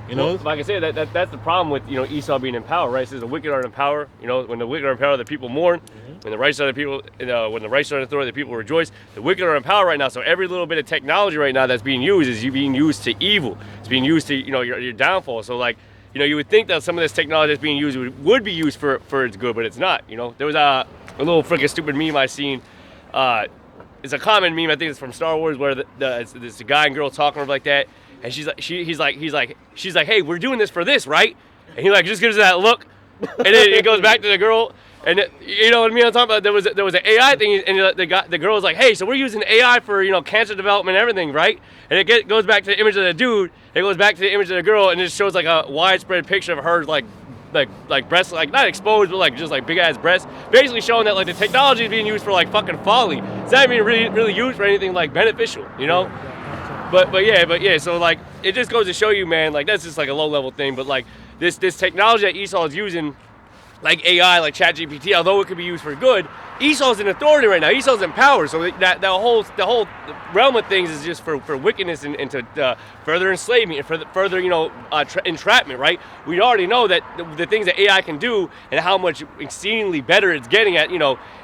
Speaker 2: You know,
Speaker 8: like I said, that's the problem with Esau being in power, right? It says the wicked are in power. You know, when the wicked are in power, the people mourn. When the righteous are the people, when the righteous are in authority, the people rejoice. The wicked are in power right now, so every little bit of technology right now that's being used is being used to evil. It's being used to your downfall. So like, you would think that some of this technology that's being used would be used for its good, but it's not. There was a little freaking stupid meme I seen. It's a common meme. I think it's from Star Wars, where it's a guy and girl talking like that. And she's like, hey, we're doing this for this, right? And he just gives her that look, and then it goes back to the girl, and you know what I mean? I'm talking about there was an AI thing, and the girl was like, hey, so we're using AI for cancer development and everything, right? And it goes back to the image of the dude, it goes back to the image of the girl, and it shows like a widespread picture of her like breasts, like not exposed, but just big ass breasts, basically showing that the technology is being used for fucking folly. It's not even really used for anything beneficial, But yeah, so it just goes to show you, man, that's just a low level thing, but this technology that Esau is using, like AI, like ChatGPT, although it could be used for good, Esau's in authority right now. Esau's in power, so the whole realm of things is just for wickedness and to further enslavement and further entrapment, right? We already know that the things that AI can do and how much exceedingly better it's getting at,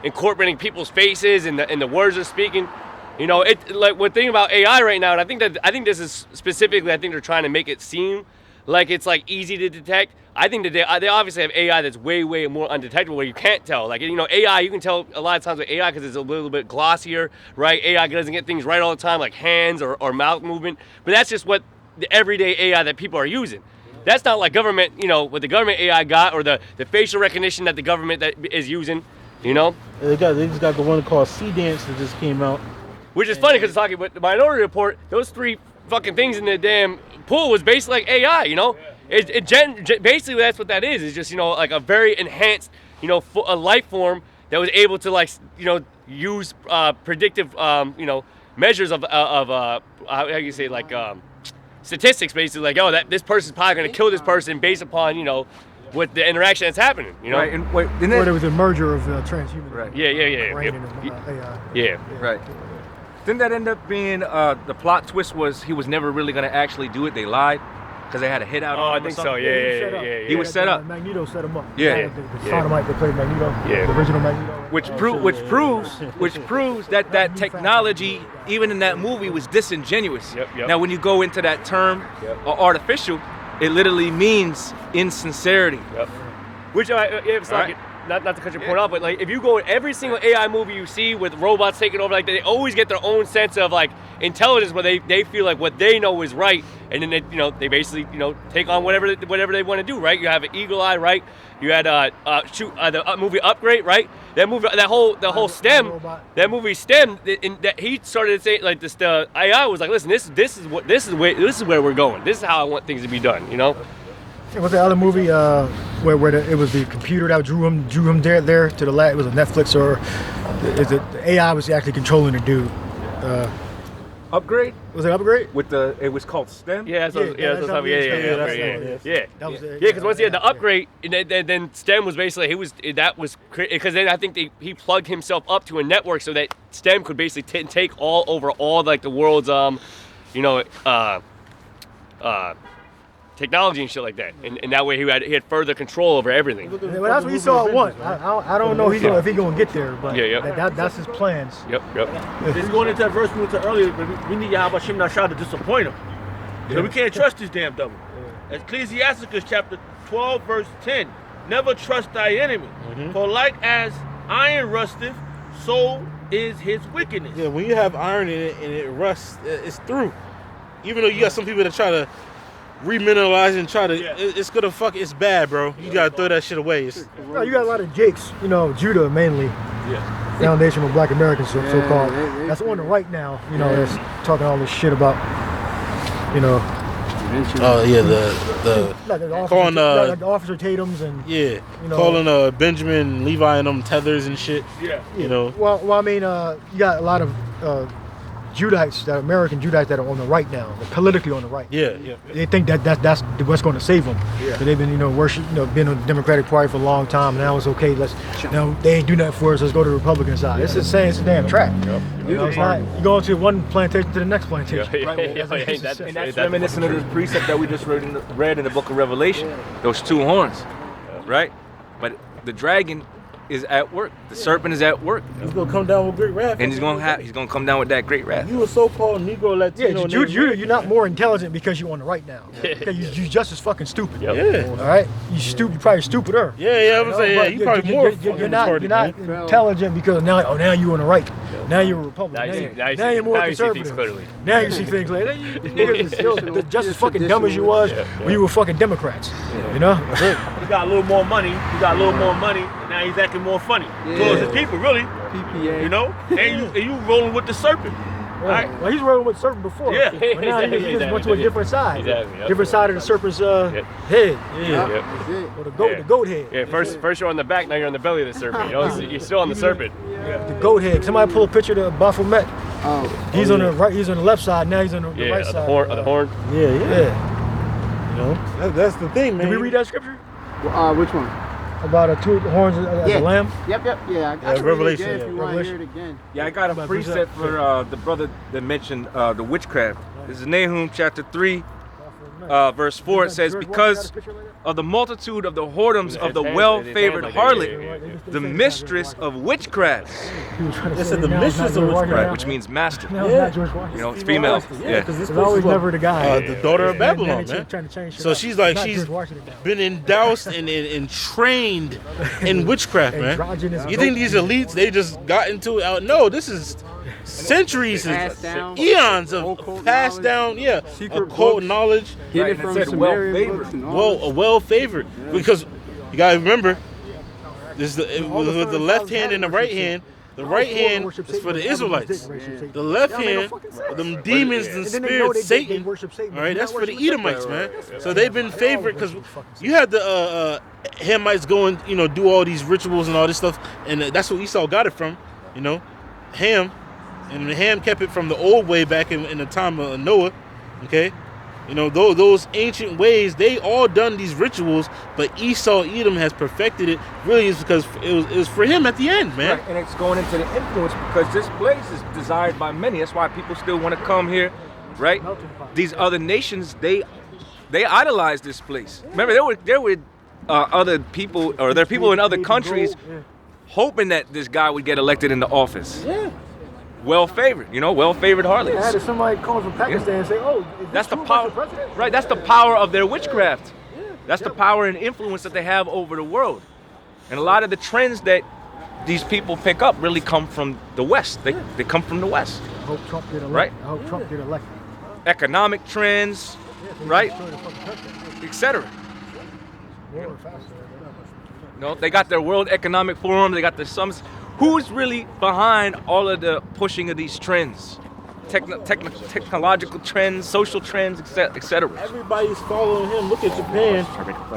Speaker 8: incorporating people's faces and the words they're speaking. One thing about AI right now, and I think this is specifically, I think they're trying to make it seem like it's easy to detect. I think that they obviously have AI that's way more undetectable, where you can't tell. AI, you can tell a lot of times with AI because it's a little bit glossier, right? AI doesn't get things right all the time, like hands or mouth movement. But that's just what the everyday AI that people are using. That's not like government, what the government AI got, or the facial recognition that the government that is using, They
Speaker 2: just got the one called C Dance that just came out.
Speaker 8: Which is funny because it's talking about the Minority Report. Those 3 fucking things in the damn pool was basically like AI, Basically that's what that is. It's just a very enhanced, a life form that was able to use predictive, measures of how do you say statistics, basically that this person's probably gonna kill this person based upon what the interaction that's happening,
Speaker 3: Right, and wait,
Speaker 4: Or there was a merger of transhuman.
Speaker 3: Right.
Speaker 8: Yeah.
Speaker 4: AI.
Speaker 8: Yeah.
Speaker 3: Right. Didn't that end up being the plot twist was he was never really going to actually do it? They lied because they had a hit out on him.
Speaker 8: I think so. Yeah.
Speaker 3: He was set up.
Speaker 4: Magneto set him up.
Speaker 3: Yeah.
Speaker 4: The sodomite that played Magneto.
Speaker 8: Yeah.
Speaker 4: The original Magneto.
Speaker 3: Which proves that technology, even in that movie, was disingenuous.
Speaker 8: Yep.
Speaker 3: Now, when you go into that term, artificial, it literally means insincerity.
Speaker 8: Yep. Which it's not to cut your point off, but if you go in every single AI movie you see with robots taking over, they always get their own sense of intelligence, where they feel like what they know is right, and then they basically take on whatever they want to do, right? You have an Eagle Eye, right? You had the movie Upgrade, right? That movie, the whole STEM, that movie STEM, that he started to say the AI was like, listen, this is where we're going. This is how I want things to be done,
Speaker 4: Was the other movie where it was the computer that drew him there to the lab? It was a Netflix, or is it the AI was actually controlling the dude?
Speaker 3: Upgrade?
Speaker 4: Was it Upgrade?
Speaker 3: It was called STEM?
Speaker 8: Yeah. Because once he had the Upgrade, and then STEM was basically because then I think he plugged himself up to a network so that STEM could basically take all the world's technology and shit like that, and that way he had further control over everything.
Speaker 4: Well, that's what he saw at once. I don't know if he gonna get there, but that's his plans.
Speaker 8: Yep.
Speaker 7: This going into that verse we went to earlier, but we need Yahweh Shem Nashah to disappoint him. So we can't trust this damn devil. Ecclesiasticus chapter 12 verse 10. Never trust thy enemy, for like as iron rusteth, so is his wickedness.
Speaker 2: Yeah, when you have iron in it and it rusts, it's through. Even though you got some people that try to remineralize and try to, it's gonna it's bad, bro. You gotta throw that shit away.
Speaker 4: You got a lot of Jakes, Judah mainly.
Speaker 2: Yeah.
Speaker 4: Foundation for Black Americans, so-called.
Speaker 1: they
Speaker 4: That's on the right now. You know, that's talking all this shit about, you know.
Speaker 2: Oh yeah, the
Speaker 4: Like
Speaker 2: calling
Speaker 4: like Officer Tatum's and
Speaker 2: yeah,
Speaker 4: you know,
Speaker 2: calling Benjamin Levi and them tethers and shit.
Speaker 7: Yeah.
Speaker 2: You know.
Speaker 4: Well, I mean, you got a lot of Judites, that American Judites that are on the right now, they're politically on the right.
Speaker 2: Yeah.
Speaker 4: They think that's what's going to save them. Yeah. So they've been, been on the Democratic Party for a long time. And now it's okay. Now they ain't do nothing for us. Let's go to the Republican side. It's insane. It's a damn trap. Yep. It's not, you go to one plantation to the next plantation.
Speaker 3: And that's reminiscent of the precept that we just read in the book of Revelation. Those two horns, right? But the dragon is at work. The serpent is at work.
Speaker 2: He's gonna come down with great wrath.
Speaker 3: And he's gonna come down with that great wrath.
Speaker 2: You a so-called Negro Latino.
Speaker 4: Yeah, you're not more intelligent because you're on the right now. Because you're just as fucking stupid.
Speaker 2: Yep. Yeah.
Speaker 4: All right. You're probably stupider.
Speaker 2: Yeah. I would say you probably more.
Speaker 4: You're not intelligent because now you're on the right. Now you're a Republican. Now you're more conservative. Now you see things like that. You're still just as fucking dumb as you was when you were fucking Democrats. You know.
Speaker 7: He got a little more money. And now he's acting more funny towards his people, really.
Speaker 1: PPA.
Speaker 7: You know, and you rolling with the serpent.
Speaker 4: Right. Well, he's rolling with serpent before.
Speaker 7: Yeah.
Speaker 4: But now he just went to a different side.
Speaker 8: Exactly, yep.
Speaker 4: Different side of the serpent's head.
Speaker 8: Yeah.
Speaker 4: Or the goat head.
Speaker 8: Yeah, first you're on the back, now you're on the belly of the serpent. You know, you're still on the serpent.
Speaker 4: The goat head. Somebody pull a picture of Baphomet. He's on the right. He's on the left side. Now he's on the right side.
Speaker 8: The horn.
Speaker 4: Yeah.
Speaker 2: You know, that's the thing, man.
Speaker 4: Did we read that scripture?
Speaker 1: Which one?
Speaker 4: About two horns as a lamb?
Speaker 1: Yep. Yeah. I can
Speaker 2: Revelation.
Speaker 1: read it again if you want to hear it again.
Speaker 3: Yeah, I got a precept for the brother that mentioned the witchcraft. This is Nahum chapter 3, verse 4. It says, because of the multitude of the whoredoms of the well-favored harlot, the mistress of witchcrafts.
Speaker 2: It said the mistress of witchcraft,
Speaker 3: which means master.
Speaker 4: You
Speaker 3: know, it's female.
Speaker 2: Yeah, because
Speaker 4: it's always never the guy.
Speaker 2: The daughter of Babylon, man. So she's been endoused and trained in witchcraft, man. You think these elites, they just got into it? No, this is centuries, eons of passed down, occult knowledge.
Speaker 1: Get it from well-favored.
Speaker 2: Well-favored. Because you gotta remember, this with the left hand and the right hand. The right hand is for the Israelites. The left hand, them demons and spirits, Satan. All right, that's for the Edomites, man. So they've been favored because you had the Hamites go and do all these rituals and all this stuff, and that's what Esau got it from, Ham. And Ham kept it from the old way back in the time of Noah, okay? Those ancient ways, they all done these rituals, but Esau, Edom has perfected it. Really, is because it was for him at the end, man.
Speaker 3: Right, and it's going into the influence because this place is desired by many. That's why people still want to come here, right? These other nations, they idolize this place. Remember, there were other people, or there are people in other countries hoping that this guy would get elected into office.
Speaker 4: Yeah.
Speaker 3: Well-favored, well-favored harlots.
Speaker 4: Yeah, there's somebody calling from Pakistan and say, "Oh,
Speaker 3: that's the power." Right, that's the power of their witchcraft. That's the power and influence that they have over the world. And a lot of the trends that these people pick up really come from the West. They come from the West.
Speaker 4: I hope Trump get elected.
Speaker 3: Right.
Speaker 4: I hope Trump get elected.
Speaker 3: Economic trends, right, etc. They got their World Economic Forum. They got their summits. Who's really behind all of the pushing of these trends? Technological trends, social trends, etc.
Speaker 2: Everybody's following him. Look at Japan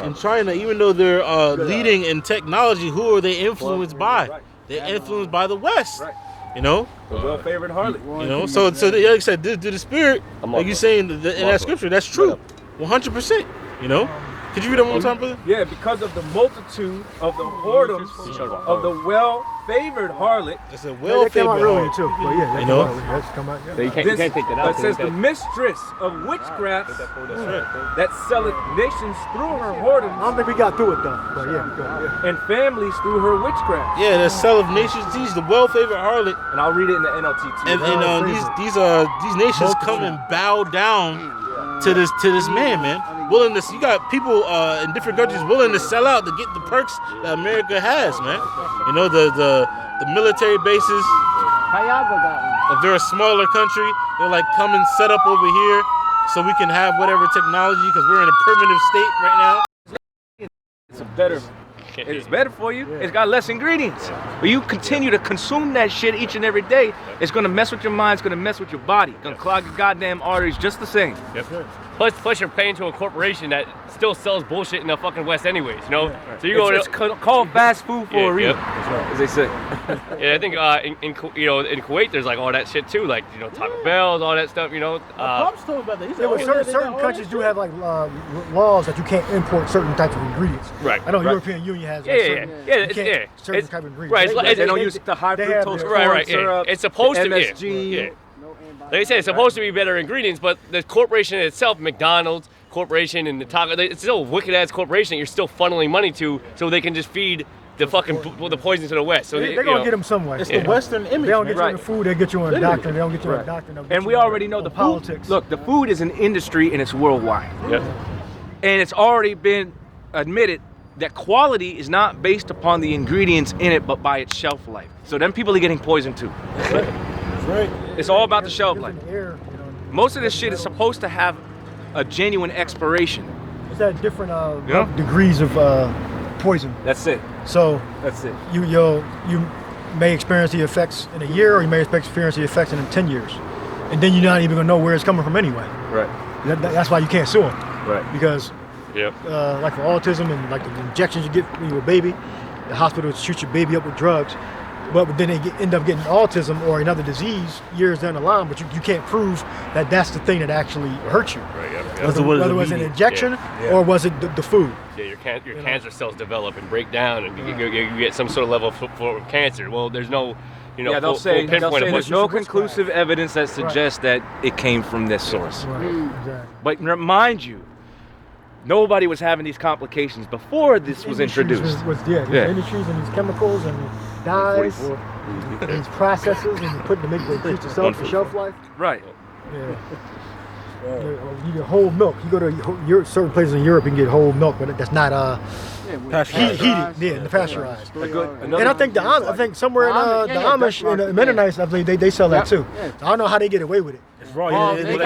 Speaker 2: and China. Even though they're leading in technology, who are they influenced by? They're influenced by the West.
Speaker 3: The well-favored harlot.
Speaker 2: So like I said, the spirit, like you're saying in that scripture, that's true, 100%. Could you read that one more time, brother?
Speaker 3: Yeah, because of the multitude of the whoredoms of the well-favored harlot.
Speaker 2: It's a well-favored
Speaker 4: harlot too. But that's come out.
Speaker 8: So you can't take that out.
Speaker 3: It says the mistress of witchcraft that selleth nations through her whoredoms.
Speaker 4: I don't think we got through it though. But yeah.
Speaker 3: And families through her witchcraft.
Speaker 2: Yeah, the sell of nations. These the well-favored harlot.
Speaker 3: And I'll read it in the NLT too.
Speaker 2: And these nations come and bow down to this man. Willingness, you got people in different countries willing to sell out to get the perks that America has, man. The military bases. If they're a smaller country, they're like, come and set up over here so we can have whatever technology because we're in a primitive state right now.
Speaker 3: It's a better
Speaker 9: It's better for you. It's got less ingredients. But you continue to consume that shit each and every day, it's gonna mess with your mind, it's gonna mess with your body. It's gonna clog your goddamn arteries just the same.
Speaker 8: Plus you're paying to a corporation that still sells bullshit in the fucking West anyways, you know? So you go
Speaker 9: It's called fast food for a reason, as they say.
Speaker 8: Yeah, I think in Kuwait there's like all that shit too, like, you know, Taco Bells, all that stuff, you know.
Speaker 7: Pops told me about that. He said,
Speaker 4: Yeah, well, certain countries do have like laws that you can't import certain types of ingredients.
Speaker 8: Right.
Speaker 4: I know the European Union has like certain type of ingredients.
Speaker 8: Right,
Speaker 9: They don't use the high fructose corn syrup,
Speaker 8: It's supposed to
Speaker 9: MSG.
Speaker 8: be. Like I said, it's supposed to be better ingredients, but the corporation itself, McDonald's corporation and the taco, it's still a wicked ass corporation that you're still funneling money to, so they can just feed the fucking the poison to the West. So
Speaker 4: they're gonna get them some way.
Speaker 7: It's the Western image.
Speaker 4: They don't get you
Speaker 9: Right.
Speaker 4: on the food, they get you on a doctor. They don't get you on a doctor.
Speaker 9: And we already know the
Speaker 4: politics.
Speaker 9: food. Look, the food is an industry and it's worldwide.
Speaker 8: Yep.
Speaker 9: And it's already been admitted that quality is not based upon the ingredients in it, but by its shelf life. So then people are getting poisoned too.
Speaker 7: Right.
Speaker 9: It's all about the shelf
Speaker 4: It's
Speaker 9: life.
Speaker 4: in the air, you know.
Speaker 9: Most of this shit is supposed to have a genuine expiration.
Speaker 4: It's at different
Speaker 9: Yeah.
Speaker 4: degrees of poison.
Speaker 9: That's it.
Speaker 4: So
Speaker 9: That's it.
Speaker 4: you may experience the effects in a year, or you may experience the effects in 10 years, and then you're not even gonna know where it's coming from anyway.
Speaker 9: Right.
Speaker 4: That's why you can't sue them,
Speaker 9: Right.
Speaker 4: because like for autism and like the injections you get when you're a baby, the hospital shoot your baby up with drugs, but then they end up getting autism or another disease years down the line, but you can't prove that that's the thing that actually hurt you.
Speaker 7: Was it
Speaker 4: Whether it was an injection or was it the food.
Speaker 8: Yeah, your cancer cells develop and break down, and you get some sort of level for cancer. Well, there's no,
Speaker 9: They'll
Speaker 8: full
Speaker 9: say
Speaker 8: pinpoint of
Speaker 9: there's
Speaker 8: what-
Speaker 9: no conclusive evidence that suggests that it came from this source.
Speaker 4: Right. Exactly.
Speaker 9: But mind you, nobody was having these complications before this was
Speaker 4: Industries
Speaker 9: introduced.
Speaker 4: These industries and these chemicals and dyes, and these processes, and you put to make the increase the shelf life.
Speaker 9: Right.
Speaker 4: Yeah. You get whole milk. You go to certain places in Europe, you can get whole milk, but that's not heated. Yeah, the pasteurized. And I think I think somewhere in the Amish and the Mennonites, I believe they sell that too. I don't know how they get away with it.
Speaker 7: It's raw.
Speaker 1: They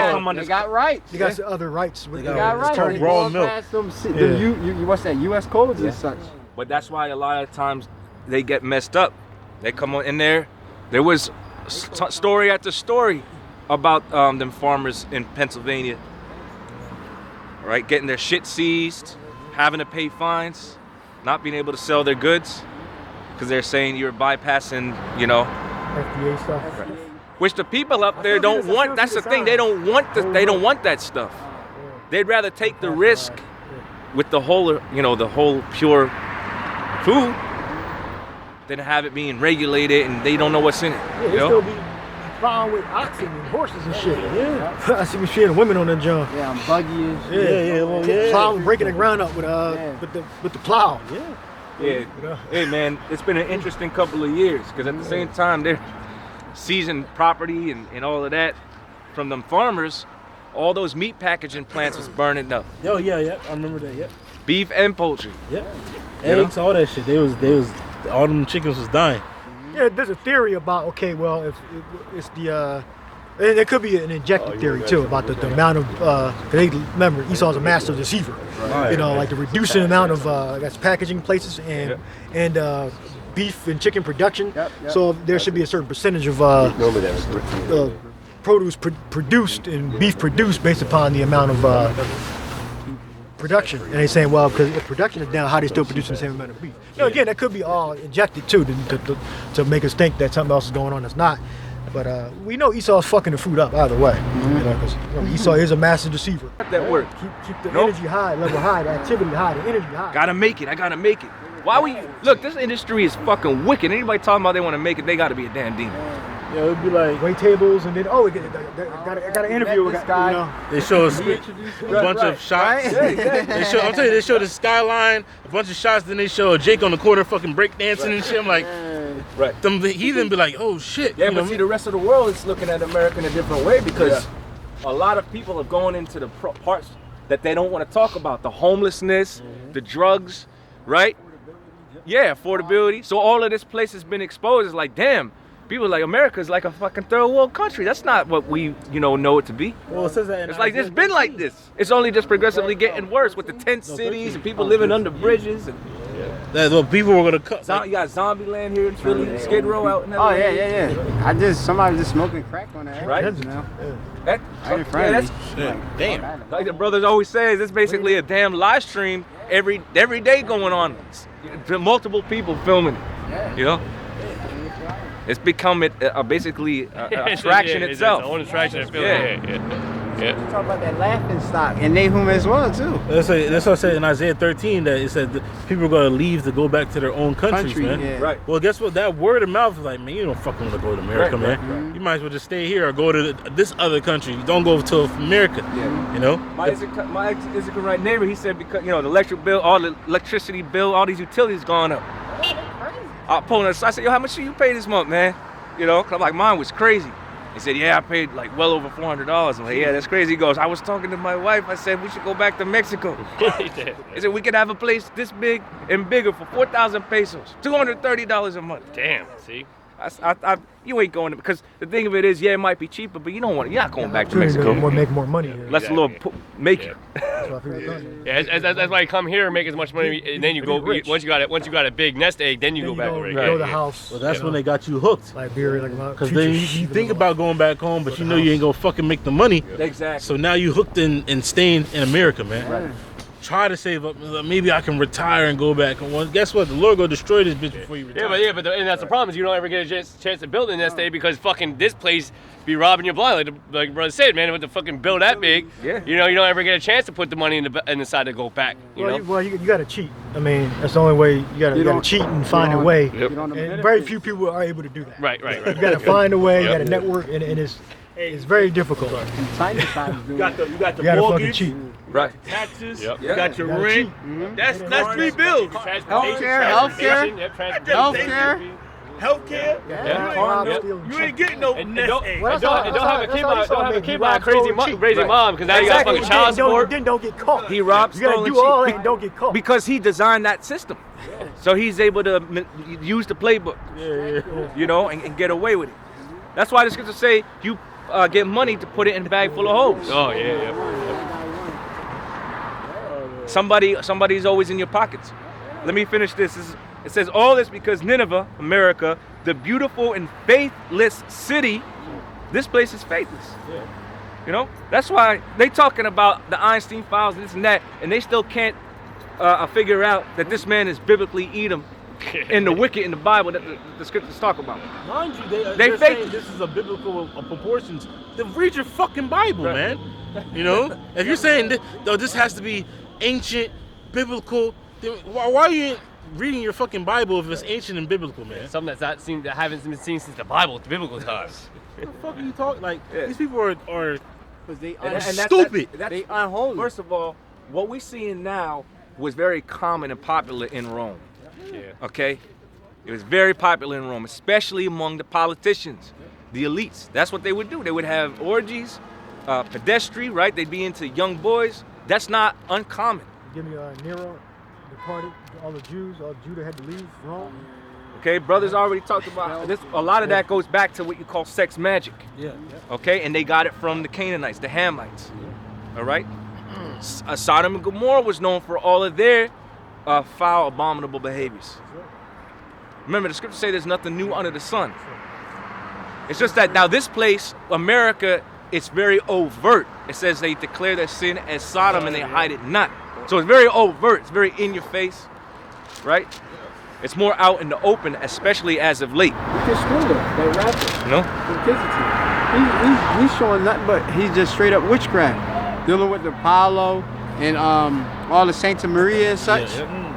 Speaker 1: got rights.
Speaker 4: They got some other rights.
Speaker 1: They got rights.
Speaker 7: called raw milk.
Speaker 1: What's that? U.S. codes and such.
Speaker 9: But that's why a lot of times they get messed up. They come on in there. There was story after story about them farmers in Pennsylvania, right? Getting their shit seized, having to pay fines, not being able to sell their goods because they're saying you're bypassing,
Speaker 4: FDA stuff.
Speaker 9: which the people up there don't want. That's the thing. They don't want that stuff. They'd rather take the risk with the whole pure food than have it being regulated and they don't know what's in it.
Speaker 4: Yeah, they still be plowing with oxen and horses and shit. Yeah. I see me seeing women on that jump.
Speaker 1: Yeah, I'm buggy and
Speaker 4: Yeah. Plowing, breaking the ground up with the plow.
Speaker 9: Yeah. Hey man, it's been an interesting couple of years because at the same time they're seizing property and all of that from them farmers. All those meat packaging plants was burning up.
Speaker 7: Oh yeah, I remember that. Yeah.
Speaker 9: Beef and poultry.
Speaker 7: Yeah. Eggs, all that shit. They was all them chickens was dying.
Speaker 4: Yeah, there's a theory about if it's the and there could be an injected theory too about the amount of they remember Esau's a master deceiver.
Speaker 7: Right.
Speaker 4: Like the reducing amount of that's packaging places and beef and chicken production. So there should be a certain percentage of produce produced and beef produced based upon the amount of production. And they're saying, well, because if production is down, how are they still producing the same amount of beef? Again, that could be all injected too to make us think that something else is going on that's not. But we know Esau's fucking the food up either way. Because Esau is a master deceiver.
Speaker 9: That work.
Speaker 4: Keep the energy high, level high, the activity high, the energy high.
Speaker 9: Gotta make it. I gotta make it. Look, this industry is fucking wicked. Anybody talking about they want to make it, they gotta be a damn demon.
Speaker 7: Yeah, it'd be like
Speaker 4: wait tables and then I got an interview with this guy.
Speaker 7: They show us a bunch of shots. They show the skyline, a bunch of shots. Then they show Jake on the corner fucking breakdancing and shit. I'm like, he then be like, oh shit.
Speaker 9: Yeah, but see, the rest of the world is looking at America in a different way because a lot of people are going into the parts that they don't want to talk about: the homelessness, the drugs, right? Yeah, affordability. So all of this place has been exposed. It's like, damn. People are like, America's like a fucking third world country. That's not what we, know it to be.
Speaker 7: Well, it says that
Speaker 9: it's like it's been like this. It's only just progressively getting worse with the tent cities and people living under bridges. And
Speaker 2: That well, people were gonna cut.
Speaker 9: You got Zombie Land here in Philly, Skid Row out in LA.
Speaker 1: Oh yeah. Somebody just smoking crack on that.
Speaker 9: Right?
Speaker 1: You know?
Speaker 9: That,
Speaker 1: Right in front of me.
Speaker 2: Damn.
Speaker 9: like the brothers always says, it's basically a damn live stream every day going on. Multiple people filming it. You know? It's become basically an attraction itself.
Speaker 8: It's its own attraction.
Speaker 1: You talk about that laughing stock in Nahum as well too.
Speaker 2: That's what I said in Isaiah 13 that it said that people are gonna leave to go back to their own countries, man.
Speaker 1: Yeah.
Speaker 9: Right.
Speaker 2: Well, guess what? That word of mouth is like, man, you don't fucking want to go to America,
Speaker 9: Right,
Speaker 2: man. You might as well just stay here or go to this other country. Don't go to America.
Speaker 1: Yeah.
Speaker 2: You know.
Speaker 9: My Issachar right neighbor, he said because the electric bill, all the electricity bill, all these utilities gone up. I pulled him. I said, yo, how much do you pay this month, man? You know, 'cause I'm like, mine was crazy. He said, yeah, I paid like well over $400. I'm like, yeah, that's crazy. He goes, I was talking to my wife. I said, we should go back to Mexico. He said, we could have a place this big and bigger for 4,000 pesos, $230 a month.
Speaker 8: Damn. See.
Speaker 9: You ain't going to, because the thing of it is, yeah, it might be cheaper, but you're not going back to
Speaker 4: You're
Speaker 9: Mexico.
Speaker 4: gonna make more money here.
Speaker 9: Let's make it.
Speaker 4: That's why I figured it out.
Speaker 8: Yeah, that's why you come here and make as much money, and then you go.
Speaker 4: Rich.
Speaker 8: Once you got a big nest egg, then you go back.
Speaker 4: You go to the house.
Speaker 2: Well, that's when they got you hooked.
Speaker 4: Liberia, like
Speaker 2: Because then you think about going back home, but you know you ain't gonna fucking make the money.
Speaker 9: Exactly.
Speaker 2: So now you hooked in staying in America, man.
Speaker 9: Right.
Speaker 2: Try to save up. Maybe I can retire and go back. And well, guess what? The Lord gonna destroy this bitch before you retire.
Speaker 8: And that's the problem is you don't ever get a chance to build a nest egg because fucking this place be robbing you blind. Like brother said, man, with the fucking bill that big,
Speaker 9: Yeah.
Speaker 8: you know, you don't ever get a chance to put the money in the side to go back. You know.
Speaker 4: You gotta cheat. I mean, that's the only way. You gotta cheat and find a way.
Speaker 8: Yep.
Speaker 4: And very few people are able to do that.
Speaker 8: Right.
Speaker 4: You gotta find a way. You gotta network, and it's very difficult.
Speaker 7: You got the
Speaker 4: You gotta fucking
Speaker 7: mortgage,
Speaker 4: cheat.
Speaker 9: Right.
Speaker 7: taxes,
Speaker 8: Yep.
Speaker 7: you got your
Speaker 4: You gotta
Speaker 7: rent.
Speaker 4: cheat.
Speaker 7: That's 3 bills. Healthcare. You ain't getting no
Speaker 8: And
Speaker 7: nest
Speaker 8: don't
Speaker 7: egg.
Speaker 8: have a kid by a crazy
Speaker 4: Right.
Speaker 8: mom because now you got fucking child support.
Speaker 4: Then don't get caught.
Speaker 9: He robbed,
Speaker 4: You gotta
Speaker 9: stole, and
Speaker 4: do all
Speaker 9: cheat.
Speaker 4: that and don't get caught.
Speaker 9: Because he designed that system. So he's able to use the playbook, you know, and get away with it. That's why the scriptures say you get money to put it in a bag full of holes.
Speaker 8: Oh yeah.
Speaker 9: Somebody's always in your pockets. Let me finish this. It says all this because Nineveh, America, the beautiful and faithless city, this place is faithless.
Speaker 2: Yeah.
Speaker 9: You know, that's why they talking about the Einstein files and this and that, and they still can't figure out that this man is biblically Edom in the wicked in the Bible that the scriptures talk about.
Speaker 2: Mind you,
Speaker 9: They
Speaker 2: they're
Speaker 9: fake
Speaker 2: saying
Speaker 9: it.
Speaker 2: this is a biblical proportions. Then read your fucking Bible,
Speaker 9: Right.
Speaker 2: man. You know, if you're saying this has to be ancient, biblical, then why are you reading your fucking Bible if it's ancient and biblical, man?
Speaker 8: Something that haven't been seen since the Bible, the biblical times.
Speaker 2: What the fuck are you talking? Like
Speaker 9: Yeah.
Speaker 2: these people are
Speaker 1: Because they
Speaker 2: stupid.
Speaker 1: they unholy.
Speaker 9: First of all, what we're seeing now was very common and popular in Rome.
Speaker 8: Yeah.
Speaker 9: Okay? It was very popular in Rome, especially among the politicians, the elites. That's what they would do. They would have orgies, pedestry, right? They'd be into young boys. That's not uncommon.
Speaker 4: Give me Nero, the party, all the Jews, all Judah had to leave Rome.
Speaker 9: Okay, brothers already talked about this. A lot of that goes back to what you call sex magic.
Speaker 2: Yeah.
Speaker 9: Okay, and they got it from the Canaanites, the Hamites. All right? Sodom and Gomorrah was known for all of their foul, abominable behaviors. Remember, the scriptures say there's nothing new under the sun. It's just that now this place, America, it's very overt. It says they declare their sin as Sodom and they hide it not. So it's very overt. It's very in your face, right? It's more out in the open, especially as of late.
Speaker 1: Look at Schooler, that rapper.
Speaker 9: You know?
Speaker 1: He's showing nothing but he's just straight up witchcraft, dealing with the Apollo and all the Santa Maria and such.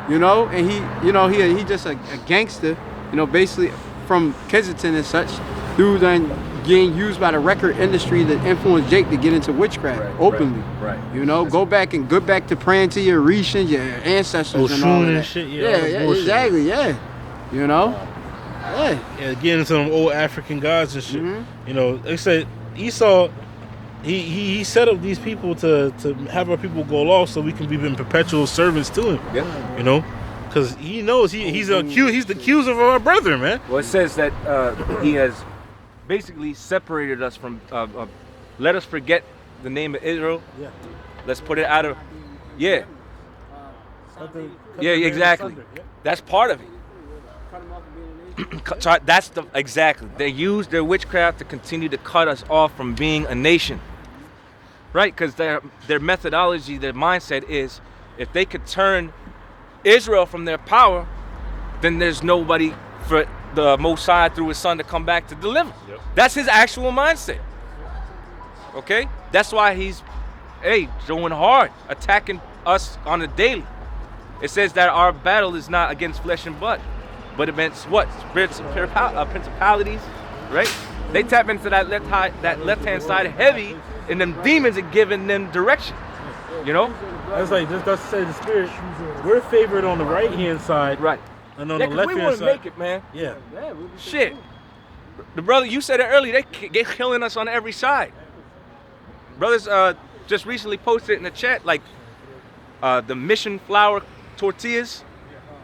Speaker 1: You know, and he just a gangster. You know, basically from Kensington and such, through then getting used by the record industry to influence Jake to get into witchcraft openly.
Speaker 9: Right.
Speaker 1: You know, go back to praying to your Orishans, your ancestors, and all of
Speaker 2: Oshun
Speaker 1: that.
Speaker 2: and shit. Yeah, all the bullshit.
Speaker 1: Exactly. Yeah. You know. Yeah.
Speaker 2: Yeah, getting into some old African gods and shit.
Speaker 1: Mm-hmm.
Speaker 2: You know, like I said, Esau, he set up these people to have our people go lost so we can be in perpetual servants to him.
Speaker 9: Yeah.
Speaker 2: You know, because he knows he's the accuser of our brother, man.
Speaker 9: Well, it says that he has basically separated us from, let us forget the name of Israel.
Speaker 2: Yeah.
Speaker 9: Let's put it out of, yeah. Yeah, exactly. That's part of it. That's exactly. They use their witchcraft to continue to cut us off from being a nation, right? Because their methodology, their mindset is, if they could turn Israel from their power, then there's nobody for the Most High through His Son to come back to deliver. Yep. That's his actual mindset. Okay, that's why he's, going hard, attacking us on a daily. It says that our battle is not against flesh and blood, but against what? Spirits and principalities, right? They tap into that left-hand side heavy, and them demons are giving them direction. You know?
Speaker 2: That's like, just to say the spirit, we're favored on the right-hand side.
Speaker 9: Right.
Speaker 2: And on the left-hand side.
Speaker 9: we want to make it, man.
Speaker 2: Yeah.
Speaker 9: Shit. The brother, you said it earlier, they're killing us on every side. Brothers just recently posted in the chat, like, the mission flour tortillas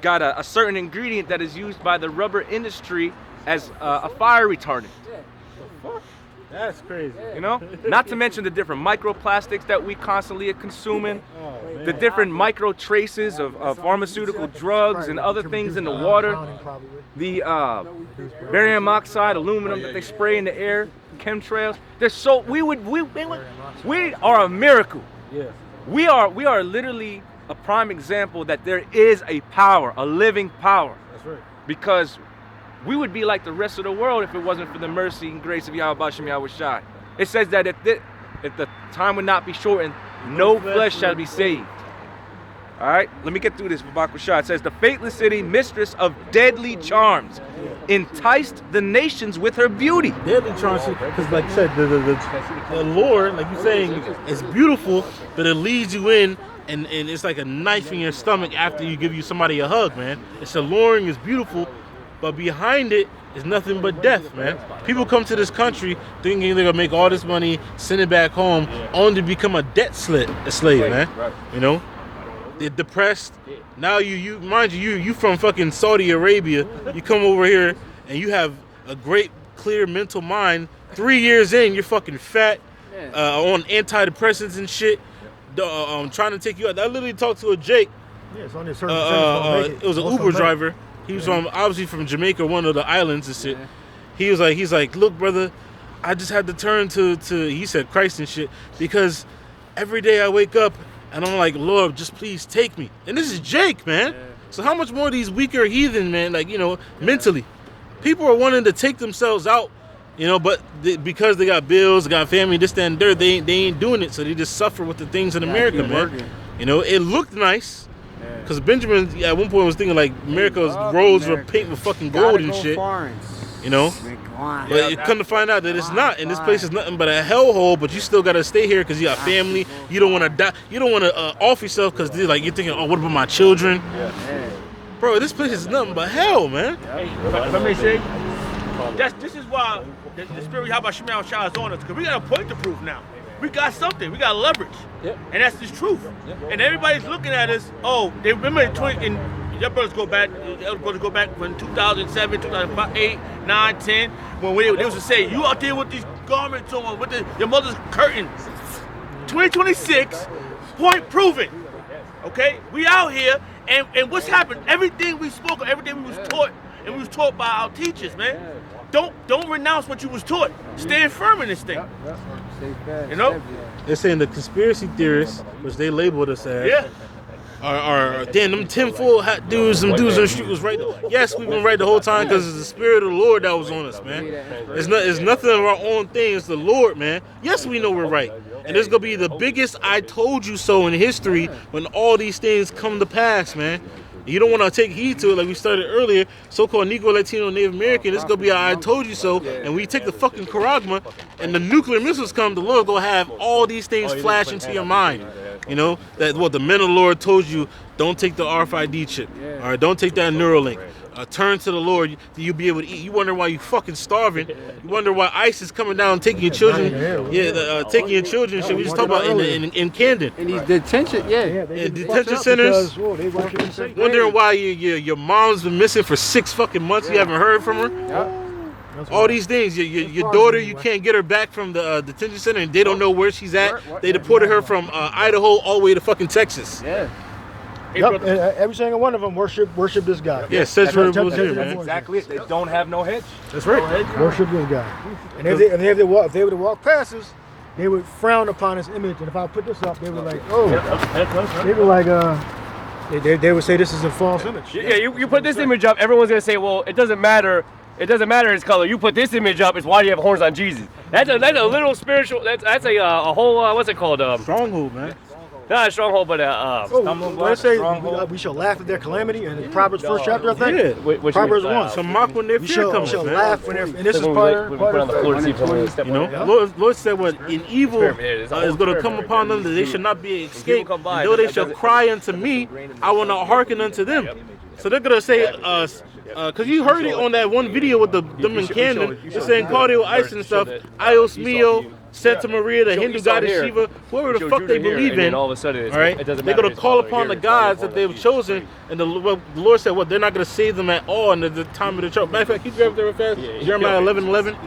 Speaker 9: got a certain ingredient that is used by the rubber industry as a fire retardant.
Speaker 2: That's crazy.
Speaker 9: You know? Not to mention the different microplastics that we constantly are consuming, the different micro traces of pharmaceutical drugs and other things in the water, the barium oxide, aluminum that they spray in the air, chemtrails. We are a miracle.
Speaker 2: Yeah.
Speaker 9: We are literally a prime example that there is a power, a living power.
Speaker 2: That's right.
Speaker 9: Because we would be like the rest of the world if it wasn't for the mercy and grace of Yahweh Bashem Yahweh Shai. It says that if the time would not be shortened, no flesh shall be saved. All right, let me get through this. It says, the faithless city, mistress of deadly charms, enticed the nations with her beauty.
Speaker 2: Deadly charms, because like I said, the lure, like you're saying, is beautiful, but it leads you in, and it's like a knife in your stomach after you give somebody a hug, man. It's alluring, it's beautiful, but behind it is nothing but death, man. People come to this country thinking they're gonna make all this money, send it back home, only to become a slave, man. Right. You know, they're depressed. Now you from fucking Saudi Arabia. You come over here and you have a great, clear mental mind. 3 years in, you're fucking fat, on antidepressants and shit. Trying to take you out. I literally talked to a Jake.
Speaker 4: Yeah, it's only a certain percentage.
Speaker 2: It was an Uber driver. He was obviously from Jamaica, one of the islands and shit. He's like, look, brother, I just had to turn to he said Christ and shit, because every day I wake up and I'm like, Lord, just please take me. And this is Jake, man. Yeah. So how much more of these weaker heathen, man, like, you know, mentally, people are wanting to take themselves out, you know, but because they got bills, got family, this, that, and there, they ain't doing it. So they just suffer with the things in America, man. You know, it looked nice. Because Benjamin at one point was thinking like America's roads were pink with fucking gold and shit. You know? But you come to find out that it's not. And this place is nothing but a hellhole, but you still got to stay here because you got family. You don't want to die. You don't want to off yourself because like, you're thinking, oh, what about my children? Bro, this place is nothing but hell, man.
Speaker 7: Let me say, this is why the spirit of Bashem Yahweh Shai is on us, because we got a point to prove now. We got something. We got leverage. Yep. And that's the truth. Yep. And everybody's looking at us. Oh, they remember your brothers go back. The elder brothers go back when 2007, 2005, 8, 9, 10. When they used to say, you out there with these garments on, with your mother's curtain. 2026, point proven. Okay? We out here, and what's happened? Everything we spoke, everything we was taught, and we was taught by our teachers, man. Don't renounce what you was taught. Stand firm in this thing. You know?
Speaker 2: They're saying the conspiracy theorists, which they labeled us as, are damn, them tinfoil hat dudes, them dudes on the street was right. Yes, we've been right the whole time because it's the spirit of the Lord that was on us, man. It's nothing of our own thing. It's the Lord, man. Yes, we know we're right. And there's going to be the biggest I told you so in history when all these things come to pass, man. You don't want to take heed to it like we started earlier. So-called Negro, Latino, Native American, it's going to be I told you so. And we take the fucking charagma and the nuclear missiles come, the Lord going to have all these things flash into your mind. You know, that what the men of the Lord told you, don't take the RFID chip. All right, don't take that Neuralink. Turn to the Lord, you'll be able to eat. You wonder why you fucking starving. You wonder why ICE is coming down and taking your children. Taking your children. Shit, we just talked about in Camden.
Speaker 1: In these detention,
Speaker 2: detention centers. Wondering why your mom's been missing for 6 fucking months. You haven't heard from her. All these things. Your daughter, you can't get her back from the detention center, and they don't know where she's at. They deported her from Idaho all the way to fucking Texas.
Speaker 4: Yep, and every single one of them worship this guy.
Speaker 2: Yeah, says where it
Speaker 4: That's
Speaker 2: was here,
Speaker 3: That's
Speaker 2: man.
Speaker 3: exactly it. They don't have no hedge.
Speaker 2: That's right.
Speaker 4: Worship this guy. And if they were to walk past us, they would frown upon his image. And if I put this up, they were like, oh. They were like, they would say this is a false image.
Speaker 8: Yeah, you put this image up, everyone's gonna say, well, it doesn't matter. It doesn't matter his color. You put this image up, it's why do you have horns on Jesus? That's a little spiritual. That's a whole what's it called?
Speaker 2: Stronghold, man.
Speaker 8: Not a stronghold, but
Speaker 4: Let's say we shall laugh at their calamity, and in Proverbs 1st chapter, I think.
Speaker 2: Yeah.
Speaker 4: Proverbs 1.
Speaker 2: Some mock when their
Speaker 4: We
Speaker 2: fear
Speaker 4: shall
Speaker 2: comes, man.
Speaker 4: laugh when and this is part of the floor.
Speaker 2: You know, Lord said what in evil is going to come upon them that they should not be escaped. And though they shall cry unto me, I will not hearken unto them. So they're going to say, because you heard it on that one video with them in Camden, they're saying cardio ice and stuff, Ios Mio, Santa Maria, the Hindu goddess Shiva, whoever the fuck they believe in, all right, they're going to call upon the gods that they've chosen, and the Lord said, they're not going to save them at all in the time of the trouble. Matter of fact, keep grab there real fast, Jeremiah 11:11.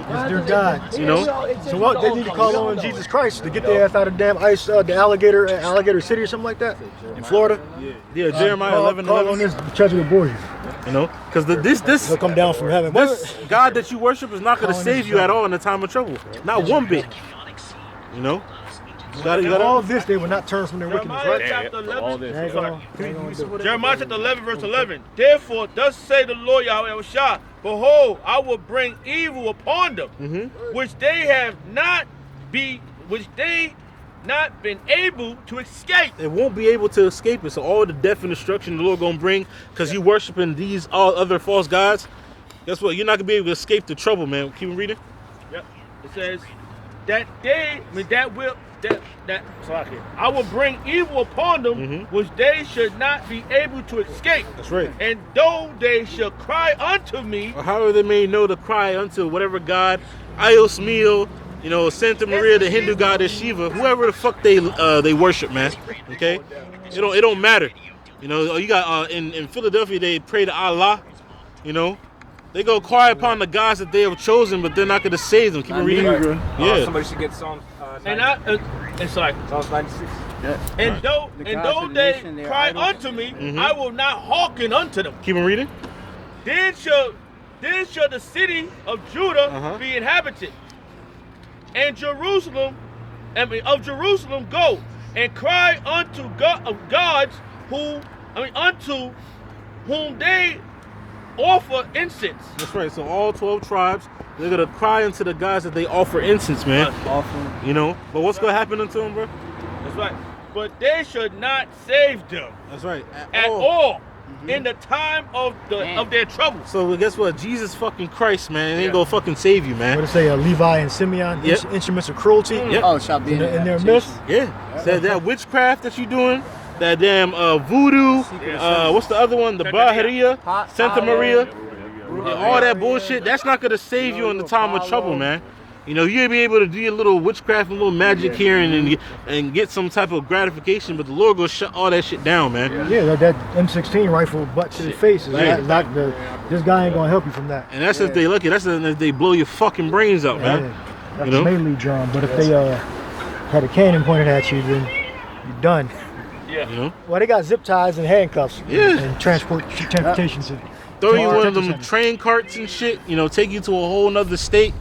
Speaker 4: It's their God.
Speaker 2: You know?
Speaker 4: So what, they need to call on Jesus Christ to get their ass out of damn ice, the alligator city or something like that in Florida.
Speaker 2: Yeah, Jeremiah 11:11.
Speaker 4: Call on this Chesapeake Borgia.
Speaker 2: You know, because this
Speaker 4: They'll come down from heaven.
Speaker 2: This God that you worship is not going to save you at all in the time of trouble. Not one bit. You know? You gotta,
Speaker 4: all of this, they will not turn from their wickedness, right?
Speaker 7: Chapter 11.
Speaker 8: All this.
Speaker 7: Jeremiah chapter 11, verse 11. Therefore, thus say the Lord Yahweh Shah, behold, I will bring evil upon them, which they not been able to escape.
Speaker 2: They won't be able to escape it. So all the death and destruction the Lord gonna bring, because you worshiping these all other false gods. Guess what? You're not gonna be able to escape the trouble, man. Keep reading.
Speaker 7: Yep. It says I will bring evil upon them, which they should not be able to escape.
Speaker 2: That's right.
Speaker 7: And though they shall cry unto me,
Speaker 2: or however they may know to cry unto whatever god, Ios Mio, you know, Santa Maria, the Hindu goddess Shiva, whoever the fuck they worship, man. Okay, it don't matter. You know, you got in Philadelphia they pray to Allah. You know, they go cry upon the gods that they have chosen, but they're not going to save them. Keep reading, bro. Yeah.
Speaker 3: Somebody should get Psalms.
Speaker 7: it's like
Speaker 3: Psalms 96.
Speaker 7: Yeah. And though they cry unto me, I will not hearken unto them.
Speaker 2: Keep on reading.
Speaker 7: Then shall the city of Judah be inhabited, and of Jerusalem go and cry unto gods unto whom they offer incense.
Speaker 2: That's right. So all 12 tribes, they're gonna cry unto the gods that they offer incense, man. You know. But what's gonna happen unto them, bro?
Speaker 7: That's right. But they should not save them.
Speaker 2: That's right.
Speaker 7: At all. In the time of their trouble.
Speaker 2: So guess what? Jesus fucking Christ, man, ain't gonna fucking save you, man.
Speaker 4: What it say? Levi and Simeon, instruments of cruelty.
Speaker 2: Yep.
Speaker 1: Oh, shall be
Speaker 4: in their midst.
Speaker 2: Yeah. That witchcraft that you doing, that damn voodoo. What's the other one? The Baharia, Santa Maria. All that bullshit. That's not gonna save you in the time of trouble, man. You know, you'll be able to do your little witchcraft and little magic here and get some type of gratification, but the Lord will shut all that shit down, man.
Speaker 4: Yeah, that M16 rifle butt to the face is not this guy ain't gonna help you from that.
Speaker 2: And that's if they lucky. That's if they blow your fucking brains out, man.
Speaker 4: That's you know? Melee drum. But if they had a cannon pointed at you, then you're done.
Speaker 7: Yeah.
Speaker 2: You know?
Speaker 4: Well, they got zip ties and handcuffs. Yeah. And transportation.
Speaker 2: Throw you one of them train carts and shit. You know, take you to a whole nother state.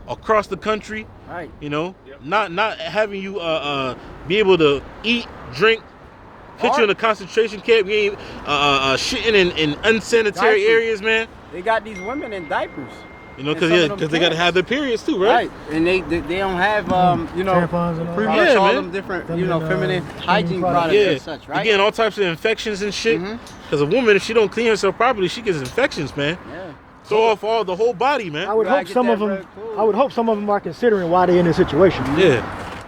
Speaker 2: Across the country,
Speaker 1: right?
Speaker 2: You know, not having you be able to eat, drink, put you in a concentration camp, you ain't shitting in unsanitary areas, man.
Speaker 1: They got these women in diapers.
Speaker 2: You know, because they got to have their periods too, right?
Speaker 1: Right, and they don't have you know, pretty much all them different feminine hygiene products and such, right?
Speaker 2: You're getting all types of infections and shit. Because a woman, if she don't clean herself properly, she gets infections, man. Yeah. Throw off the whole body, man.
Speaker 4: I would hope some of them are considering why they're in this situation.
Speaker 2: Yeah.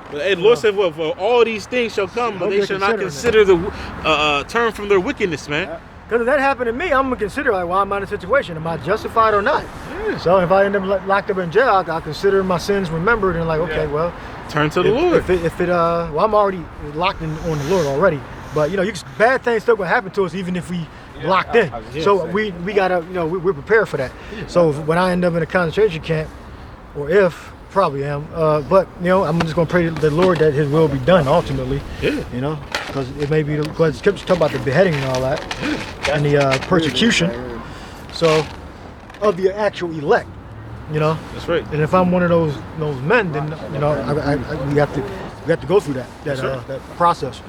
Speaker 2: But the Lord said, well, for all these things shall come, but they shall not consider the turn from their wickedness, man.
Speaker 4: Because if that happened to me, I'm gonna consider like, why am I in a situation? Am I justified or not? Yeah. So if I end up locked up in jail, I consider my sins remembered and like, okay, well,
Speaker 2: turn to the Lord.
Speaker 4: Well, I'm already locked on the Lord already. But you know, bad things still gonna happen to us even if we locked in. So we gotta, you know, we're prepared for that. So when I end up in a concentration camp, or if probably am, but you know, I'm just gonna pray to the Lord that His will be done ultimately. Yeah. You know. because it may be because scriptures talk about the beheading and all that, and the persecution. So, of the actual elect, you know.
Speaker 2: That's right.
Speaker 4: And if I'm one of those men, then you know we have to go through that process.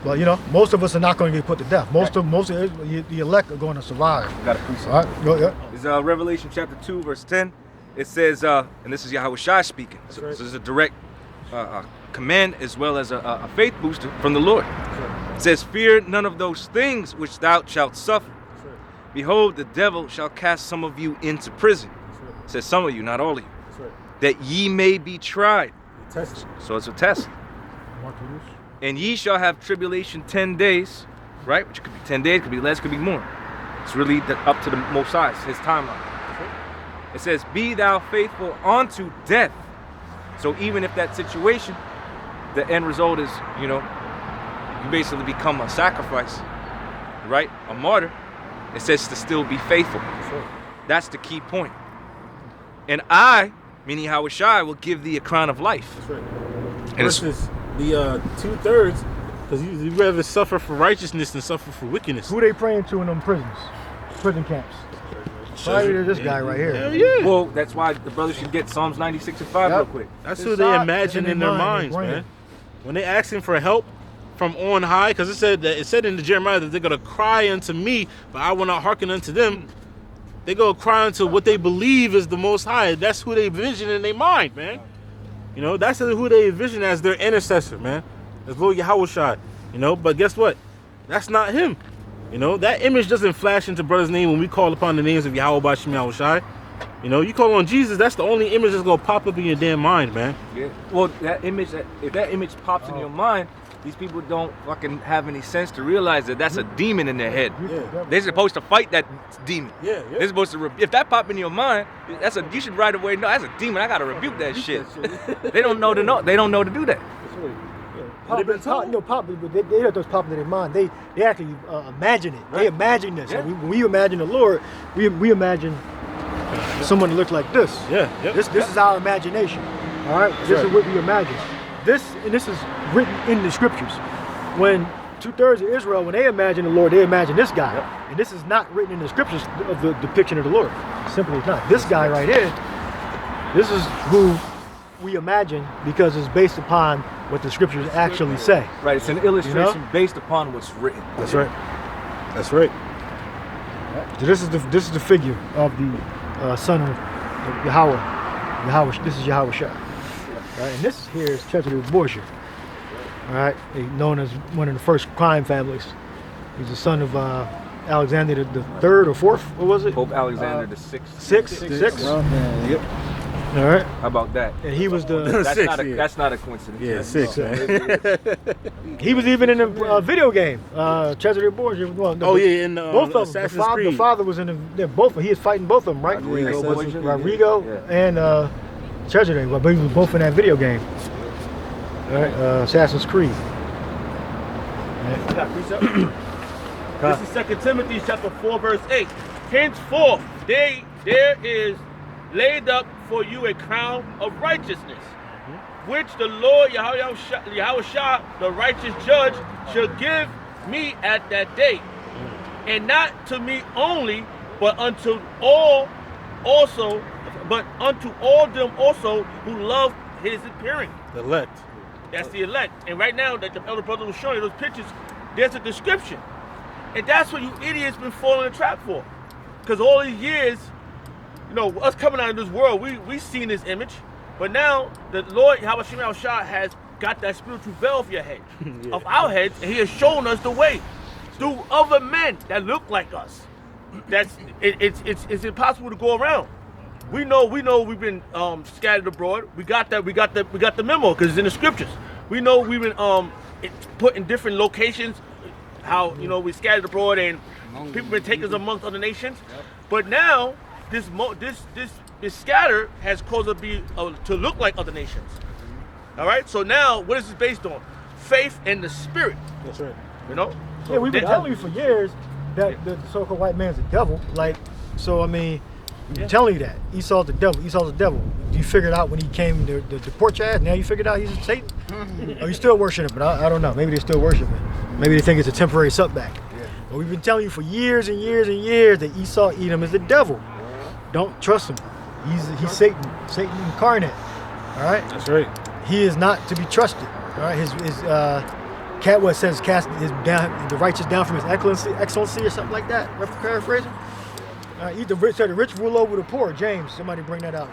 Speaker 4: But you know, most of us are not going to get put to death. Most of the elect are going to survive.
Speaker 3: Got a precept.
Speaker 4: All right, go, yeah.
Speaker 9: It's Revelation chapter 2, verse 10. It says, and this is Yahweh Shai speaking. So this is a direct command as well as a faith booster from the Lord. It says, fear none of those things which thou shalt suffer. Behold, the devil shall cast some of you into prison. It says some of you, not all of you. That ye may be tried. So it's a test. And ye shall have tribulation 10 days, right? Which could be 10 days, could be less, could be more. It's really up to the Most High, his timeline. It says, be thou faithful unto death. So even if that situation, the end result is, you know, you basically become a sacrifice, right? A martyr. It says to still be faithful. That's the key point. And I, meaning Yahweh Shai, will give thee a crown of life.
Speaker 2: And versus the 2/3, because you rather suffer for righteousness than suffer for wickedness.
Speaker 4: Who they praying to in them prison camps? Probably to this guy right here.
Speaker 2: Hell yeah.
Speaker 3: Well, that's why the brothers should get Psalms 96:5 real quick.
Speaker 2: That's who they imagine in their minds, man. When they asking for help from on high, because it said in the Jeremiah that they're gonna cry unto me, but I will not hearken unto them. They go cry unto what they believe is the Most High. That's who they vision in their mind, man. You know, that's who they envision as their intercessor, man. As Lord Yahweh Shai. You know, but guess what? That's not him. You know, that image doesn't flash into brother's name when we call upon the names of Yahweh Bashim Yahweh Shai. You know, you call on Jesus, that's the only image that's gonna pop up in your damn mind, man.
Speaker 3: Yeah. Well, if that image pops in your mind, these people don't fucking have any sense to realize that that's a demon in their head.
Speaker 2: Yeah.
Speaker 3: They're supposed to fight that demon.
Speaker 2: Yeah.
Speaker 3: They're supposed to. If that pop in your mind, you should right away know that's a demon. I gotta rebuke that shit. They don't know to know. They don't know to do that.
Speaker 4: They let those pop in their mind. They actually imagine it. Right. They imagine this. Yeah. When we imagine the Lord, we imagine someone to look like this.
Speaker 2: Yeah.
Speaker 4: This is our imagination. All right. This is what we imagine. This is written in the scriptures. When 2/3 of Israel, when they imagine the Lord, they imagine this guy. Yep. And this is not written in the scriptures of the depiction of the Lord. Simply it's not. This guy right here, this is who we imagine because it's based upon what the scriptures actually say.
Speaker 3: Right. It's an illustration based upon what's written.
Speaker 2: That's right. That's right.
Speaker 4: So this is the figure of the son of Yahweh. This is Yahweh Shai. Right, and this here is Treasury of Borgia. All right, he's known as one of the first crime families. He's the son of Alexander the third or fourth. What was it?
Speaker 3: Pope Alexander the Sixth.
Speaker 4: Six.
Speaker 2: Yep.
Speaker 4: All right.
Speaker 3: How about that?
Speaker 4: And he was the.
Speaker 3: That's not a coincidence.
Speaker 2: Yeah, 6.
Speaker 4: He was even in a video game. Treasury of Borgia. Well, no,
Speaker 2: in
Speaker 4: both of them. The father was in both. He was fighting both of them, right? Rodrigo and. Treasury, but we were both in that video game. All right, Assassin's Creed.
Speaker 7: This is 2 Timothy chapter 4, verse 8. Henceforth, there is laid up for you a crown of righteousness, which the Lord Yahweh Shai, the righteous judge, shall give me at that day, and not to me only, but unto all also. But unto all them also who love his appearing.
Speaker 2: The elect.
Speaker 7: That's the elect. And right now, that the elder brother was showing you those pictures, there's a description. And that's what you idiots been falling in the trap for. Because all these years, you know, us coming out of this world, we seen this image. But now, the Lord Yahweh Shai has got that spiritual veil off your head, of our heads, and he has shown us the way through other men that look like us. It's impossible to go around. We know we've been scattered abroad. We got the memo because it's in the scriptures. We know we've been put in different locations. How we scattered abroad and people been taken us amongst other nations. But now this scatter has caused us to look like other nations. All right. So now what is this based on? Faith and the Spirit.
Speaker 2: That's right.
Speaker 4: Yeah, we've been telling you for years that the so-called white man's a devil. Like, so I mean. I'm telling you that. Esau's the devil. Esau's the devil. You figured out when he came to deport your ass, now you figured out he's a Satan? Or you still worshiping him, but I don't know. Maybe they're still worshiping. Maybe they think it's a temporary setback. But we've been telling you for years and years and years that Esau Edom is the devil. Don't trust him. He's Satan incarnate. All right?
Speaker 2: That's right.
Speaker 4: He is not to be trusted. All right? His what says cast his down the righteous down from his excellency or something like that. Paraphrasing. The rich rule over the poor. James, somebody bring that out.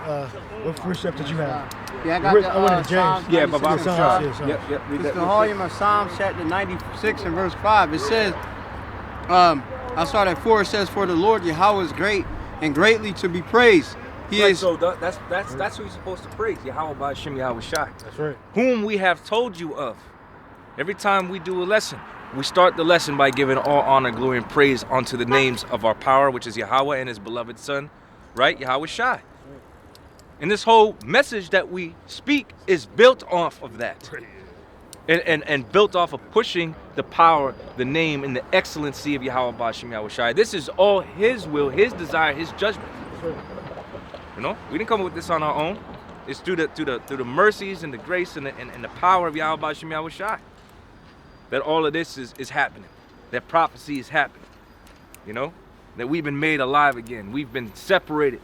Speaker 4: What precept that you have?
Speaker 1: Yeah, I got
Speaker 4: I wanted James.
Speaker 3: Yeah, but
Speaker 1: Psalms.
Speaker 3: Yep.
Speaker 1: It's the volume of Psalms chapter 96 and verse 5. It says, I'll start at 4. It says, for the Lord Yahweh is great and greatly to be praised. He is.
Speaker 9: So that's who you're supposed to praise. Yahweh Ba'ashem Yahweh Shai.
Speaker 2: That's right.
Speaker 9: Whom we have told you of. Every time we do a lesson, we start the lesson by giving all honor, glory, and praise unto the names of our power, which is Yahweh and his beloved son, right? Yahweh Shai. And this whole message that we speak is built off of that. And built off of pushing the power, the name, and the excellency of Yahweh Ba'ashem Yahweh Shai. This is all his will, his desire, his judgment. You know, we didn't come up with this on our own. It's through the mercies and the grace and the power of Yahweh Ba'ashem Yahweh Shai that all of this is happening. That prophecy is happening. You know, that we've been made alive again. We've been separated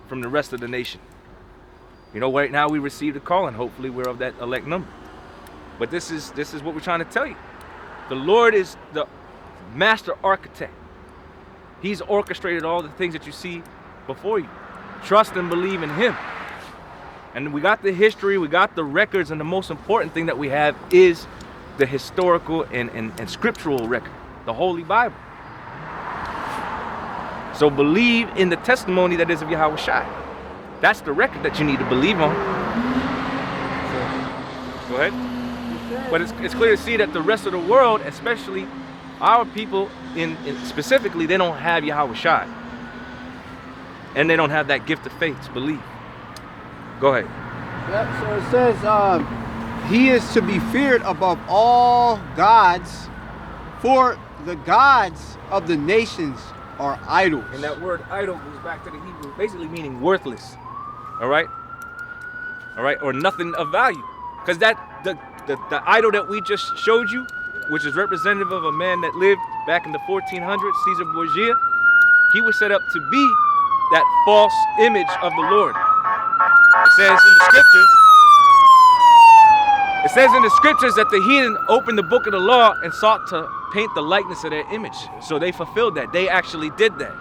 Speaker 9: from the rest of the nation. You know, right now we received a call, and hopefully we're of that elect number. But this is what we're trying to tell you. The Lord is the master architect. He's orchestrated all the things that you see before you. Trust and believe in him. And we got the history, we got the records, and the most important thing that we have is the historical and scriptural record, the Holy Bible. So believe in the testimony that is of Yahweh Shai. That's the record that you need to believe on. Go ahead. But it's clear to see that the rest of the world, especially our people in specifically, they don't have Yahweh Shai. And they don't have that gift of faith to believe. Go ahead.
Speaker 1: Yep, so it says, he is to be feared above all gods, for the gods of the nations are idols.
Speaker 9: And that word idol goes back to the Hebrew, basically meaning worthless. All right? Or nothing of value. Because the idol that we just showed you, which is representative of a man that lived back in the 1400s, Caesar Borgia, he was set up to be that false image of the Lord. It says in the scriptures that the heathen opened the book of the law and sought to paint the likeness of their image. So they fulfilled that. They actually did that.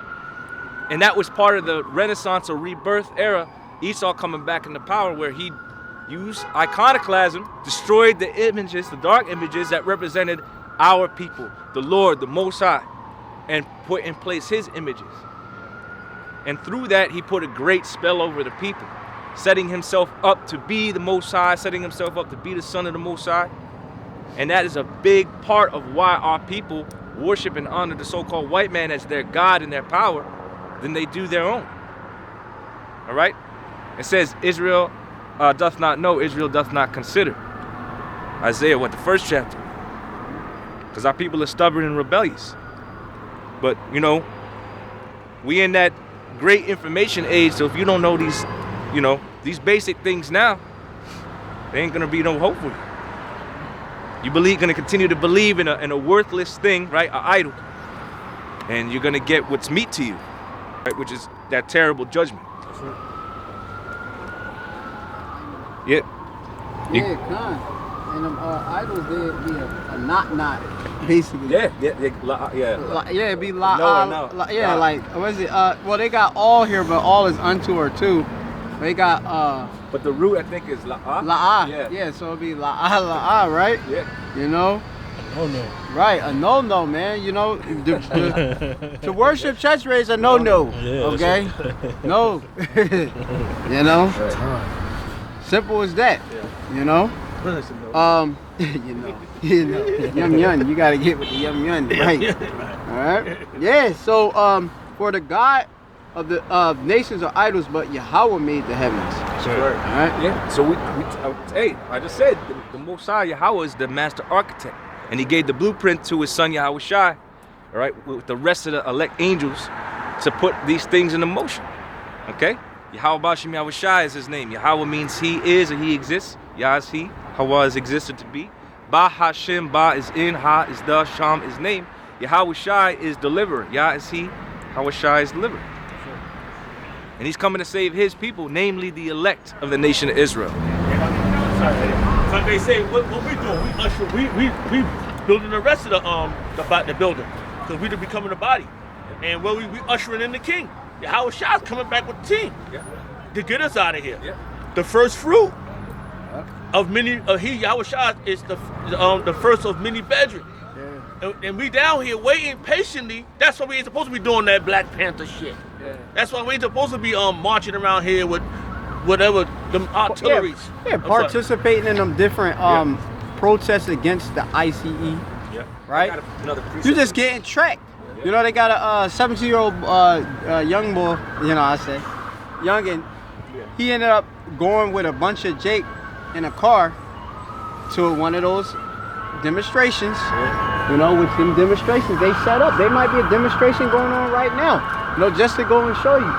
Speaker 9: And that was part of the Renaissance or rebirth era, Esau coming back into power, where he used iconoclasm, destroyed the images, the dark images that represented our people, the Lord, the Most High, and put in place his images. And through that, he put a great spell over the people, setting himself up to be the Most High, setting himself up to be the Son of the Most High. And that is a big part of why our people worship and honor the so-called white man as their God and their power than they do their own. All right? It says, Israel doth not know, Israel doth not consider. Isaiah, the first chapter? Because our people are stubborn and rebellious. But, you know, we in that great information age, so if you don't know these, you know, these basic things now, there ain't gonna be no hope for you. You're gonna continue to believe in a worthless thing, right? An idol. And you're gonna get what's meat to you, right? Which is that terrible judgment. Yeah.
Speaker 1: Yeah, con. And them idols, they'd be a not, basically.
Speaker 9: Yeah.
Speaker 1: Yeah, it'd be
Speaker 9: No.
Speaker 1: like, what is it? Well, they got all here, but all is unto or two. They got,
Speaker 9: But the root, I think, is la'ah.
Speaker 1: la'ah. Yeah, so it'd be la'ah, right?
Speaker 9: Yeah.
Speaker 1: You know?
Speaker 2: No.
Speaker 1: Right, a no-no, man. You know, to worship church race a no-no.
Speaker 2: Yeah,
Speaker 1: okay? No. You know? Simple as that. You know? you know, yum, you gotta get with the yum, right? All right. Yeah. So, for the God of the nations are idols, but Yahweh made the heavens.
Speaker 9: Sure.
Speaker 1: All right.
Speaker 9: Yeah. So hey, I just said the Most High Yahweh is the master architect, and he gave the blueprint to his son Yahweh Shai, all right, with the rest of the elect angels to put these things into motion. Okay? Yahweh Bashim Yahushai is his name. Yahweh means he is or he exists. Yah is he. Hawa is existed to be. Ba Hashem, Ba is in, Ha is the, Sham is name. Yahweh Shai is deliverer. Yah is he. Yahweh Shai is deliverer. And he's coming to save his people, namely the elect of the nation of Israel.
Speaker 7: Like they say, what we doing? We building the rest of the building because we becoming the body, and we ushering in the king. Howard Shah's coming back with the team to get us out of here. The first fruit of many Yahweh Shah is the first of many brethren. And we down here waiting patiently. That's why we ain't supposed to be doing that Black Panther shit. That's why we ain't supposed to be marching around here with whatever them artilleries.
Speaker 1: Participating in them different protests against the ICE. Right? You just getting tracked. You know, they got a 17-year-old young boy, you know, I say, youngin'. He ended up going with a bunch of Jake in a car to one of those demonstrations. You know, with them demonstrations they set up. There might be a demonstration going on right now. You know, just to go and show you.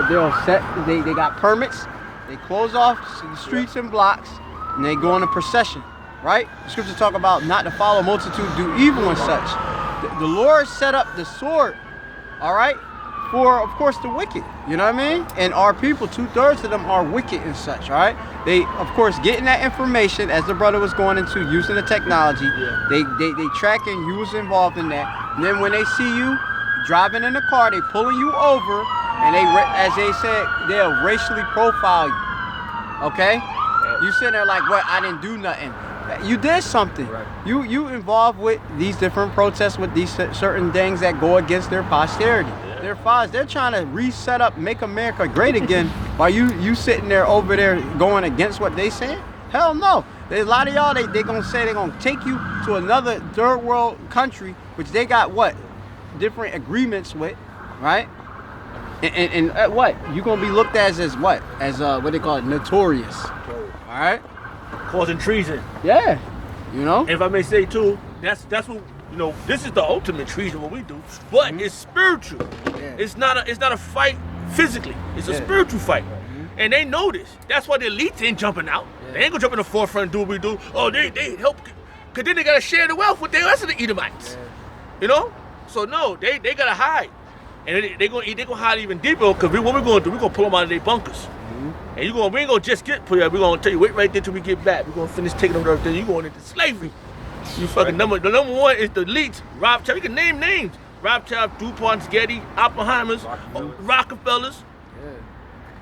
Speaker 1: They'll set, they got permits. They close off the streets and blocks, and they go on a procession, right? The scriptures talk about not to follow multitude, do evil and such. The Lord set up the sword, all right, for, of course, the wicked. You know what I mean? And our people, 2/3 of them are wicked and such, all right? They, of course, getting that information, as the brother was going into, using the technology. They track and you was involved in that. And then when they see you driving in the car, they pulling you over, and they, as they said, they'll racially profile you, okay? You sitting there like, what, I didn't do nothing. You did something. You involved with these different protests, with these certain things that go against their posterity. Their fathers, they're trying to reset up, make America great again, while you sitting there over there going against what they saying? Hell no. There's a lot of y'all, they gonna say they're gonna take you to another third world country, which they got what? Different agreements with, right? And what? You gonna be looked at as what? As what they call it, notorious. All right?
Speaker 7: Causing treason.
Speaker 1: Yeah. You know?
Speaker 7: And if I may say too, that's what, you know, this is the ultimate treason what we do, but it's spiritual. It's not a fight physically. It's a spiritual fight. And they know this. That's why the elites ain't jumping out. They ain't gonna jump in the forefront and do what we do. Oh, they help, cause then they gotta share the wealth with the rest of the Edomites. You know? So no, they gotta hide. And they gonna hide even deeper, because what we're gonna do, we're gonna pull them out of their bunkers. And we ain't gonna just get put out. We're gonna tell you, wait right there till we get back. We're gonna finish taking them to everything. You going into slavery. You fucking the number one is the elites. Rothschild, you can name names. Rothschild, DuPont's, Getty, Oppenheimer's, Rockefellers.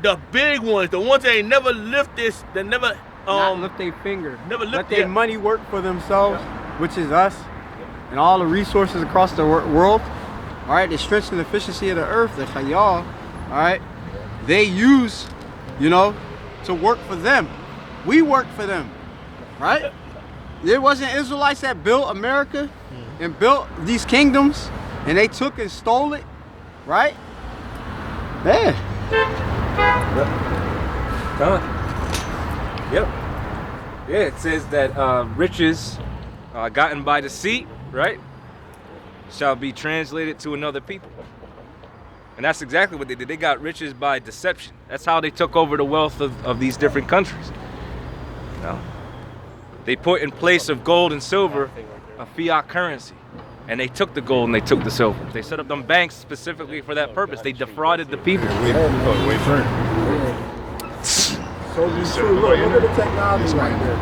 Speaker 7: The big ones, the ones that ain't never lift this, that never
Speaker 1: not lift their finger.
Speaker 7: Never lift
Speaker 1: let their money work for themselves, which is us, and all the resources across the world. All right, the strength and efficiency of the earth, the Khayal, all right, they use, you know, to work for them. We work for them, right? There wasn't Israelites that built America and built these kingdoms, and they took and stole it, right? Yeah.
Speaker 9: Yep. Yeah, it says that riches gotten by deceit, right, shall be translated to another people. And that's exactly what they did. They got riches by deception. That's how they took over the wealth of these different countries. You know? They put in place of gold and silver a fiat currency. And they took the gold and they took the silver. They set up them banks specifically for that purpose. They defrauded the people.
Speaker 1: So look at the technology right there.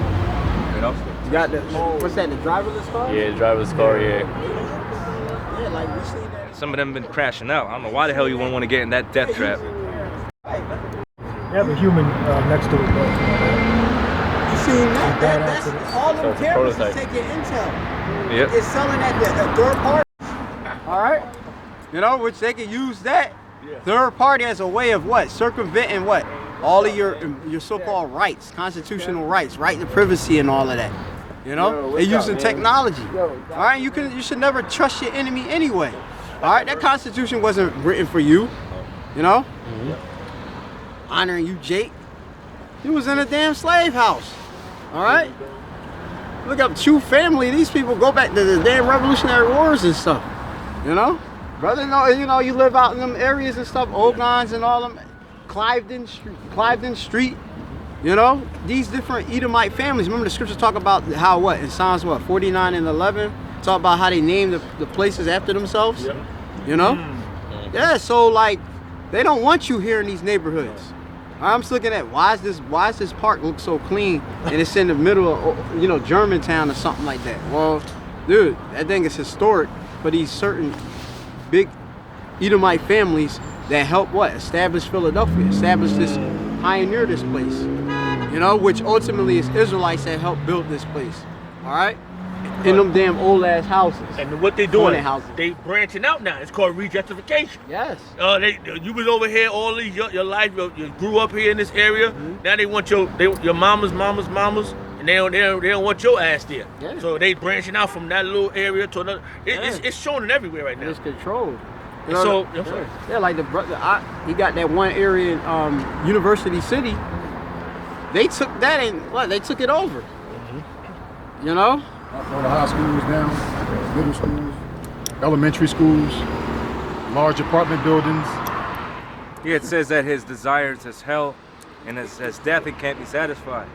Speaker 1: You got the, what's that, the driverless car?
Speaker 8: Yeah, the driverless car,
Speaker 1: Yeah, like we see that.
Speaker 9: Some of them been crashing out. I don't know why the hell you wouldn't want to get in that death trap.
Speaker 4: They have a human next to it.
Speaker 1: You seen that? That's all them cameras is taking intel.
Speaker 9: Yep.
Speaker 1: It's selling at the third party. All right? You know, which they can use that third party as a way of what? Circumventing what? All of your so-called rights, constitutional rights, right to privacy and all of that. You know? They're using technology. All right? You should never trust your enemy anyway. All right? That Constitution wasn't written for you. You know? Honoring you, Jake. He was in a damn slave house. All right? Look up True Family. These people go back to the damn Revolutionary Wars and stuff. You know? Brother, no, you know, you live out in them areas and stuff, Ogons and all them, Cliveden Street, you know, these different Edomite families. Remember the scriptures talk about how what, in Psalms what, 49 and 11, talk about how they name the places after themselves, you know? Yeah, so like, they don't want you here in these neighborhoods. I'm just looking at why is this park look so clean and it's in the middle of, you know, Germantown or something like that. Well, dude, that thing is historic for these certain big Edomite families that helped what? Establish Philadelphia, establish this, pioneer this place. You know, which ultimately is Israelites that helped build this place. All right? In them damn old ass houses.
Speaker 7: And what they doing?
Speaker 1: Houses.
Speaker 7: They branching out now. It's called regentrification.
Speaker 1: Yes.
Speaker 7: You was over here all these your life. You grew up here in this area. Now they want your mama's, and they don't want your ass there.
Speaker 1: Yeah.
Speaker 7: So they branching out from that little area to another. It's shown in everywhere right now.
Speaker 1: It's controlled. You
Speaker 7: So
Speaker 1: know, yeah, like the brother, he got that one area in University City. They took that and what? They took it over. You know.
Speaker 5: All the high schools now, middle schools, elementary schools, large apartment buildings.
Speaker 9: Here it says that his desires is hell and as death and can't be satisfied.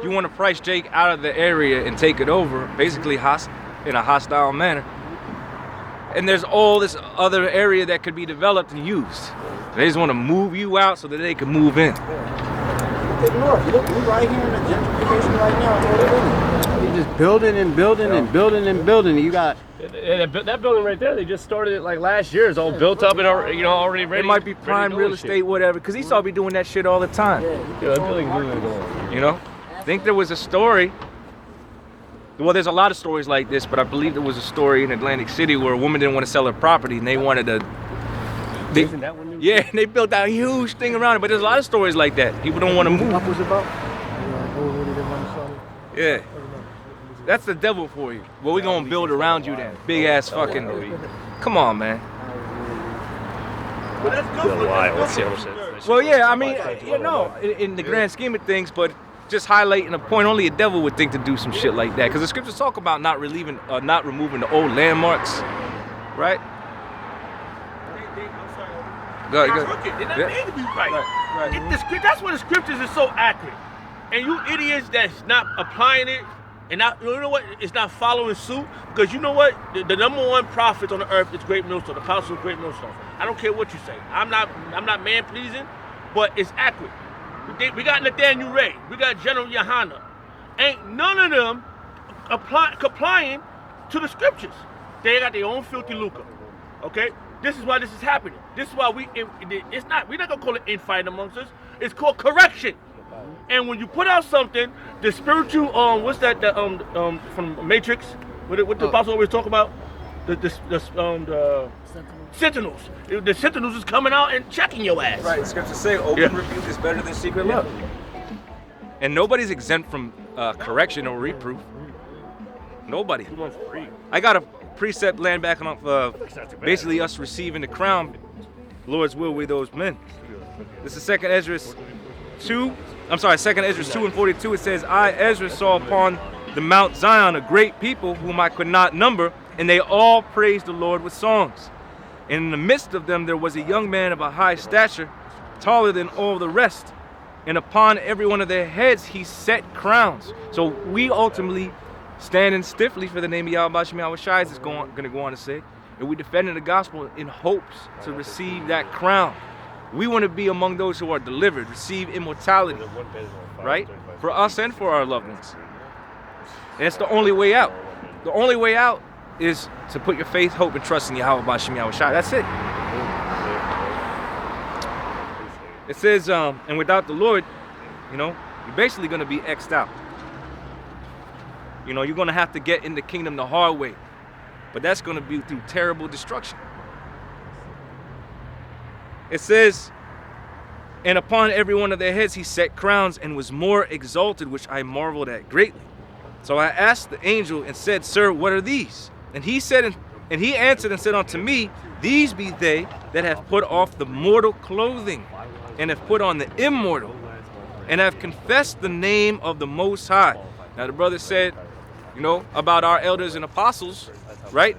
Speaker 9: You want to price Jake out of the area and take it over, basically in a hostile manner. And there's all this other area that could be developed and used. They just want to move you out so that they can move in.
Speaker 1: Look at north. Look, we're right here in the gentrification right now. You're just building and building and building and building. You got
Speaker 8: that building right there. They just started it like last year. It's all built up and already ready.
Speaker 9: It might be prime real estate, whatever, because Esau be doing that shit all the time.
Speaker 8: Yeah, that building's really going.
Speaker 9: You know? I think there was a story. Well, there's a lot of stories like this, but I believe there was a story in Atlantic City where a woman didn't want to sell her property and they wanted to.
Speaker 8: Isn't that one?
Speaker 9: Yeah, and they built that huge thing around it. But there's a lot of stories like that. People don't want to move.
Speaker 4: What was about? Old lady didn't want to sell it.
Speaker 9: Yeah. That's the devil for you. Well, we gonna build around you then. Big ass fucking. Come on, man.
Speaker 7: But that's good.
Speaker 9: Well, yeah, I mean, you know, in the grand scheme of things, but just highlighting a point, only a devil would think to do some shit like that. Because the scriptures talk about not removing the old landmarks, right? Go ahead.
Speaker 7: They're not made to be right. That's why the scriptures is so accurate. And you idiots that's not applying it and not, you know what, it's not following suit. Because you know what, the number one prophet on the earth is Great Millstone, the apostle of Great Millstone. I don't care what you say. I'm not man pleasing, but it's accurate. We got Nathaniel Ray, we got General Yohana. Ain't none of them complying to the scriptures. They got their own filthy lucre. Okay? This is why this is happening. This is why we're not gonna call it infighting amongst us. It's called correction. And when you put out something, the spiritual what's that from Matrix? What the apostle always talk about? The sentinels. The sentinels is coming out and checking your ass.
Speaker 9: Right. Scriptures say open rebuke is better than secret love. And nobody's exempt from correction or reproof. Nobody. I got a precept land back on basically us receiving the crown. Lord's will with those men. This is 2nd Ezra 2 and 42. It says, I, Ezra, saw upon the Mount Zion a great people whom I could not number, and they all praised the Lord with songs. And in the midst of them there was a young man of a high stature, taller than all the rest, and upon every one of their heads he set crowns. So we ultimately standing stiffly for the name of Yahweh Shem Yahweh Shai is going to go on to say, and we defending the gospel in hopes to receive that crown. We want to be among those who are delivered, receive immortality, right? For us and for our loved ones. And it's the only way out. The only way out is to put your faith, hope, and trust in Yahweh Shem Yahweh Shai. That's it. It says, and without the Lord, you're basically going to be X'd out. You're going to have to get in the kingdom the hard way. But that's going to be through terrible destruction. It says, and upon every one of their heads he set crowns and was more exalted, which I marveled at greatly. So I asked the angel and said, Sir, what are these? And he answered and said unto me, These be they that have put off the mortal clothing and have put on the immortal and have confessed the name of the Most High. Now the brother said, about our elders and apostles, right?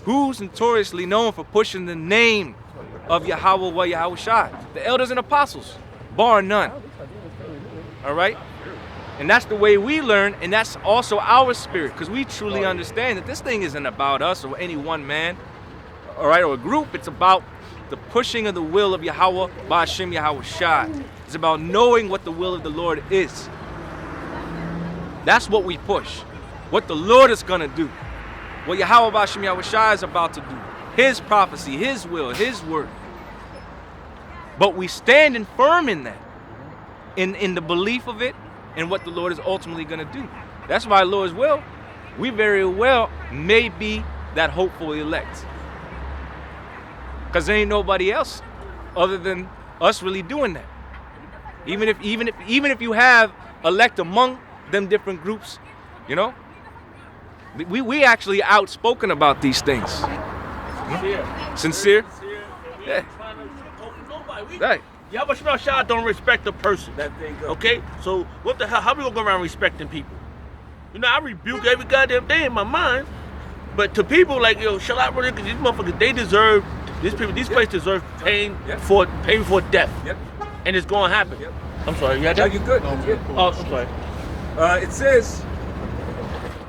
Speaker 9: Who's notoriously known for pushing the name of Yahweh wa Yahweh Shai? The elders and apostles, bar none. All right? And that's the way we learn, and that's also our spirit, because we truly understand that this thing isn't about us or any one man, all right, or a group. It's about the pushing of the will of Yahweh by Hashem Yahweh Shai. It's about knowing what the will of the Lord is. That's what we push. What the Lord is going to do. What Yahweh by Hashem Yahweh Shai is about to do. His prophecy, His will, His word. But we standing firm in that. In the belief of it and what the Lord is ultimately going to do. That's why, Lord's will, we very well may be that hopeful elect. Because there ain't nobody else other than us really doing that. Even if you have elect among them different groups, you know, we actually outspoken about these things. Sincere? Yeah. Right.
Speaker 7: Yahweh Shema Shah don't respect the person. Okay? So what the hell? How we gonna go around respecting people? You know, I rebuke every goddamn day in my mind. But to people like, yo, shall I really? Because these motherfuckers, they deserve, these places deserve pain for death. Yep. And it's gonna happen. Yep. I'm sorry, you had that?
Speaker 9: No, you're good.
Speaker 7: Oh, I'm sorry.
Speaker 9: It says,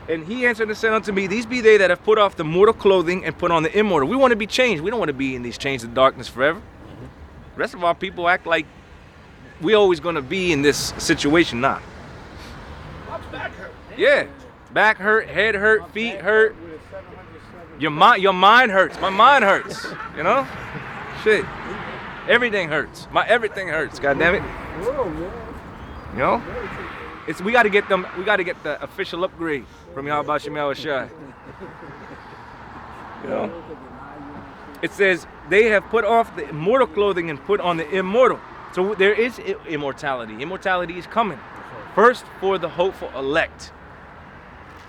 Speaker 9: and he answered and said unto me, these be they that have put off the mortal clothing and put on the immortal. We want to be changed. We don't want to be in these chains of darkness forever. The rest of our people act like we always going to be in this situation. Nah.
Speaker 7: My back hurt.
Speaker 9: Yeah. Back hurt, head hurt, feet hurt. Your mind hurts. My mind hurts. You know? Shit. Everything hurts. Everything hurts. God damn it. You know? We got to get the official upgrade from Yahweh Shem Yahweh Shai. You know? It says they have put off the mortal clothing and put on the immortal. So there is immortality. Immortality is coming. First for the hopeful elect.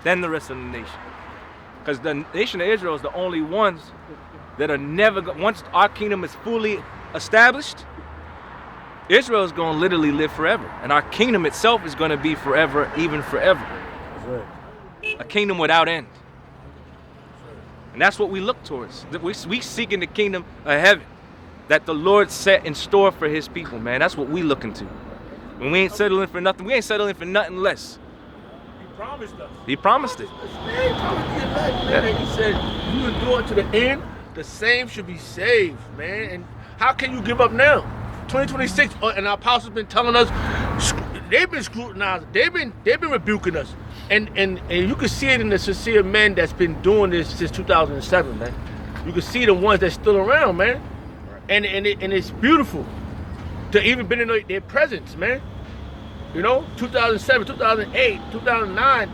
Speaker 9: Then the rest of the nation. Because the nation of Israel is the only ones that are never, once our kingdom is fully established, Israel is going to literally live forever. And our kingdom itself is going to be forever, even forever. A kingdom without end. And that's what we look towards. We seeking the kingdom of heaven that the Lord set in store for His people, man. That's what we looking to. When we ain't settling for nothing, we ain't settling for nothing less.
Speaker 7: He promised us.
Speaker 9: He promised it.
Speaker 7: Man, he promised the elect, man. And He said, you endure to the end, the same should be saved, man. And how can you give up now? 2026, and our apostles been telling us, they've been scrutinizing, they've been rebuking us. And you can see it in the sincere men that's been doing this since 2007, man. You can see the ones that's still around, man. And it's beautiful to even been in their presence, man. You know, 2007, 2008, 2009,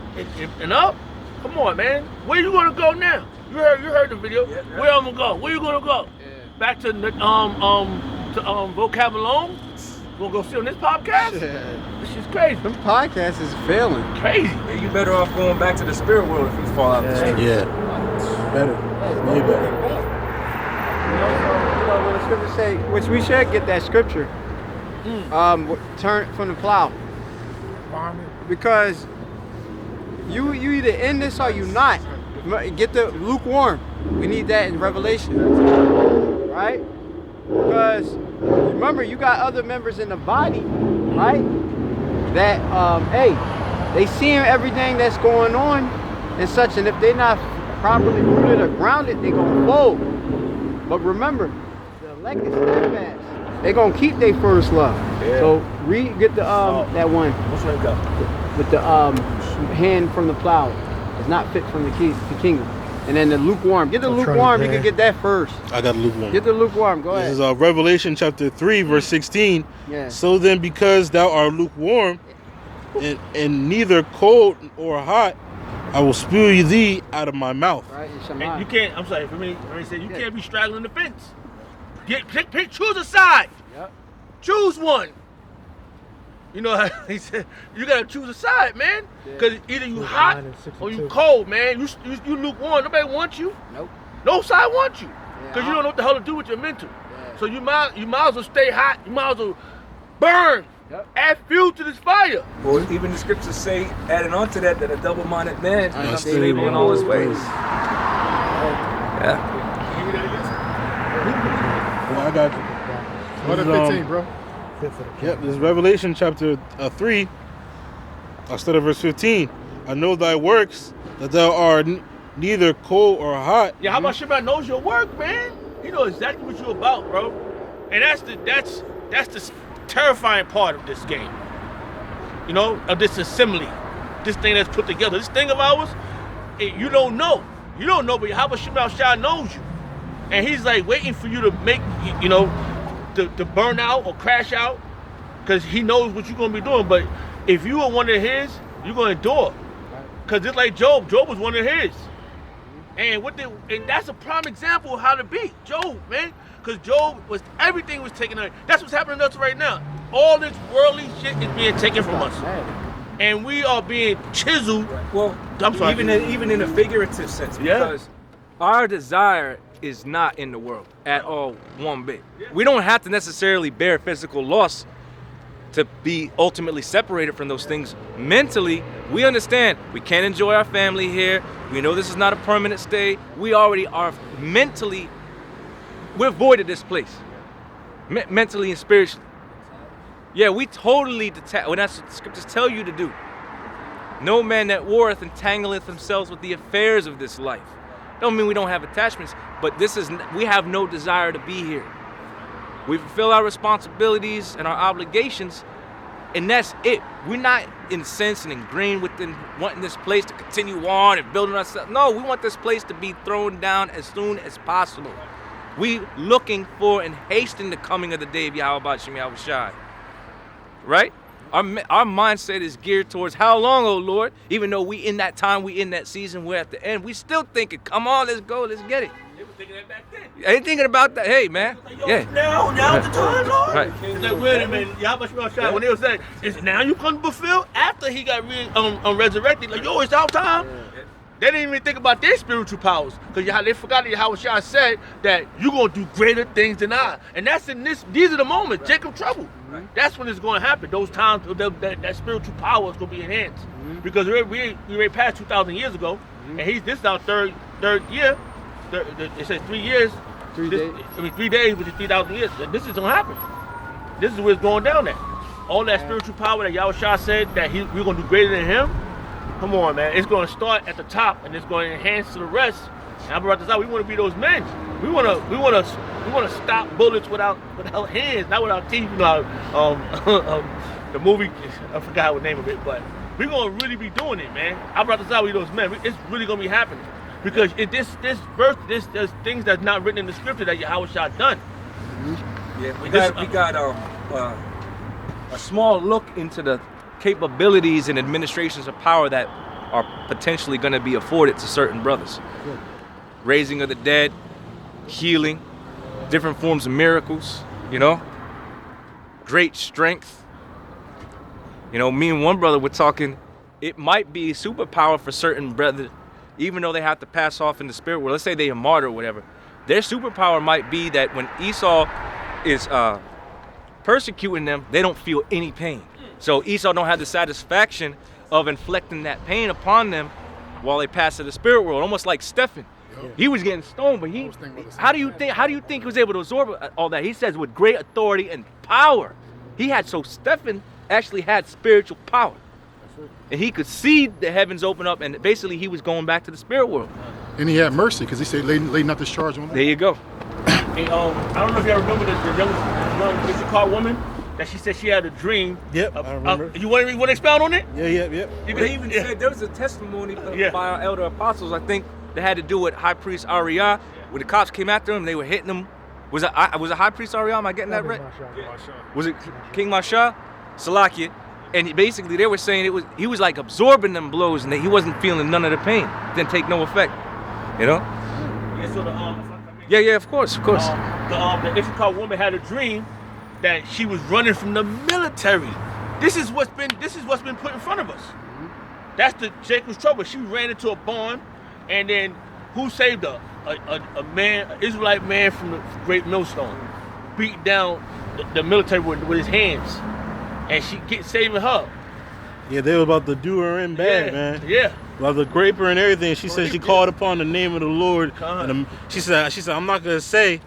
Speaker 7: and up. Come on, man. Where you gonna go now? You heard the video. Yeah. Where I'm gonna go? Where you gonna go? Yeah. Back to vocab alone? Gonna go sit on this podcast? Yeah. This shit's crazy.
Speaker 1: Them podcasts is failing.
Speaker 7: Crazy.
Speaker 9: Yeah, you better off going back to the spirit world if you fall out the street.
Speaker 2: Yeah. Better. Way better.
Speaker 1: You know, when the scriptures say, which we should get that scripture, turn from the plow. Because you either in this or you not. Get the lukewarm. We need that in Revelation. Right? Because remember, you got other members in the body, right? That, they seeing everything that's going on and such, and if they're not properly rooted or grounded, they're gonna fold. But remember, the elect is steadfast. They're gonna keep their first love. Yeah. So get the that one.
Speaker 7: What's that got?
Speaker 1: With the hand from the plow. It's not fit from the kingdom. And then the lukewarm. Get the lukewarm. You can get that first.
Speaker 2: I got lukewarm.
Speaker 1: Get the lukewarm. Go ahead.
Speaker 2: This is Revelation chapter 3, verse 16.
Speaker 1: Yeah.
Speaker 2: So then, because thou art lukewarm, and neither cold or hot, I will spew thee out of my mouth.
Speaker 1: Right.
Speaker 7: And you can't. I'm sorry. For me, you can't be straddling the fence. Choose a side.
Speaker 1: Yep.
Speaker 7: Choose one. You know how he said, you gotta choose a side, man. Because either you hot or you cold, man. You lukewarm. Nobody wants you.
Speaker 1: Nope.
Speaker 7: No side wants you. Because you don't know what the hell to do with your mental. Yeah. So you might as well stay hot. You might as well burn. Yep. Add fuel to this fire.
Speaker 9: Well, even the scriptures say, adding on to that a double-minded man is unstable in all his ways.
Speaker 2: Yeah, I got you.
Speaker 5: What
Speaker 2: This
Speaker 5: at
Speaker 2: is,
Speaker 5: 15, bro?
Speaker 2: Yep, this is Revelation chapter 3. I'll start at verse 15. I know thy works, that thou art neither cold or hot.
Speaker 7: Yeah, how about Shabbat knows your work, man? He knows exactly what you're about, bro. And that's the terrifying part of this game. You know, of this assembly, this thing that's put together. This thing of ours, you don't know. You don't know, but Yahweh Shabbat Shah knows you. And he's like waiting for you to make, you know, to burn out or crash out, because he knows what you're going to be doing. But if you are one of his, you're going to endure. Because it's like Job. Job was one of his. And that's a prime example of how to be Job, man. Because Job everything was taken away. That's what's happening to us right now. All this worldly shit is being taken from us. And we are being chiseled.
Speaker 9: Well,
Speaker 7: I'm sorry.
Speaker 9: Even in a figurative sense, because our desire is not in the world at all, one bit. We don't have to necessarily bear physical loss to be ultimately separated from those things. Mentally, we understand we can't enjoy our family here. We know this is not a permanent stay. We already are mentally, we're void of this place, mentally and spiritually. Yeah, we totally detach. Well, that's what the scriptures tell you to do. No man that warreth entangleth themselves with the affairs of this life. Don't mean we don't have attachments, but we have no desire to be here. We fulfill our responsibilities and our obligations, and that's it. We're not incensed and ingrained within wanting this place to continue on and building ourselves. No, we want this place to be thrown down as soon as possible. We looking for and hastening the coming of the day of Yahweh B'Shem Yahweh Shai. Right? Our mindset is geared towards how long, oh Lord? Even though we in that time, we in that season, we're at the end, we still thinking, come on, let's go, let's get it.
Speaker 7: They were thinking that back then.
Speaker 9: I ain't thinking about that. Hey, man.
Speaker 7: Like, yo,
Speaker 9: Yeah.
Speaker 7: Now's the time, Lord.
Speaker 9: Right.
Speaker 7: It's like, wait a minute, Yahweh Shabbat Shah, when they were saying, is now you come to fulfill? After he got resurrected, like, yo, it's our time. They didn't even think about their spiritual powers, because they forgot that Yahweh Shah said that you're going to do greater things than I. And that's in this. These are the moments, Jacob trouble. Right. That's when it's going to happen. Those times, that spiritual power is going to be enhanced. Because we already passed 2,000 years ago, and this is our third year. It says 3 years.
Speaker 1: 3 days.
Speaker 7: 3 days, which is 3,000 years. This is going to happen. This is where it's going down at. All that spiritual power that Yahweh Shah said that we're going to do greater than him. Come on, man. It's going to start at the top, and it's going to enhance to the rest. And I'm about to say, we want to be those men. We want to stop bullets without hands, not without teeth. You know, the movie, I forgot what name of it, but we're going to really be doing it, man. I'm about to say, we those men. It's really going to be happening. Because there's things that's not written in the scripture that Yahweh Shah done.
Speaker 9: Yeah, we got a small look into the capabilities and administrations of power that are potentially going to be afforded to certain brothers. Sure. Raising of the dead, healing, different forms of miracles, you know, great strength. You know, me and one brother were talking, it might be a superpower for certain brothers, even though they have to pass off in the spirit world. Let's say they are martyr or whatever. Their superpower might be that when Esau is persecuting them, they don't feel any pain. So Esau don't have the satisfaction of inflicting that pain upon them while they pass to the spirit world. Almost like Stephen. He was getting stoned, but how do you think he was able to absorb all that? He says with great authority and power. Stephen actually had spiritual power. And he could see the heavens open up, and basically he was going back to the spirit world.
Speaker 5: And he had mercy, because he said, lay not this charge on them.
Speaker 9: There you go.
Speaker 7: And, I don't know if you remember the young Issachar woman that she said she had a dream.
Speaker 2: Yep, I remember.
Speaker 7: You want to expound on it?
Speaker 2: Yeah.
Speaker 9: They even said there was a testimony by our elder apostles, I think, that had to do with High Priest Ariah. When the cops came after him, they were hitting him. Was it High Priest Ariah? Am I getting that right? Was it King Masha? Salakia. And basically they were saying he was like absorbing them blows, and that he wasn't feeling none of the pain. Didn't take no effect. You know?
Speaker 7: Yeah, so
Speaker 9: Yeah, of course.
Speaker 7: The Issachar woman had a dream that she was running from the military. This is what's been put in front of us. That's the Jacob's trouble. She ran into a barn, and then who saved her? An Israelite man from the Great Millstone, beat down the military with his hands, and she saving her.
Speaker 2: Yeah, they were about to do her in bad, man.
Speaker 7: Yeah.
Speaker 2: the graper and everything. She said she called upon the name of the Lord. And she said, I'm not gonna say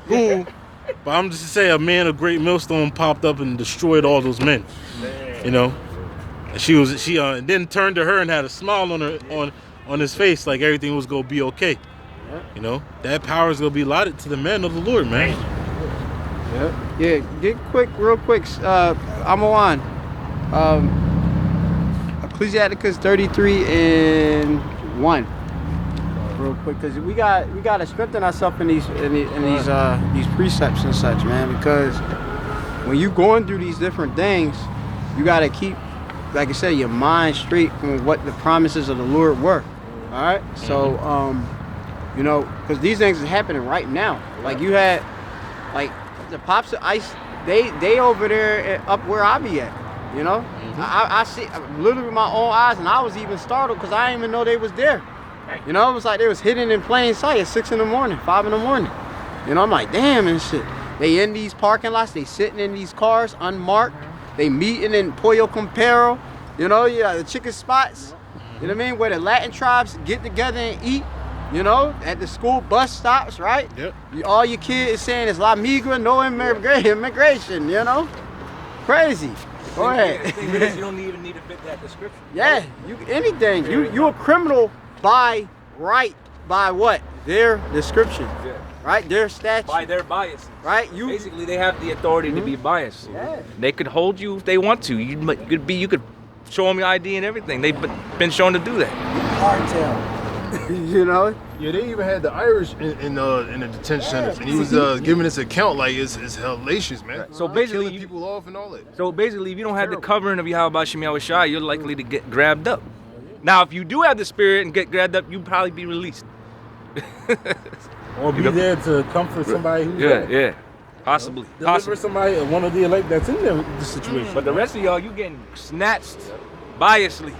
Speaker 2: who, but I'm just to say a man of great millstone popped up and destroyed all those men. You know, and she then turned to her and had a smile on his face, like everything was gonna be okay. You know, that power is gonna be allotted to the men of the Lord, man.
Speaker 1: Yeah. Get real quick. I'm on. Ecclesiasticus 33:1. Real quick, because we gotta strengthen ourselves in these precepts and such, man. Because when you going through these different things, you gotta keep, like I said, your mind straight from what the promises of the Lord were. All right. So you know, because these things are happening right now. Like you had, like the pops of ice, they over there up where I be at. You know, I see literally with my own eyes, and I was even startled because I didn't even know they was there. You know, it was like they was hidden in plain sight at 6 in the morning, 5 in the morning. You know, I'm like, damn and shit. They in these parking lots, they sitting in these cars unmarked. They meeting in Pollo Comparo. You know, the chicken spots. You know what I mean? Where the Latin tribes get together and eat. You know, at the school bus stops, right?
Speaker 2: Yep.
Speaker 1: All your kids is saying is La Migra, no immigration. You know, crazy. Go ahead.
Speaker 9: The thing is, you don't even need to fit that description.
Speaker 1: Yeah, anything. You a criminal by right, by what? Their description.
Speaker 9: Yeah.
Speaker 1: Right? Their statute.
Speaker 9: By their biases.
Speaker 1: Right?
Speaker 9: Basically, they have the authority to be biased.
Speaker 1: Yeah.
Speaker 9: They could hold you if they want to. You could show them your ID and everything. They've been shown to do that.
Speaker 1: Cartel. You know?
Speaker 5: Yeah, they even had the Irish in the detention centers, and he was giving this account like it's hellacious, man.
Speaker 9: So basically,
Speaker 5: killing people off and all that.
Speaker 9: So basically, if you don't have the covering of Yahweh Shem Yahweh Shai, you're likely to get grabbed up. Now, if you do have the spirit and get grabbed up, you'll probably be released.
Speaker 2: Or be there to comfort somebody who's
Speaker 9: yeah. Possibly.
Speaker 2: Deliver somebody, one of the elect that's in this situation.
Speaker 9: But the rest of y'all, you getting snatched biasly.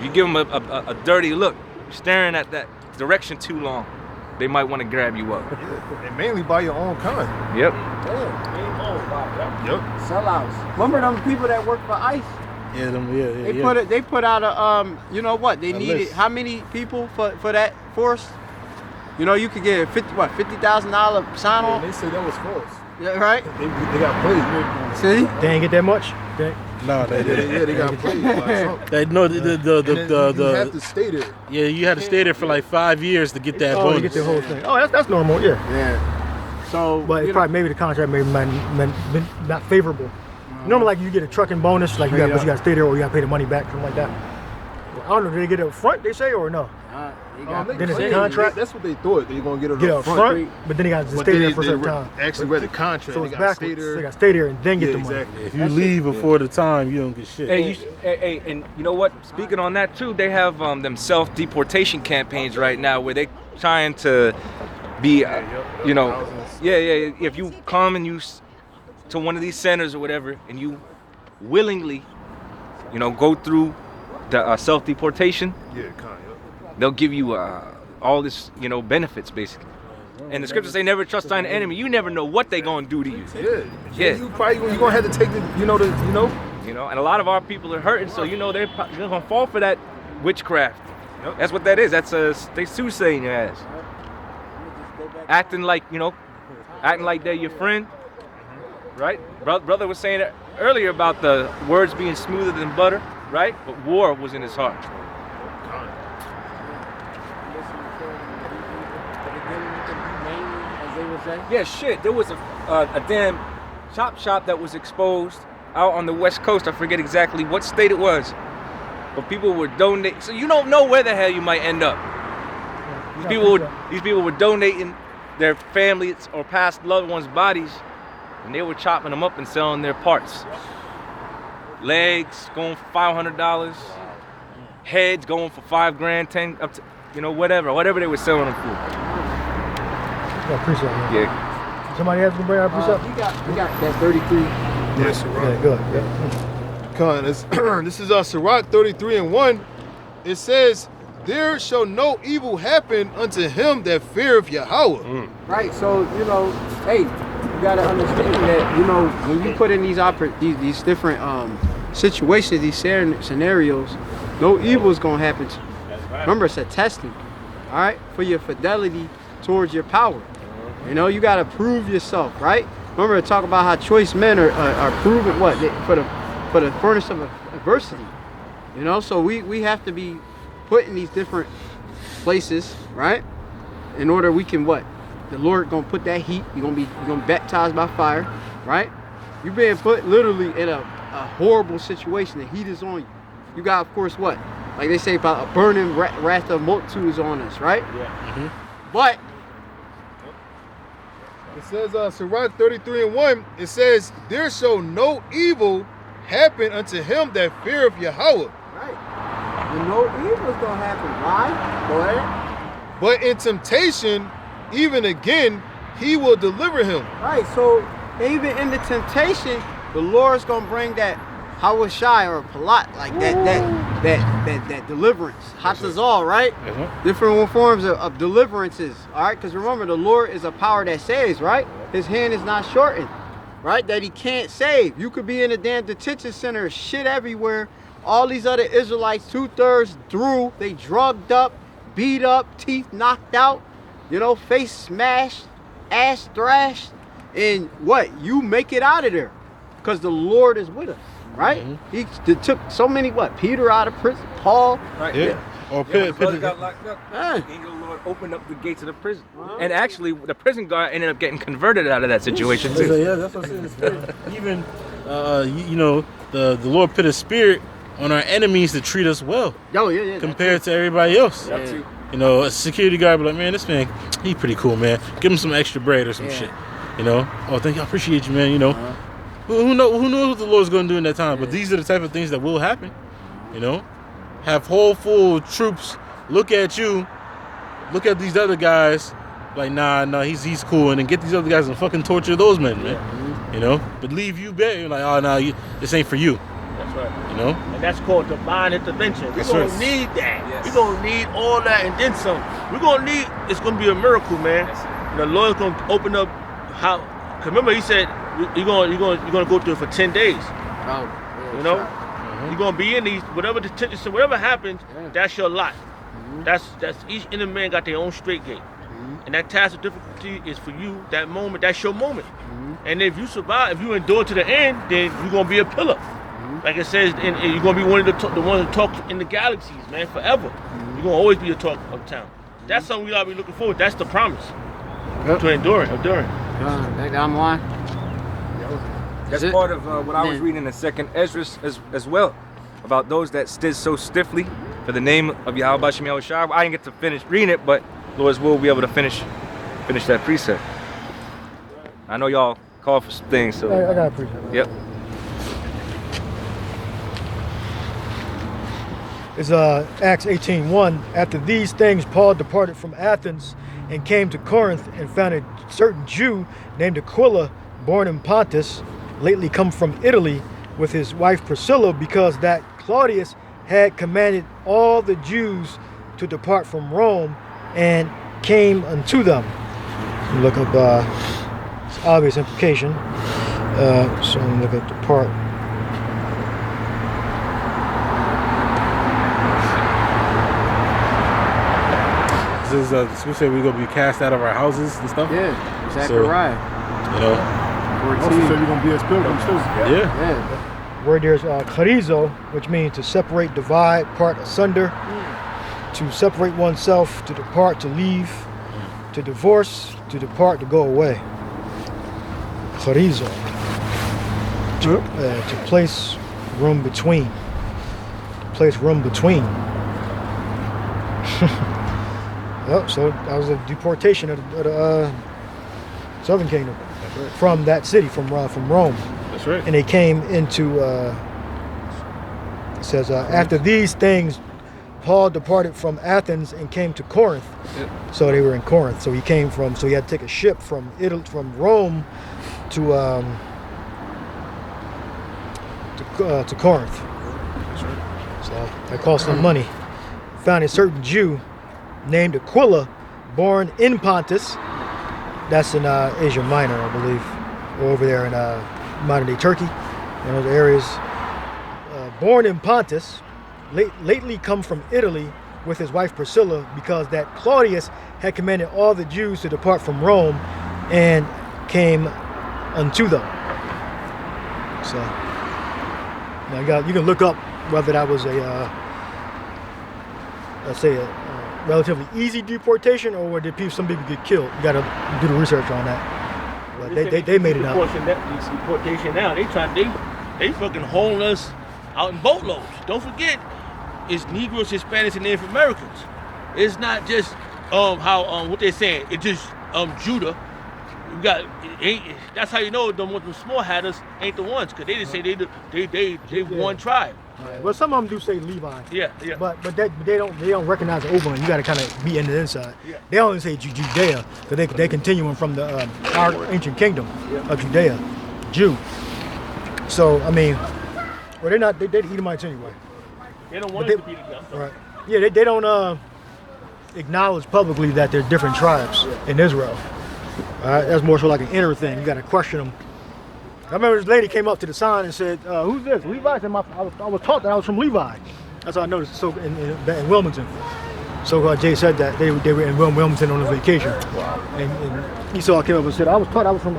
Speaker 9: You give them a dirty look, staring at that direction too long, they might want to grab you up.
Speaker 5: And mainly by your own kind.
Speaker 9: Yep.
Speaker 5: Yep.
Speaker 1: Sellouts. Remember them people that work for ICE?
Speaker 2: Yeah,
Speaker 1: They put out a you know what? They needed
Speaker 2: list.
Speaker 1: how many people for that force? You know, you could get $50,000 sign on.
Speaker 5: They said that was false.
Speaker 1: Yeah, right.
Speaker 5: They got played.
Speaker 1: See?
Speaker 4: They ain't get that much.
Speaker 2: No, they didn't.
Speaker 5: They got played by Trump.
Speaker 2: They know
Speaker 5: You have to stay there.
Speaker 2: Yeah, you had to stay there for like 5 years to get that
Speaker 4: Oh,
Speaker 2: bonus.
Speaker 4: you get the whole thing. Oh, that's normal. Yeah.
Speaker 1: Yeah. So,
Speaker 4: But it's probably maybe the contract maybe been not favorable. Normally, like you get a trucking bonus, like you got to stay there or you got to pay the money back, something like that. Well, I don't know. Did they get it up front? They say or no?
Speaker 5: Then
Speaker 4: it's a contract.
Speaker 5: That's what they thought. They were gonna get it
Speaker 4: Get
Speaker 5: up
Speaker 4: up front, but then they got to stay there for a certain time.
Speaker 5: Actually read the contract.
Speaker 4: So
Speaker 5: they
Speaker 4: it's
Speaker 5: got to stay
Speaker 4: backwards.
Speaker 5: there.
Speaker 4: They got to stay there and then get the money.
Speaker 5: Exactly.
Speaker 2: If you leave before the time, you don't get shit.
Speaker 9: Hey, and you know what? Speaking on that too, they have them self-deportation campaigns right now where they trying to be, if you come and to one of these centers or whatever, and you willingly, go through the self-deportation, they'll give you all this, benefits basically. And the scriptures say never trust thine enemy. You never know what they gonna do to you.
Speaker 5: Yeah. You gonna have to take the,
Speaker 9: and a lot of our people are hurting, so they're gonna fall for that witchcraft. Yep. That's what that is. That's they soothsaying your ass. Acting like they're your friend, right? Brother was saying earlier about the words being smoother than butter, right? But war was in his heart. Yeah, shit. There was a damn chop shop that was exposed out on the West Coast. I forget exactly what state it was. But people were donating. So you don't know where the hell you might end up. These people were donating their families or past loved ones' bodies, and they were chopping them up and selling their parts. Legs going for $500, heads going for $5,000, 10 up to whatever they were selling them for.
Speaker 4: I appreciate it.
Speaker 9: Yeah.
Speaker 4: Somebody else can bring our precept?
Speaker 1: We got that 33.
Speaker 5: Yes, sir.
Speaker 4: Yeah, good.
Speaker 5: Con, this is Sirach 33:1. It says, "There shall no evil happen unto him that feareth Yahweh."
Speaker 1: Right. So hey, you gotta understand that when you put in these different situations, these scenarios, no evil is going to happen to you. Remember, it's a testing, all right, for your fidelity towards your power. You know, you got to prove yourself, right? Remember to talk about how choice men are proven what? For the furnace of adversity. You know, so we have to be put in these different places, right? In order we can what? The Lord gonna put that heat. You're gonna be baptized by fire, right? You're being put literally in a horrible situation. The heat is on you. You got, of course, what? Like they say about a burning wrath of multitudes on us, right?
Speaker 7: Yeah.
Speaker 1: But
Speaker 5: It says, Sirach 33:1, it says, there shall no evil happen unto him that feareth Yahweh.
Speaker 1: right, and no evil is gonna happen. Why? Go ahead.
Speaker 5: But in temptation, even again, he will deliver him.
Speaker 1: Right. So even in the temptation, the Lord's gonna bring that Hawashai or Palat, like that deliverance. Hatazal, right? Different forms of deliverances. All right, because remember, the Lord is a power that saves, right? His hand is not shortened, right? That he can't save. You could be in a damn detention center, shit everywhere. All these other Israelites, 2/3 through, they drugged up, beat up, teeth knocked out, you know, face smashed, ass thrashed, and what? You make it out of there because the Lord is with us. Right? He took so many, what? Peter out of prison, Paul.
Speaker 3: Right.
Speaker 2: Yeah. Or
Speaker 3: brother got locked up. Angel of the Lord opened up the gates of the prison. And actually, the prison guard ended up getting converted out of that situation too.
Speaker 2: Yeah, that's what I'm saying. Even, you know, the Lord put a spirit on our enemies to treat us well.
Speaker 1: Oh, yeah.
Speaker 2: Compared to everybody else.
Speaker 1: Yeah.
Speaker 2: You know, a security guard be like, man, this man, he pretty cool, man. Give him some extra bread or some shit. You know? Oh, thank you. I appreciate you, man. You know? Who knows what the Lord's going to do in that time? But these are the type of things that will happen. You know? Have whole full troops look at you, look at these other guys, like, nah, he's cool. And then get these other guys and fucking torture those men, man. You know? But leave you back. You're like, oh, no, this ain't for you.
Speaker 7: That's right.
Speaker 2: You know?
Speaker 7: And that's called divine intervention. We're
Speaker 2: That's
Speaker 7: going
Speaker 2: right.
Speaker 7: to need that. Yes. We're going to need all that and then some. We're going to need, it's going to be a miracle, man. The Lord's going to open up how, cause remember he said, you're going to go through it for 10 days.
Speaker 1: Oh,
Speaker 7: you know? You're going to be in these, whatever the tension, whatever happens, that's your lot. That's each inner man got their own straight gate. And that task of difficulty is for you, that moment, that's your moment. And if you survive, if you endure to the end, then you're going to be a pillar. Like it says, and you're going to be one of the ones that talk in the galaxies, man, forever. You're going to always be a talk of town. That's something we got to be looking forward. That's the promise. To enduring.
Speaker 1: I'm on.
Speaker 3: That's part of what I was reading in Second Ezra as well, about those that stood so stiffly for the name of Yahweh Bashem Yahushua. I didn't get to finish reading it, but Lord's will be able to finish that precept. I know y'all call for some things, so
Speaker 4: I got a precept.
Speaker 3: Yep.
Speaker 4: It's Acts 18:1. After these things, Paul departed from Athens and came to Corinth and found a certain Jew named Aquila, born in Pontus, lately come from Italy, with his wife Priscilla, because that Claudius had commanded all the Jews to depart from Rome, and came unto them. Look up it's obvious implication. So I'm look at depart.
Speaker 2: This is we say we're gonna be cast out of our houses and stuff.
Speaker 1: Yeah, exactly right.
Speaker 2: You know,
Speaker 5: 14. Also, so you're gonna be as pilgrims too.
Speaker 2: Yeah.
Speaker 4: Where there's charizo, which means to separate, divide, part asunder, to separate oneself, to depart, to leave, to divorce, to depart, to go away. Charizo, to place room between. To place room between. Yep, so that was a deportation of the Southern Kingdom from that city, from Rome.
Speaker 2: That's right.
Speaker 4: And they came into, it says, after these things, Paul departed from Athens and came to Corinth.
Speaker 3: Yep.
Speaker 4: So they were in Corinth. So he came from, so he had to take a ship from Rome to Corinth.
Speaker 2: That's right.
Speaker 4: So that cost them money. Found a certain Jew named Aquila, born in Pontus. That's in Asia Minor, I believe, or over there in modern-day Turkey, in those areas. born in Pontus, lately come from Italy with his wife Priscilla, because that Claudius had commanded all the Jews to depart from Rome and came unto them. So now you can look up whether that was a let's say a relatively easy deportation, or did some people get killed. You got to do the research on that. But they made it up.
Speaker 7: Deportation now. They fucking hauling us out in boatloads. Don't forget, it's Negroes, Hispanics, and Native Americans. It's not just what they're saying. It's just Judah. You got that's how you know the small hatters ain't the ones, because they just say they one tribe.
Speaker 4: Right. Well, some of them do say Levi.
Speaker 7: Yeah.
Speaker 4: But they don't recognize the Oberlin. You got to kind of be in the inside. Yeah. They only say Judea, because they continuing from the our ancient kingdom of Judea, Jew. So I mean, well, they're not. They're Edomites anyway.
Speaker 7: They don't want to be together.
Speaker 4: Right. Yeah, they don't acknowledge publicly that they're different tribes in Israel. That's more so like an inner thing. You got to question them. I remember this lady came up to the sign and said, "Who's this?" Levi. I was taught that I was from Levi. That's how I noticed. So in Wilmington. So Jay said that they were in Wilmington on a vacation. Wow. And Esau came up and said, "I was taught I was from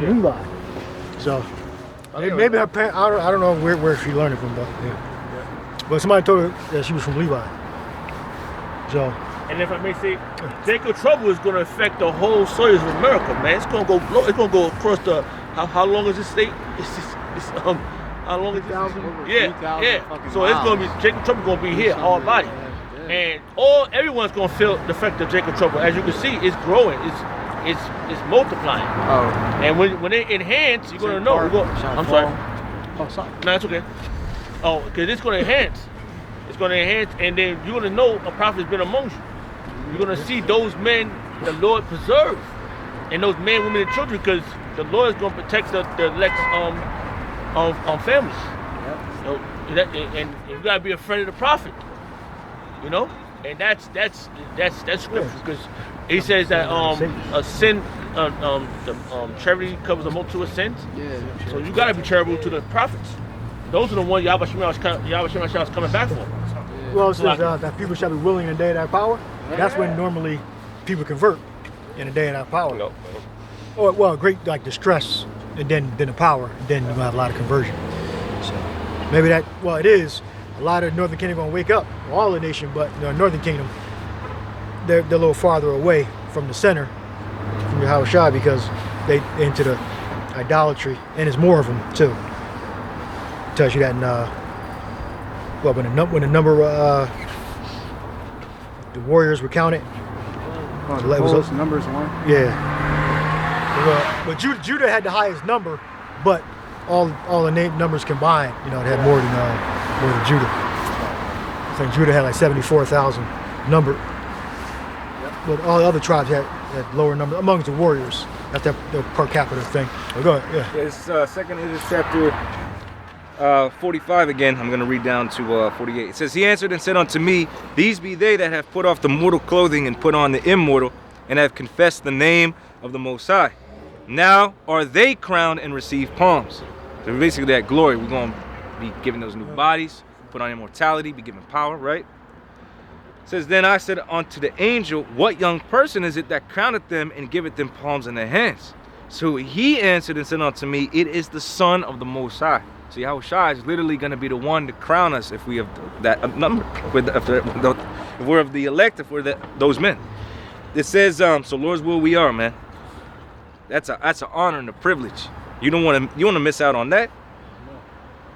Speaker 4: Levi." So maybe her parents. I don't know where she learned it from, but but somebody told her that she was from Levi. So.
Speaker 7: And if I may say, Jacob Trouble is going to affect the whole soils of America, man. It's going to go. It's going to go across the. How long is this state? How long is it? Yeah. So it's going to be Jacob Trouble going to be here, all body, and everyone's going to feel the effect of Jacob Trouble. As you can see, it's growing. It's multiplying. Oh. And when they enhance, you're going to know. I'm sorry. Oh, sorry. No, it's okay. Oh, because it's going to enhance. It's going to enhance, and then you're going to know a prophet has been among you. You're going to see those men the Lord preserve, and those men, women, and children, because the Lord is going to protect the elect's families. Yep. So and you got to be a friend of the prophet, you know, and that's scripture, because he says that a sin, charity covers a multitude of sins. Yeah. So you got to be charitable to the prophets. Those are the ones Yahweh Shema is coming back for.
Speaker 4: Well, it says that people shall be willing in the day of that power. That's when normally people convert, in the day of that power. No. Or great like distress, and then the power. Then you're gonna have a lot of conversion. So maybe it is. A lot of Northern Kingdom gonna wake up, all the nation, but the Northern Kingdom, they're a little farther away from the center, from Yahweh Shai, because they into the idolatry, and there's more of them too. Tells you that in when the number the warriors were counted.
Speaker 1: Oh, the lowest numbers one.
Speaker 4: Yeah. But Judah had the highest number, but all the numbers combined, it had more than Judah. I think Judah had like 74,000 number. But all the other tribes had lower number amongst the warriors. That's the per capita thing. Well, go ahead. Yeah.
Speaker 9: It's second Ezra chapter 45 again. I'm going to read down to 48. It says, "He answered and said unto me, These be they that have put off the mortal clothing and put on the immortal, and have confessed the name of the Most High. Now are they crowned and receive palms." So basically that glory, we're going to be given those new bodies, put on immortality, be given power, right? It says, "Then I said unto the angel, What young person is it that crowneth them and giveth them palms in their hands? So he answered and said unto me, It is the Son of the Most High." So Yahweh Shai is literally going to be the one to crown us if we have that number, if we're of the elect, if we're those men. It says, so Lord's will we are, man. That's an honor and a privilege. You want to miss out on that.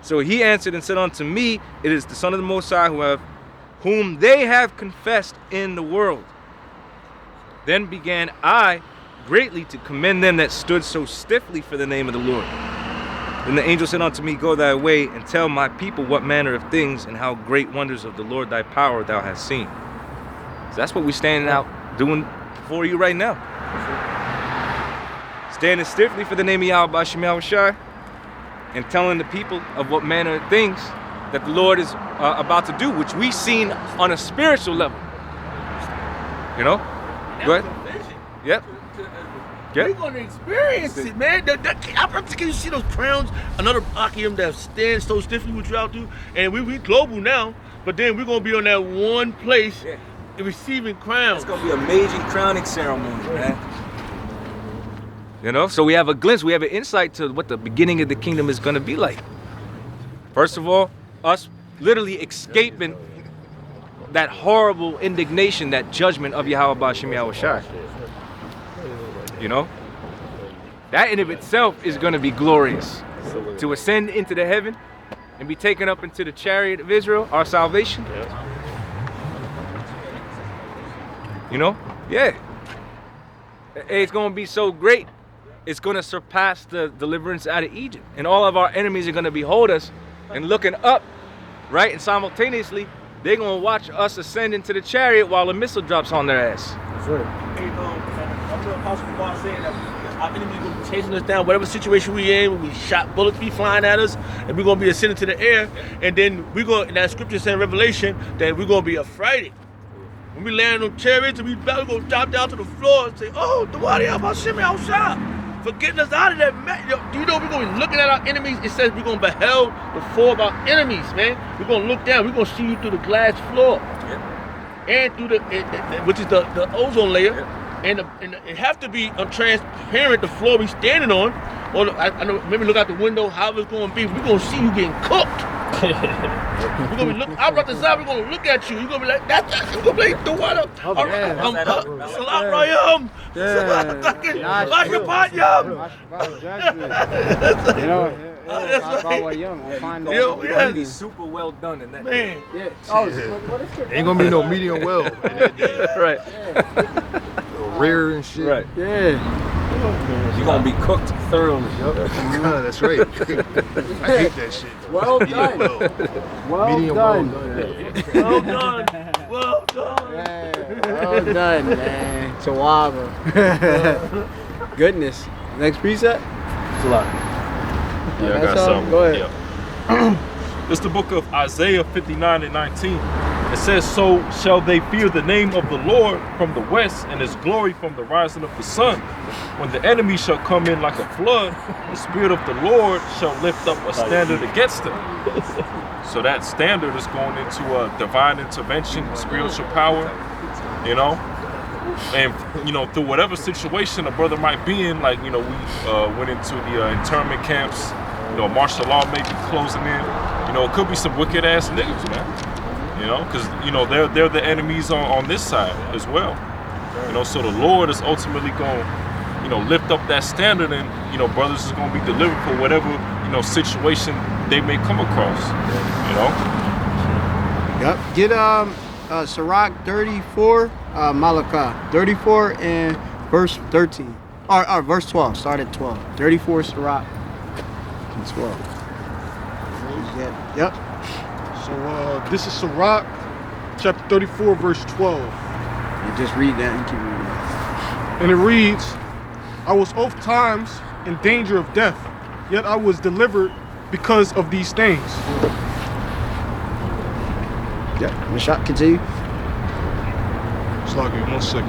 Speaker 9: So he answered and said unto me, It is the Son of the Most High whom they have confessed in the world. Then began I greatly to commend them that stood so stiffly for the name of the Lord. Then the angel said unto me, Go thy way, and tell my people what manner of things and how great wonders of the Lord thy power thou hast seen. So that's what we're standing out doing for you right now. Standing stiffly for the name of Yahweh B'Shem Shai, and telling the people of what manner of things that the Lord is about to do, which we've seen on a spiritual level. You know? Go ahead. Yep.
Speaker 7: We're gonna experience it, man. Can you see those crowns? Another Akim that stands so stiffly with you out there, and we global now. But then we're gonna be on that one place receiving crowns.
Speaker 9: It's gonna be a major crowning ceremony, man. You know, so we have a glimpse, we have an insight to what the beginning of the kingdom is gonna be like. First of all, us literally escaping that horrible indignation, that judgment of Yahweh Ba'Shem Yahushua. You know? That in of itself is gonna be glorious. To ascend into the heaven and be taken up into the chariot of Israel, our salvation. You know? Yeah. It's gonna be so great. It's gonna surpass the deliverance out of Egypt. And all of our enemies are gonna behold us and looking up, right? And simultaneously, they're gonna watch us ascend into the chariot while a missile drops on their ass.
Speaker 4: That's right.
Speaker 7: Hey, I'm the Apostle Paul saying that our enemies gonna be chasing us down, whatever situation we in, we shot bullets be flying at us, and we're gonna be ascending to the air, and then we're gonna, in that scripture saying Revelation, that we're gonna be afraid. When we land on chariots and we're gonna drop down to the floor and say, oh, the wadi Hashem outside, for getting us out of that mess. Do you know we're gonna be looking at our enemies? It says we're gonna behold the fall of our enemies, man. We're gonna look down, we're gonna see you through the glass floor. And through the, which is the ozone layer. And it have to be transparent, the floor we standing on. Or I know, maybe look out the window, how it's going to be. We're going to see you getting cooked. We're going to be looking out the side, we're going to look at you. You're going to be like, that's you're going to be like, the water. Salam Rayam.
Speaker 1: You know,
Speaker 9: Be super well done in that.
Speaker 7: Man.
Speaker 1: yeah.
Speaker 5: Ain't gonna be no medium well.
Speaker 9: Right.
Speaker 5: Rare and shit.
Speaker 9: Right.
Speaker 1: Yeah.
Speaker 9: You're gonna be cooked thoroughly.
Speaker 5: That's right. I hate that shit.
Speaker 1: Well done. Well
Speaker 5: Medium
Speaker 1: done.
Speaker 7: Well done. Well done.
Speaker 1: Yeah, well done, man. Tawaba. Goodness. Next preset?
Speaker 6: Yeah, I got
Speaker 1: That's all?
Speaker 6: something.
Speaker 1: Go ahead.
Speaker 6: Yeah. It's the book of Isaiah 59:19. It says, so shall they fear the name of the Lord from the west, and his glory from the rising of the sun. When the enemy shall come in like a flood, the Spirit of the Lord shall lift up a standard against them. So that standard is going into a divine intervention, spiritual power, you know. And, you know, through whatever situation a brother might be in, like, you know, we went into the internment camps, you know, martial law may be closing in. You know, it could be some wicked ass niggas, man. You know, because, you know, they're the enemies on this side as well. You know, so the Lord is ultimately going to, you know, lift up that standard, and, you know, brothers is going to be delivered for whatever, you know, situation they may come across, you know.
Speaker 1: Yep. Get Sirach 34, Malachi 34 and verse 13. Or verse 12. Start at 12. 34 Sirach and 12. Yep.
Speaker 5: So this is Sirach, chapter 34, verse 12.
Speaker 1: You just read that and keep reading.
Speaker 5: And it reads, I was oft times in danger of death, yet I was delivered because of these things.
Speaker 1: Yeah. Mashak, continue.
Speaker 5: Slug, 1 second.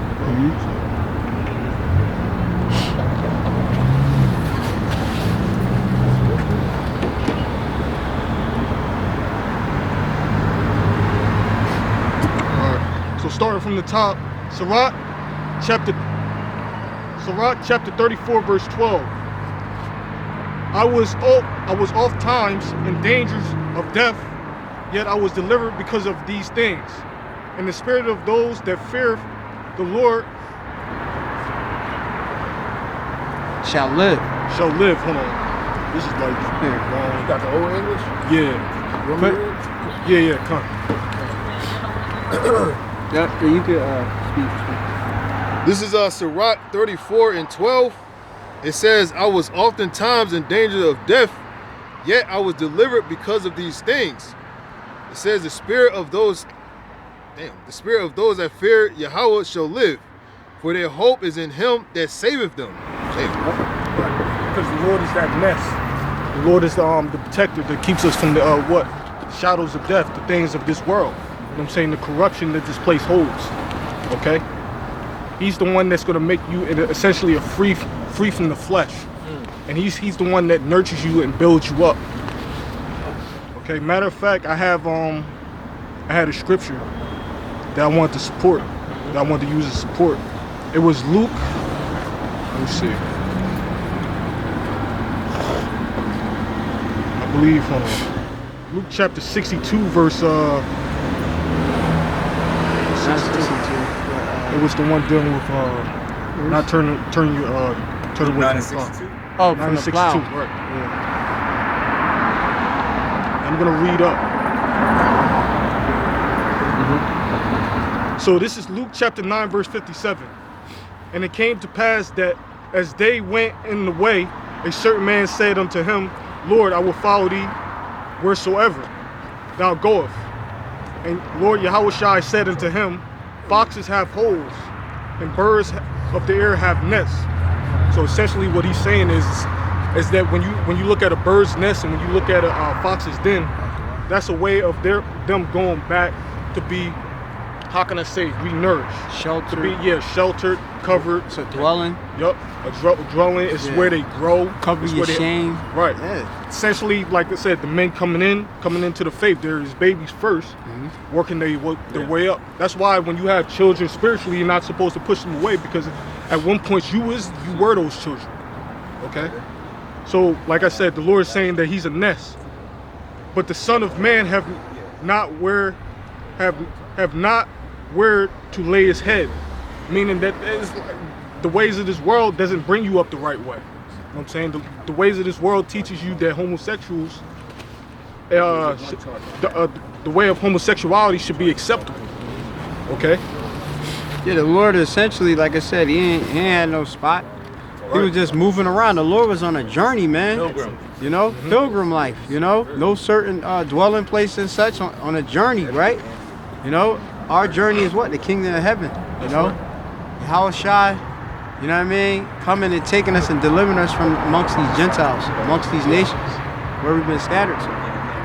Speaker 5: So starting from the top, Sirach chapter 34, verse 12. I was oft times in dangers of death, yet I was delivered because of these things. And the spirit of those that fear the Lord
Speaker 1: Shall live.
Speaker 5: shall live. Hold on. This is like,
Speaker 4: You got the old English?
Speaker 5: yeah. But, yeah, come.
Speaker 1: Yep. You could speak.
Speaker 5: This is Sirach 34 and 12. It says, I was oftentimes in danger of death, yet I was delivered because of these things. It says, the spirit of those that fear Yahweh shall live, for their hope is in him that saveth them.
Speaker 4: Because the Lord is that nest. The Lord is the protector that keeps us from the shadows of death, the things of this world. You know what I'm saying? The corruption that this place holds. Okay? He's the one that's going to make you essentially a free
Speaker 10: free from the flesh. And he's the one that nurtures you and builds you up. Okay, matter of fact, I had a scripture that I wanted to support, that I wanted to use as support. It was Luke, let me see. I believe, hold on. Luke chapter 62, verse 62. It was the one dealing with not turn away from the clock.
Speaker 1: Oh, from the
Speaker 10: 9:62,
Speaker 1: plow.
Speaker 10: right. Yeah. I'm gonna read up. So this is Luke chapter 9, verse 57. And it came to pass that as they went in the way, a certain man said unto him, Lord, I will follow thee wheresoever thou goest. And Lord Yahushua said unto him, foxes have holes, and birds of the air have nests. So essentially what he's saying is that when you look at a bird's nest and when you look at a fox's den, that's a way of them going back to be, how can I say, renourished.
Speaker 1: Sheltered.
Speaker 10: To be, sheltered, covered.
Speaker 1: It's a dwelling.
Speaker 10: Yup, a dwelling is where they grow.
Speaker 1: Cover your shame.
Speaker 10: Right.
Speaker 1: Yeah.
Speaker 10: Essentially, like I said, the men coming into the faith, they're his babies first, working their way up. That's why when you have children spiritually, you're not supposed to push them away, because at one point you were those children. Okay? So, like I said, the Lord is saying that he's a nest. But the Son of Man have not where to lay his head. Meaning that the ways of this world doesn't bring you up the right way. You know what I'm saying? The ways of this world teaches you that homosexuals, the way of homosexuality should be acceptable. Okay?
Speaker 1: Yeah, the Lord essentially, like I said, he ain't had no spot. He was just moving around. The Lord was on a journey, man.
Speaker 8: Pilgrim.
Speaker 1: You know, pilgrim life, you know? No certain dwelling place and such, on a journey, right? You know, our journey is what? The kingdom of heaven, you know? Yahushua, you know what I mean? Coming and taking us and delivering us from amongst these Gentiles, amongst these nations, where we've been scattered to.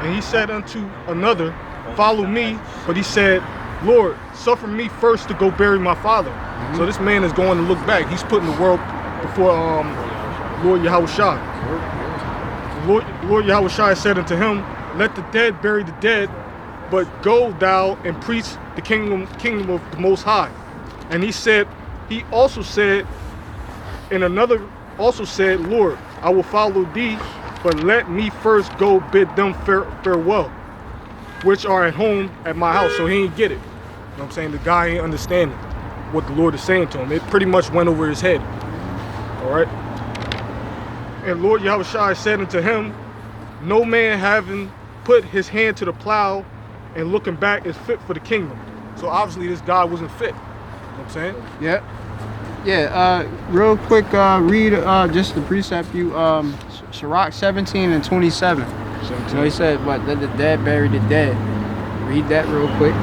Speaker 10: And he said unto another, follow me. But he said, Lord, suffer me first to go bury my father. So this man is going to look back. He's putting the world before Lord Yahushua. Lord Yahushua said unto him, let the dead bury the dead, but go thou and preach the kingdom of the Most High. And he also said, and another also said, Lord, I will follow thee, but let me first go bid them farewell, which are at home at my house. So he ain't get it. You know what I'm saying? The guy ain't understanding what the Lord is saying to him. It pretty much went over his head. All right? And Lord Yahushua said unto him, no man having put his hand to the plow and looking back is fit for the kingdom. So obviously this guy wasn't fit. You know what I'm saying?
Speaker 1: Yeah, real quick, read just the precept, Sirach 17 and 27. You know, he said, what, let the dead bury the dead. Read that real quick.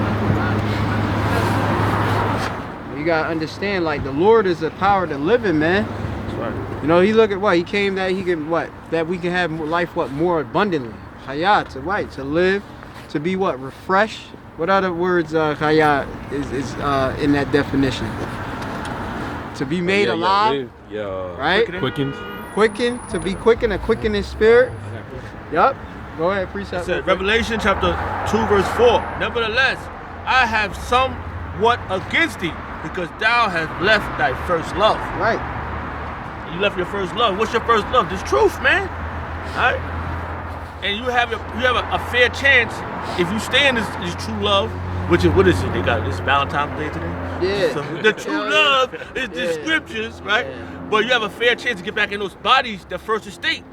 Speaker 1: You gotta understand, like, the Lord is the power to live in, man.
Speaker 10: That's right.
Speaker 1: You know, he look at what? He came that he can, what? That we can have life, what? More abundantly. Hayat, to live, to be what? Refreshed. What other words, hayat, is in that definition? To be made alive, right? Quickened, to be quickened, a quickening spirit. Yup. Go ahead, precept.
Speaker 7: Said, Revelation chapter 2, verse 4. Nevertheless, I have somewhat against thee, because thou hast left thy first love.
Speaker 1: Right.
Speaker 7: You left your first love. What's your first love? This truth, man. All right. And you have a fair chance if you stay in this true love. Which is, what is it? They got this Valentine's Day today?
Speaker 1: Yeah.
Speaker 7: So the true love is the scriptures, right? Yeah. But you have a fair chance to get back in those bodies, the first estate.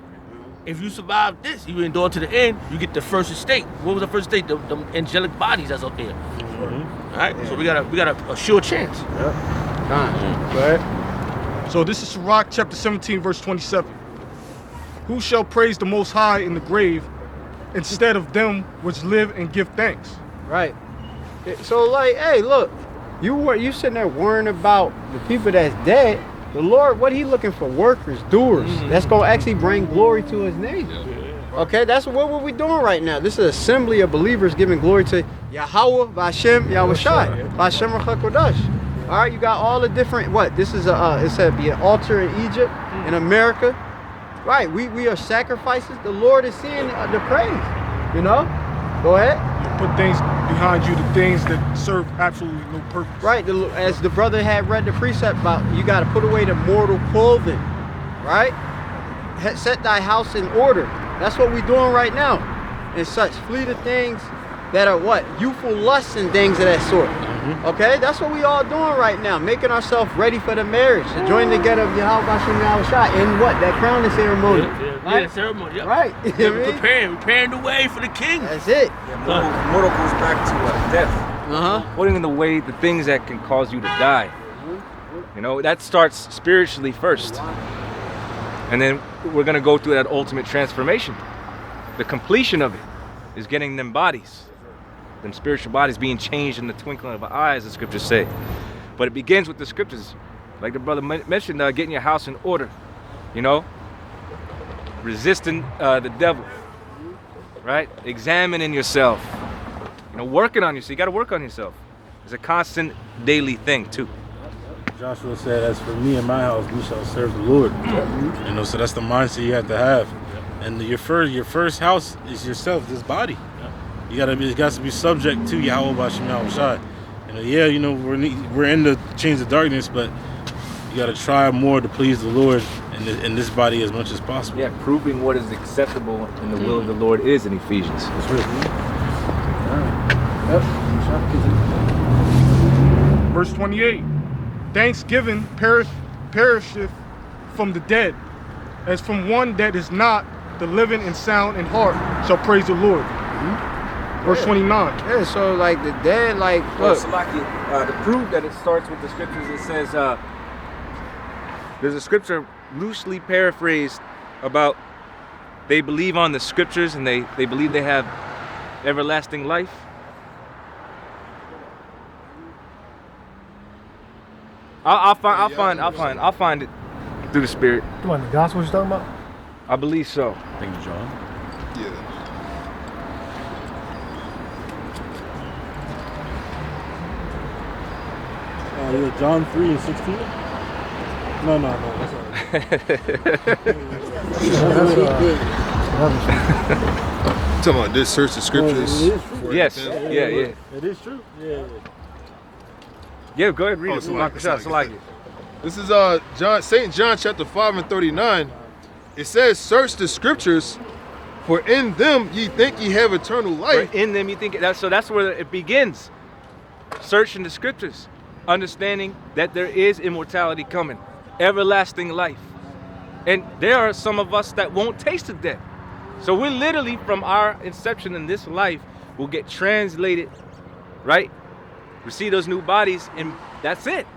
Speaker 7: If you survive this, you endure to the end, you get the first estate. What was the first estate? The angelic bodies that's up there. All right? Yeah. So we got a sure chance.
Speaker 1: Yeah.
Speaker 10: Go ahead. So this is Sirach chapter 17, verse 27. Who shall praise the Most High in the grave instead of them which live and give thanks?
Speaker 1: Right. So, like, hey, look, you sitting there worrying about the people that's dead. The Lord, what he looking for? Workers, doers. That's going to actually bring glory to his name. Okay, that's what we're doing right now. This is an assembly of believers giving glory to Yahweh, Vashem, Yahushai, Vashem Rachakodash. All right, you got all the different, what? This is it said be an altar in Egypt. in America, right? We are sacrifices. The Lord is seeing the praise. You know? Go ahead.
Speaker 10: You put things behind you, the things that serve absolutely no purpose.
Speaker 1: Right. As the brother had read the precept about, you got to put away the mortal clothing, right? Set thy house in order. That's what we're doing right now. And such. Flee the things that are what? Youthful lusts and things of that sort. Okay? That's what we all doing right now. Making ourselves ready for the marriage. To join together of Yahweh Bashem Yahushua in what? That crowning ceremony.
Speaker 7: Yeah, ceremony. Yep.
Speaker 1: Right.
Speaker 7: Yeah, we're preparing the way for the king.
Speaker 1: That's it.
Speaker 9: Yeah, mortal goes back to death. Putting in the way the things that can cause you to die. You know, that starts spiritually first. And then we're going to go through that ultimate transformation. The completion of it is getting them bodies. Them spiritual bodies being changed in the twinkling of an eye, as the scriptures say. But it begins with the scriptures. Like the brother mentioned, getting your house in order. You know? Resisting the devil. Right? Examining yourself. You know, working on yourself. You got to work on yourself. It's a constant daily thing, too.
Speaker 2: Joshua said, as for me and my house, we shall serve the Lord. You know, so that's the mindset you have to have. And your first house is yourself, this body. It got to be subject to Yahweh Bashem Yahushua. You know, we're in the chains of darkness, but you got to try more to please the Lord in this body as much as possible.
Speaker 9: Yeah, proving what is acceptable in the will of the Lord is in Ephesians.
Speaker 2: That's right.
Speaker 10: Verse 28. Thanksgiving perisheth from the dead, as from one that is not, the living and sound in heart shall praise the Lord. Verse 29.
Speaker 1: Yeah, so like the dead, like, look.
Speaker 9: To prove that it starts with the scriptures, it says, there's a scripture loosely paraphrased about they believe on the scriptures and they believe they have everlasting life. I'll find it through the Spirit.
Speaker 4: You want the gospel you're talking about?
Speaker 9: I believe so.
Speaker 3: Thank you, John.
Speaker 5: Yeah.
Speaker 2: John 3:16? No, that's all right.
Speaker 5: Talking about this, search the scriptures.
Speaker 9: Yes. Yeah.
Speaker 2: It is true. Yeah.
Speaker 9: Yeah, go ahead, read it.
Speaker 5: This is St. John chapter 5 and 39. It says, search the scriptures, for in them ye think ye have eternal life.
Speaker 9: In them you think so that's where it begins. Searching the scriptures, understanding that there is immortality coming, everlasting life. And there are some of us that won't taste of death. So we literally, from our inception in this life, will get translated, right? Receive those new bodies, and that's it.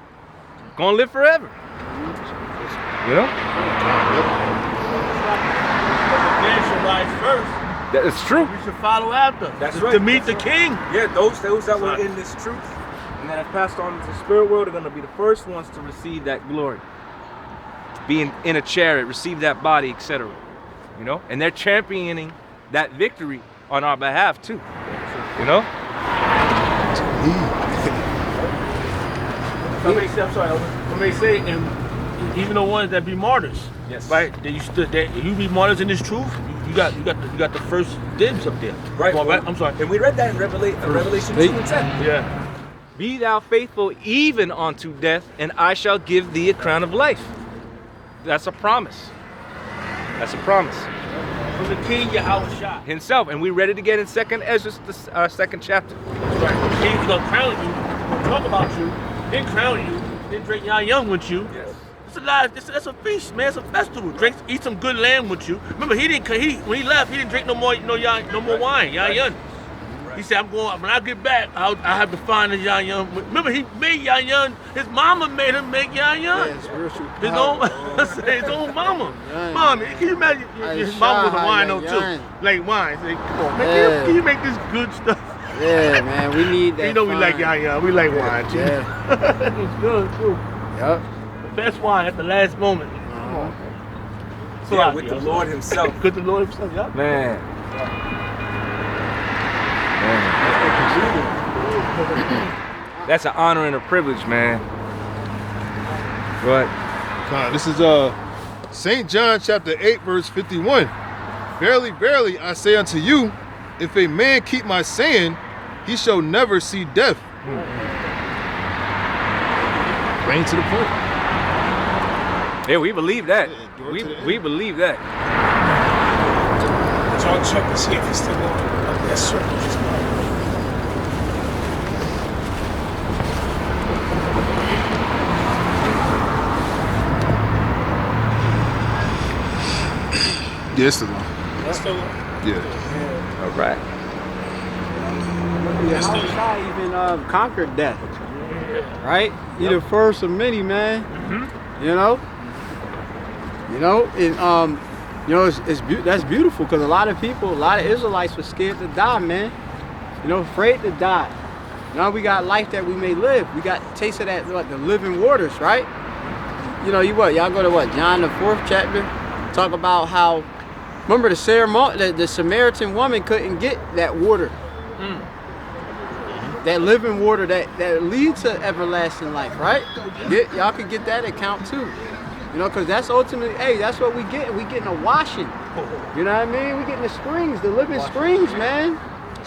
Speaker 9: Gonna live forever. You know?
Speaker 7: Man should rise first.
Speaker 9: That is true.
Speaker 7: We should follow after.
Speaker 9: That's
Speaker 7: to,
Speaker 9: right.
Speaker 7: To meet the king.
Speaker 9: Yeah, those that were in this truth and that have passed on to the spirit world are gonna be the first ones to receive that glory. Being in a chariot, receive that body, etc. You know? And they're championing that victory on our behalf too. You know?
Speaker 7: Somebody say, and even the ones that be martyrs,
Speaker 9: yes,
Speaker 7: right? That you be martyrs in this truth. You got the first dibs up there.
Speaker 9: Right.
Speaker 7: I'm sorry.
Speaker 9: And we read that in Revelation 2 and 10.
Speaker 7: Yeah.
Speaker 9: Be thou faithful even unto death, and I shall give thee a crown of life. That's a promise. That's a promise.
Speaker 7: From the King Yahushua
Speaker 9: himself, and we read it again in 2nd Ezra, the 2nd chapter.
Speaker 7: That's right. The King's gonna crown you, gonna talk about you, then crown you, then drink young with you.
Speaker 9: Yes.
Speaker 7: It's a lot. That's a feast, man. It's a festival. Eat some good lamb with you. Remember, when he left, he didn't drink no more wine. Yan. He said, "I'm going. When I get back, I have to find the yan." Remember, he made yan. His mama made him make yan. His own mama. Mommy, can you imagine? His mama was a wino too, like wine. Say, come on, man, can you make this good stuff?
Speaker 1: Yeah, man, we need that.
Speaker 7: You know we like yan. We like wine too.
Speaker 1: Yeah.
Speaker 7: It's good too.
Speaker 1: Yep.
Speaker 7: Best wine at the last moment. Come on.
Speaker 9: Yeah, with the Lord himself.
Speaker 7: With the Lord himself, yeah.
Speaker 9: Man. That's an honor and a privilege, man. But
Speaker 5: this is St. John chapter 8, verse 51. Verily, verily, I say unto you, if a man keep my saying, he shall never see death.
Speaker 10: Plain to the point.
Speaker 9: Yeah, we believe that. We believe that.
Speaker 11: Y'all check and see if it's still on. That circle just
Speaker 5: Yeah, it's still on.
Speaker 11: That's still on.
Speaker 5: Yeah.
Speaker 9: All right.
Speaker 1: Yeah, how did I even conquer death? Right? You're the first of many, man. You know? And that's beautiful because a lot of Israelites were scared to die, man. Afraid to die. Now we got life that we may live. We got taste of that, the living waters, right? Y'all go to John the 4th chapter, talk about how, remember the Samaritan woman couldn't get that water. That living water that leads to everlasting life, right? Y'all can get that account too. Because that's ultimately, that's what we get. We getting a washing. You know what I mean? We getting the springs, the living springs, man.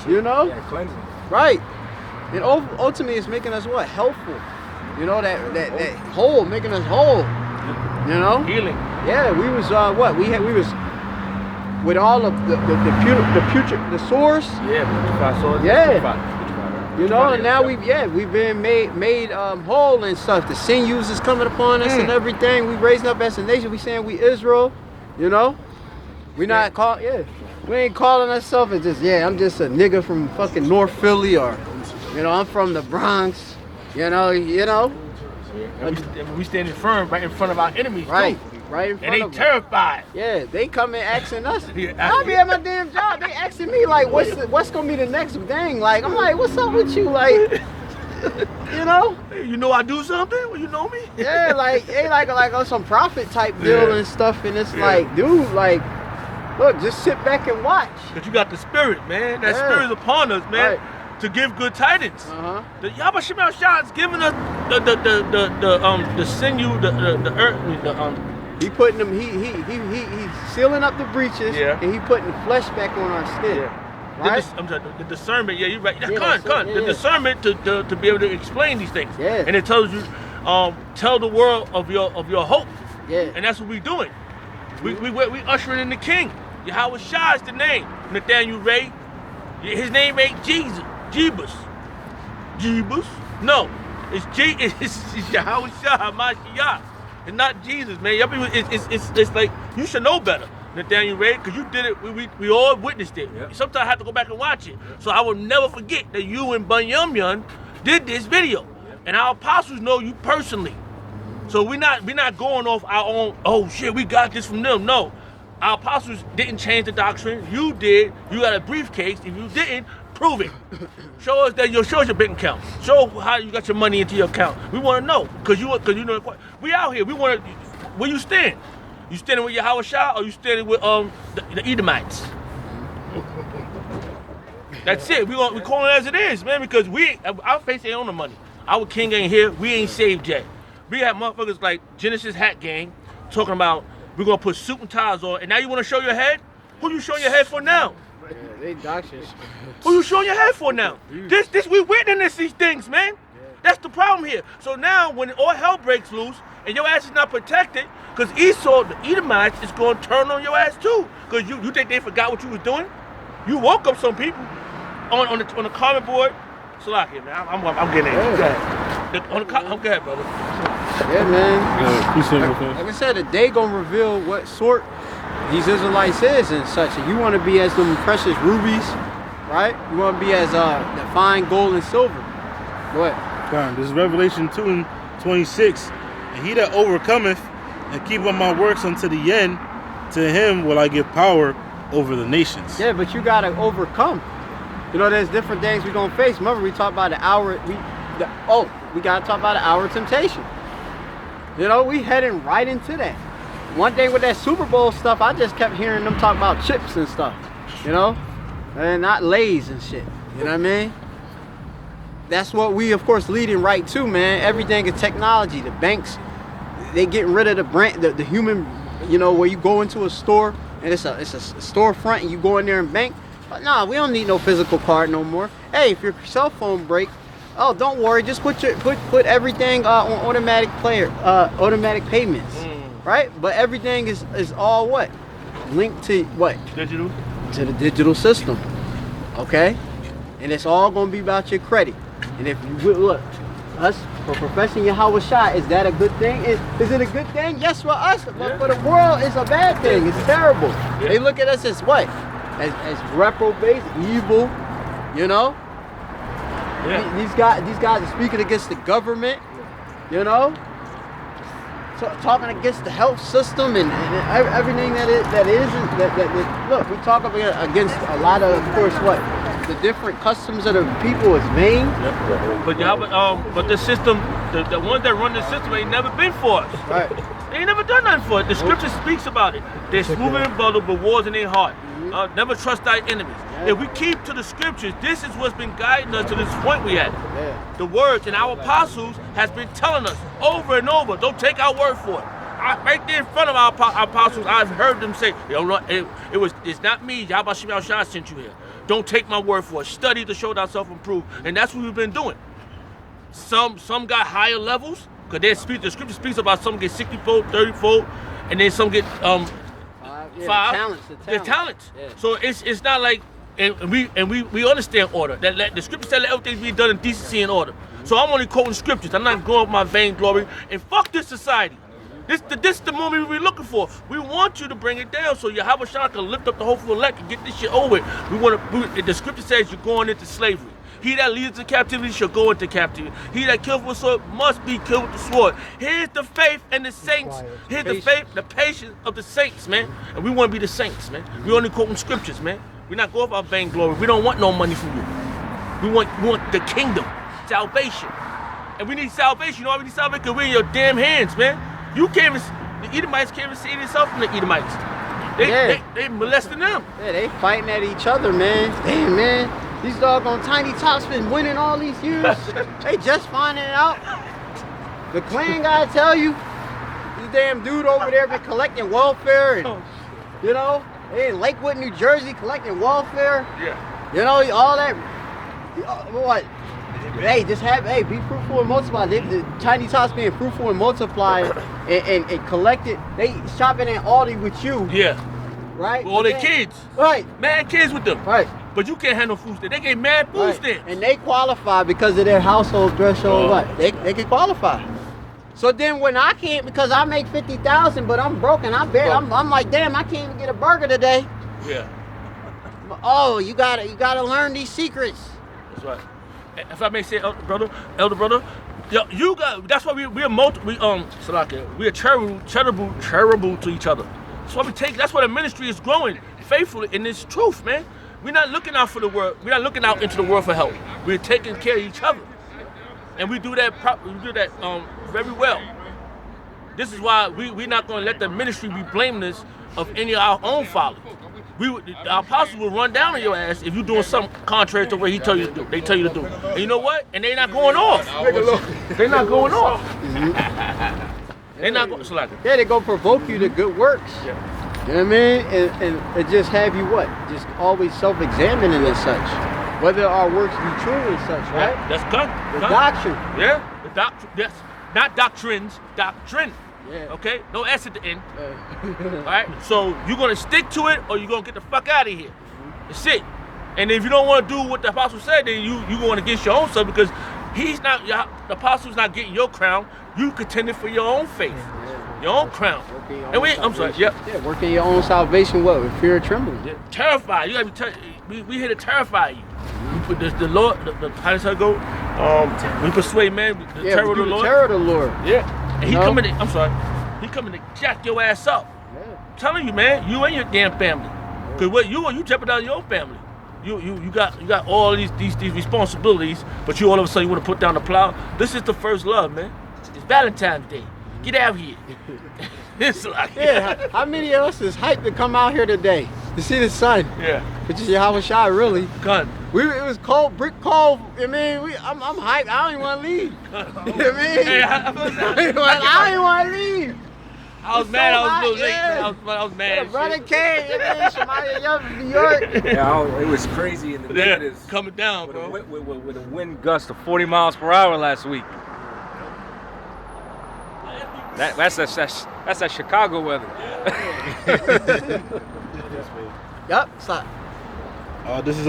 Speaker 3: Yeah, cleansing.
Speaker 1: Right. And ultimately, it's making us what? Healthful. That whole, making us whole.
Speaker 7: Healing.
Speaker 1: Yeah, we was we was with all of the sores.
Speaker 7: Yeah, sores.
Speaker 1: Yeah. And now we've been made whole and stuff. The sinews is coming upon us and everything. We raising up as a nation. We saying we Israel. We not call we ain't calling ourselves as just I'm just a nigga from fucking North Philly or I'm from the Bronx.
Speaker 7: And we standing firm right in front of our enemies
Speaker 1: right.
Speaker 7: too.
Speaker 1: Right in front
Speaker 7: And
Speaker 1: of
Speaker 7: they
Speaker 1: them.
Speaker 7: terrified.
Speaker 1: Yeah, they come in asking us.
Speaker 7: Yeah.
Speaker 1: I'll be at my damn job. They asking me like, what's gonna be the next thing? Like, I'm like, what's up with you? Like,
Speaker 7: You know I do something? Well, you know me?
Speaker 1: Yeah, like they like on some prophet type deal and stuff, and it's like, dude, like, look, just sit back and watch.
Speaker 7: Because you got the spirit, man. That spirit is upon us, man.
Speaker 1: Right.
Speaker 7: To give good tidings.
Speaker 1: The
Speaker 7: Yahweh Shemel Shah's giving us the sinew, the earth,
Speaker 1: he putting them, he's sealing up the breaches, and he putting the flesh back on our skin.
Speaker 7: Yeah.
Speaker 1: Right?
Speaker 7: I'm sorry, the discernment, you're right.
Speaker 1: Yeah,
Speaker 7: The discernment to be able to explain these things.
Speaker 1: Yeah.
Speaker 7: And it tells you, tell the world of your hope.
Speaker 1: Yeah.
Speaker 7: And that's what we're doing. We ushering in the King. Yahweh Shah is the name. Nathaniel Ray, his name ain't Jesus. Jeebus? No, it's Yahweh Shah, Mashiach. It's not Jesus, man. Y'all people, it's like you should know better, Nathaniel Ray, because you did it. We all witnessed it. Yep. Sometimes I have to go back and watch it, so I will never forget that you and Bunyamyan did this video, and our apostles know you personally. So we're not going off our own. Oh shit, we got this from them. No, our apostles didn't change the doctrine. You did. You got a briefcase. If you didn't, prove it. Show us your bank account. Show how you got your money into your account. We want to know, cause you know we out here. We want to. Where you stand? You standing with Yahweh Shah or you standing with the Edomites? That's it. We calling it as it is, man. Because our face ain't on the money. Our king ain't here. We ain't saved yet. We have motherfuckers like Genesis Hat Gang talking about we're gonna put suit and ties on, and now you want to show your head? Who you showing your head for now?
Speaker 1: Yeah, they doctors.
Speaker 7: Who you showing your head for now? This we witness these things, man. That's the problem here. So now when all hell breaks loose and your ass is not protected, because Esau, the Edomites, is going to turn on your ass too. Because you think they forgot what you was doing? You woke up some people on the comment board. Salakia, man. I'm getting it. I'm good, brother.
Speaker 1: Yeah, man. Like I said, the day gonna reveal what sort these Israelites is and such. And you want to be as them precious rubies, right? You want to be as the fine gold and silver. Go ahead.
Speaker 2: This is Revelation 2:26. And he that overcometh and keepeth my works unto the end, to him will I give power over the nations.
Speaker 1: Yeah, but you gotta overcome. There's different things we're gonna face. Remember, we talked about the hour. We gotta talk about the hour of temptation. We heading right into that. One thing with that Super Bowl stuff, I just kept hearing them talk about chips and stuff. And not Lays and shit. You know what I mean? That's what we, of course, leading right to, man. Everything is technology. The banks, they getting rid of the human you know, where you go into a store and it's a storefront and you go in there and bank. But nah, we don't need no physical card no more. Hey, if your cell phone break, oh, don't worry, just put everything on automatic payments, right? But everything is all what? Linked to what?
Speaker 7: Digital.
Speaker 1: To the digital system, okay? And it's all gonna be about your credit. And if you look, us for professing Yahweh Shah, is that a good thing? Is it a good thing? Yes, for us, but for the world, it's a bad thing. It's terrible. They look at us as what? As reprobates, evil, you know? These guys are speaking against the government, you know? Talking against the health system and everything that look, we talk against a lot of course, what? The different customs of the people is vain.
Speaker 7: But the system, the ones that run the system ain't never been for us.
Speaker 1: Right.
Speaker 7: They ain't never done nothing for it. The scripture speaks about it. They're smooth and bold, but wars in their heart. Never trust thy enemies. If we keep to the scriptures, this is what's been guiding us to this point we at. The words and our apostles has been telling us over and over. Don't take our word for it. Right there in front of our apostles, I've heard them say, it's not me, Yahweh Shah sent you here. Don't take my word for it. Study to show thyself improved. And that's what we've been doing. Some got higher levels, because the scripture speaks about some get 60-fold, 30-fold, and then some get 5. The talents. Yeah. So it's not like, and we understand order. That the scripture said let everything be done in decency and order. So I'm only quoting scriptures. I'm not going with my vainglory. And fuck this society. This is the moment we're looking for. We want you to bring it down so Yahweh Shah can lift up the hopeful elect and get this shit over with. The scripture says you're going into slavery. He that leads to captivity shall go into captivity. He that kills with the sword must be killed with the sword. Here's the faith and the saints. Here's the faith, the patience of the saints, man. And we want to be the saints, man. We only quoting scriptures, man. We're not going for our vainglory. We don't want no money from you. We want the kingdom, salvation. And we need salvation. You know why we need salvation? Because we're in your damn hands, man. The Edomites can't even save themselves from the Edomites. They molesting them.
Speaker 1: Yeah, they fighting at each other, man. Damn, man. These doggone tiny tops been winning all these years. They just finding it out. The clan guy tell you, this damn dude over there been collecting welfare and, you know, they in Lakewood, New Jersey collecting welfare.
Speaker 7: Yeah.
Speaker 1: You know, all that. What? Hey, be fruitful and multiply. The tiny tots being fruitful and multiplying and collected. They shopping at Aldi with you.
Speaker 7: Yeah.
Speaker 1: Right?
Speaker 7: With all their kids.
Speaker 1: Right.
Speaker 7: Mad kids with them.
Speaker 1: Right.
Speaker 7: But you can't have no food stamps. They get mad food stamps.
Speaker 1: And they qualify because of their household threshold. What? They can qualify. So then when I can't, because I make $50,000, but I'm broken, I'm like, damn, I can't even get a burger today.
Speaker 7: Yeah.
Speaker 1: Oh, you gotta learn these secrets.
Speaker 7: That's right. If I may say, elder brother, that's why we are charitable to each other. That's why that's why the ministry is growing faithfully in this truth, man. We're not looking out for the world. We're not looking out into the world for help. We're taking care of each other, and we do that. Very well. This is why we're not going to let the ministry be blameless of any of our own folly. Our apostles will run down on your ass if you're doing something contrary to what he tell you to do. They tell you to do. And you know what? And they're not going off. They're not going off. They're not going.
Speaker 1: Yeah, they gonna provoke you to good works.
Speaker 7: Yeah.
Speaker 1: You know what I mean? And just have you what? Just always self-examining and such. Whether our works be true and such, right?
Speaker 7: That's good.
Speaker 1: The doctrine.
Speaker 7: Yeah, the doctrine. Yes, not doctrines. Doctrine.
Speaker 1: Yeah.
Speaker 7: Okay? No S at the end. Alright? So you're gonna stick to it or you're gonna get the fuck out of here. That's it. And if you don't want to do what the apostle said, then you going against your own self because the apostle's not getting your crown. You contending for your own faith. Your own crown. I'm sorry, yep.
Speaker 1: Yeah, working your own salvation what? With fear and trembling.
Speaker 7: Yeah. Terrify. You gotta be we here to terrify you. We put the Lord, how does that go? We persuade man, the terror of the Lord.
Speaker 1: The terror of the Lord.
Speaker 7: Yeah. And he coming to jack your ass up. Yeah. I'm telling you, man, you and your damn family. Cause what you jeopardize your own family. You got all these responsibilities, but you all of a sudden you want to put down the plow. This is the first love, man. It's Valentine's Day. Get out here. It's like
Speaker 1: how many of us is hyped to come out here today to see the sun?
Speaker 7: Yeah.
Speaker 1: Which is Yahweh Shai, really.
Speaker 7: Gun.
Speaker 1: It was cold, brick cold. I mean, I'm hyped. I don't even want to leave. You know what I mean?
Speaker 7: Hey,
Speaker 1: I don't even want to leave.
Speaker 7: I was
Speaker 1: It's
Speaker 7: mad.
Speaker 1: so
Speaker 7: I was a
Speaker 1: hot,
Speaker 7: little late.
Speaker 1: yeah.
Speaker 7: Man. I was mad.
Speaker 1: Brother
Speaker 7: shit.
Speaker 1: came, Shemaya Young from New York.
Speaker 3: Yeah, it was crazy in the
Speaker 7: Yeah,
Speaker 3: negatives.
Speaker 7: coming down,
Speaker 3: with
Speaker 7: bro.
Speaker 3: with a wind gust of 40 miles per hour last week. That's that Chicago weather.
Speaker 1: Yup, stop.
Speaker 2: This is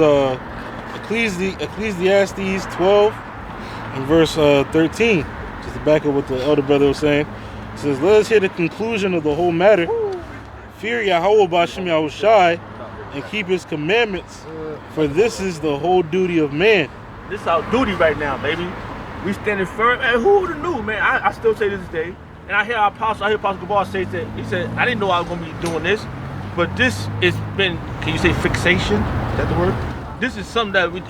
Speaker 2: Ecclesiastes 12 and verse 13. Just to back up what the elder brother was saying. It says, let us hear the conclusion of the whole matter. Fear Yahweh B'Shem Yahushai and keep his commandments, for this is the whole duty of man.
Speaker 7: This is our duty right now, baby. We standing firm. And who would have knew, man? I still say this day. And I hear Apostle Gabar say that. He said, I didn't know I was going to be doing this. But this has been, can you say fixation? Is that the word? This is something that we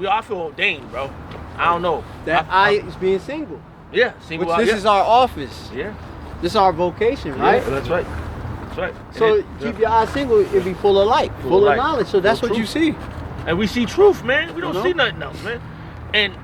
Speaker 7: all feel ordained, bro. I don't know.
Speaker 1: That I is being single.
Speaker 7: Yeah, single.
Speaker 1: Which this is our office.
Speaker 7: Yeah.
Speaker 1: This is our vocation, right?
Speaker 7: Yeah, that's right. That's right.
Speaker 1: So keep your eyes single, it'll be full of light, full of knowledge. So that's what you see.
Speaker 7: And we see truth, man. We don't see nothing else, man. And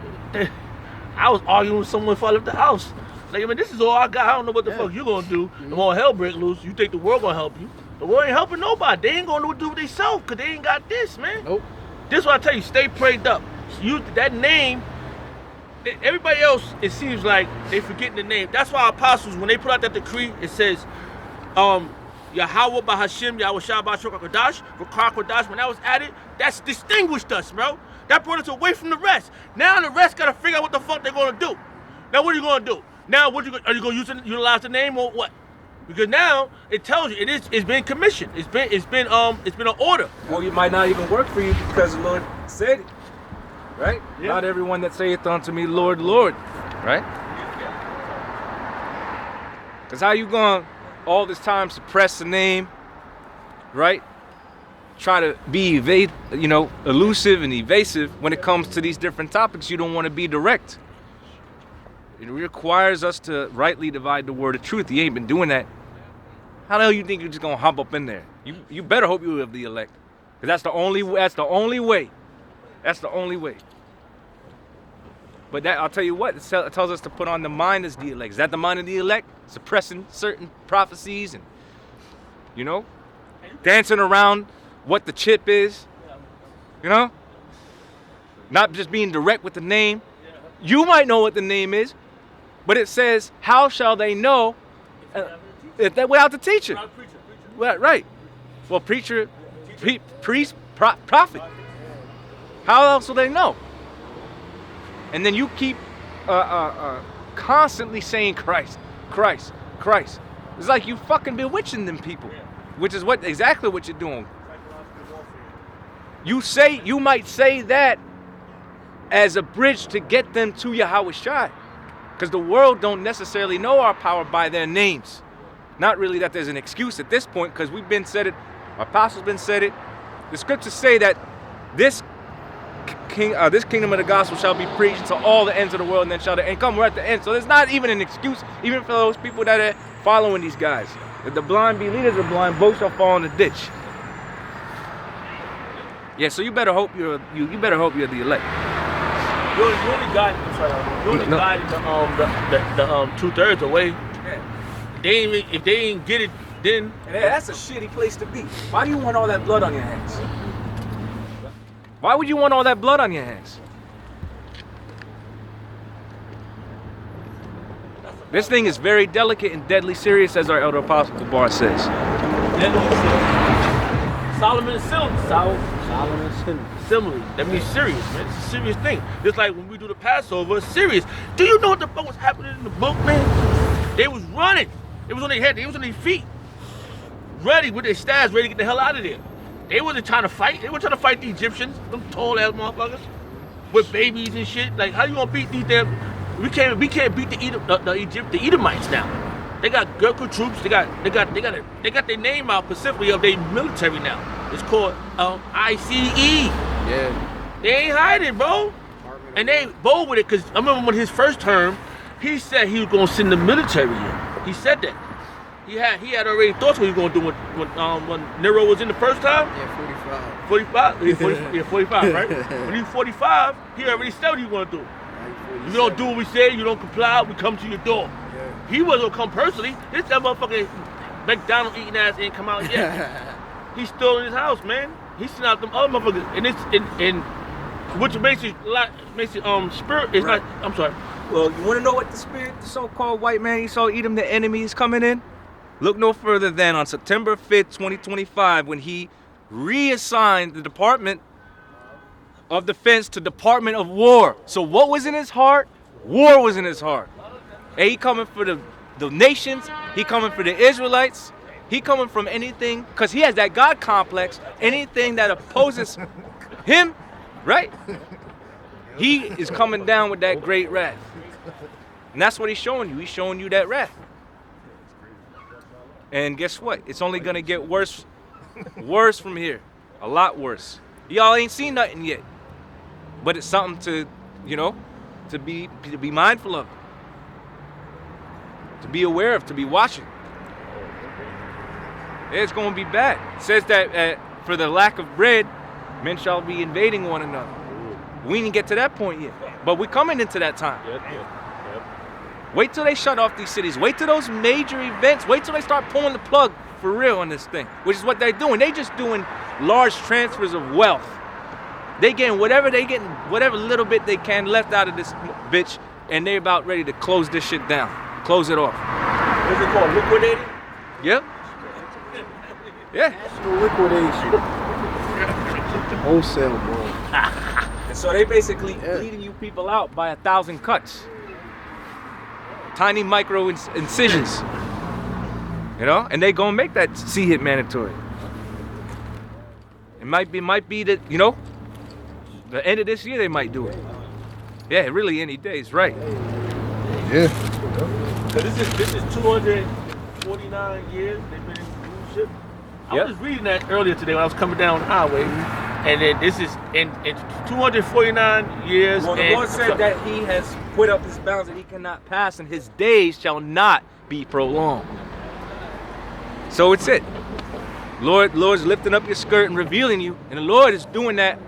Speaker 7: I was arguing with someone before I left the house. Like, I mean, this is all I got. I don't know what the fuck you gonna do. The more hell break loose, you think the world gonna help you. The world ain't helping nobody. They ain't gonna know what to do with themselves because they ain't got this, man.
Speaker 1: Nope.
Speaker 7: This is what I tell you, stay prayed up. You that name, everybody else, it seems like they forgetting the name. That's why apostles, when they put out that decree, it says, Yahweh Bahashim, Yahweh Shabbat Shokakadosh, Kodash. When that was added, that's distinguished us, bro. That brought us away from the rest. Now the rest gotta figure out what the fuck they're gonna do. Now what are you gonna do? Now are you gonna utilize the name or what? Because now it tells you it's been commissioned. It's been an order.
Speaker 3: Well, it might not even work for you because the Lord said it, right?
Speaker 7: Yeah.
Speaker 3: Not everyone that saith unto me, Lord, Lord, right? Because how you going all this time suppress the name, right? Try to be elusive and evasive when it comes to these different topics. You don't want to be direct. It requires us to rightly divide the word of truth. You ain't been doing that. How the hell you think you're just gonna hop up in there? You better hope you have the elect, because that's the only way. That's the only way. But that, I'll tell you what, it tells us to put on the mind as the elect. Is that the mind of the elect? Suppressing certain prophecies and dancing around what the chip is. Not just being direct with the name. You might know what the name is, but it says, how shall they know without the teacher? Right. Well, preacher, priest, prophet. How else will they know? And then you keep constantly saying Christ. It's like you fucking bewitching them people, which is exactly what you're doing. You might say that as a bridge to get them to Yahweh Shai. Because the world don't necessarily know our power by their names. Not really that there's an excuse at this point, because we've been said it, our apostles been said it. The scriptures say that this kingdom of the gospel shall be preached to all the ends of the world, and then shall the end come. We're at the end. So there's not even an excuse, even for those people that are following these guys. If the blind be leaders of the blind, both shall fall in the ditch. Yeah, so you better hope you're the elect.
Speaker 7: You only got the 2/3 away. If they ain't get it, then
Speaker 3: that's a shitty place to be. Why do you want all that blood on your hands? Why would you want all that blood on your hands? This thing is very delicate and deadly serious, as our elder apostle Gabar says.
Speaker 7: Solomon is simile. That means serious, man. It's a serious thing. Just like when we do the Passover, it's serious. Do you know what the fuck was happening in the book, man? They was running. It was on their head. They was on their feet. Ready with their staffs, ready to get the hell out of there. They wasn't trying to fight. They weren't trying to fight the Egyptians, them tall ass motherfuckers with babies and shit. Like, how you gonna beat these damn? We can't beat the Edomites now. They got Gurkha troops. They got their name out specifically of their military now. It's called ICE.
Speaker 1: Yeah.
Speaker 7: They ain't hiding, bro. And they bold with it, because I remember when his first term, he said he was gonna send the military in. He said that. He had already thought what he was gonna do when Nero was in the first time.
Speaker 1: Yeah,
Speaker 7: 45. 45, right? When he was 45, he already said what he was gonna do. You don't do what we say, you don't comply, we come to your door.
Speaker 1: Yeah.
Speaker 7: He wasn't gonna come personally. This that motherfucking McDonald eating ass ain't come out yet. He's still in his house, man. He's sitting out them other motherfuckers, and it's in which makes it spirit. It's
Speaker 9: Right.
Speaker 7: not. I'm sorry.
Speaker 9: Well, you want to know what the spirit, the so-called white man Esau, Edom, the enemy, is coming in? Look no further than on September 5th, 2025, when he reassigned the Department of Defense to Department of War. So what was in his heart? War was in his heart. And he coming for the nations. He coming for the Israelites. He coming from anything, because he has that God complex. Anything that opposes him, right? He is coming down with that great wrath. And that's what he's showing you. He's showing you that wrath. And guess what? It's only gonna get worse from here. A lot worse. Y'all ain't seen nothing yet. But it's something to, to be mindful of. To be aware of, to be watching. It's gonna be bad. It says that for the lack of bread, men shall be invading one another. We didn't get to that point yet. But we're coming into that time.
Speaker 6: Yep.
Speaker 9: Wait till they shut off these cities. Wait till those major events. Wait till they start pulling the plug for real on this thing, which is what they're doing. They just doing large transfers of wealth. They getting whatever little bit they can left out of this bitch, and they about ready to close this shit down. Close it off.
Speaker 7: What's it called? Liquidating?
Speaker 9: Yep. Yeah.
Speaker 1: Liquidation. Wholesale, bro.
Speaker 9: And so they basically bleeding you people out by 1,000 cuts. Tiny micro incisions. And they gonna make that C-hit mandatory. It might be that, the end of this year they might do it. Yeah, really any days, right.
Speaker 5: Yeah.
Speaker 7: So this is 249 years they've been in rulership. I was just reading that earlier today when I was coming down the highway, and then this is in 249 years.
Speaker 9: Well, the Lord said that he has put up his bounds that he cannot pass, and his days shall not be prolonged. So it's it. Lord's lifting up your skirt and revealing you, and the Lord is doing that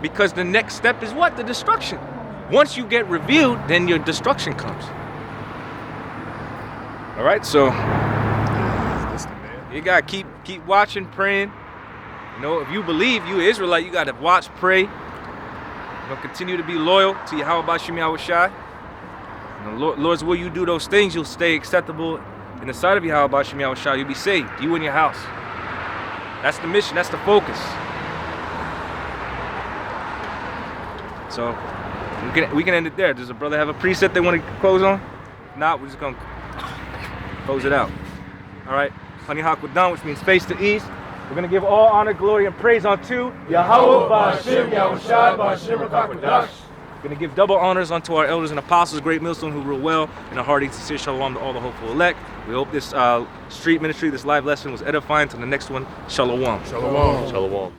Speaker 9: because the next step is what? The destruction. Once you get revealed, then your destruction comes. All right, so you gotta keep watching, praying. If you believe you Israelite, you gotta watch, pray. Continue to be loyal to Yahweh Shem Yahweh Shai. And the Lord's will you do those things, you'll stay acceptable in the sight of Yahweh Shem Yahweh Shai. You'll be saved, you and your house. That's the mission, that's the focus. So we can end it there. Does a brother have a preset they want to close on? If not, we're just gonna close it out. All right, Honey Hawk with done, which means face to east. We're gonna give all honor, glory, and praise unto Yahweh Ba'Shem Yahushai Ba'Shem Rakakadash. We're gonna give double honors unto our elders and apostles, great millstone who rule well, and a hearty, sincere shalom to all the hopeful elect. We hope this street ministry, this live lesson was edifying. To the next one, shalom.
Speaker 6: Shalom.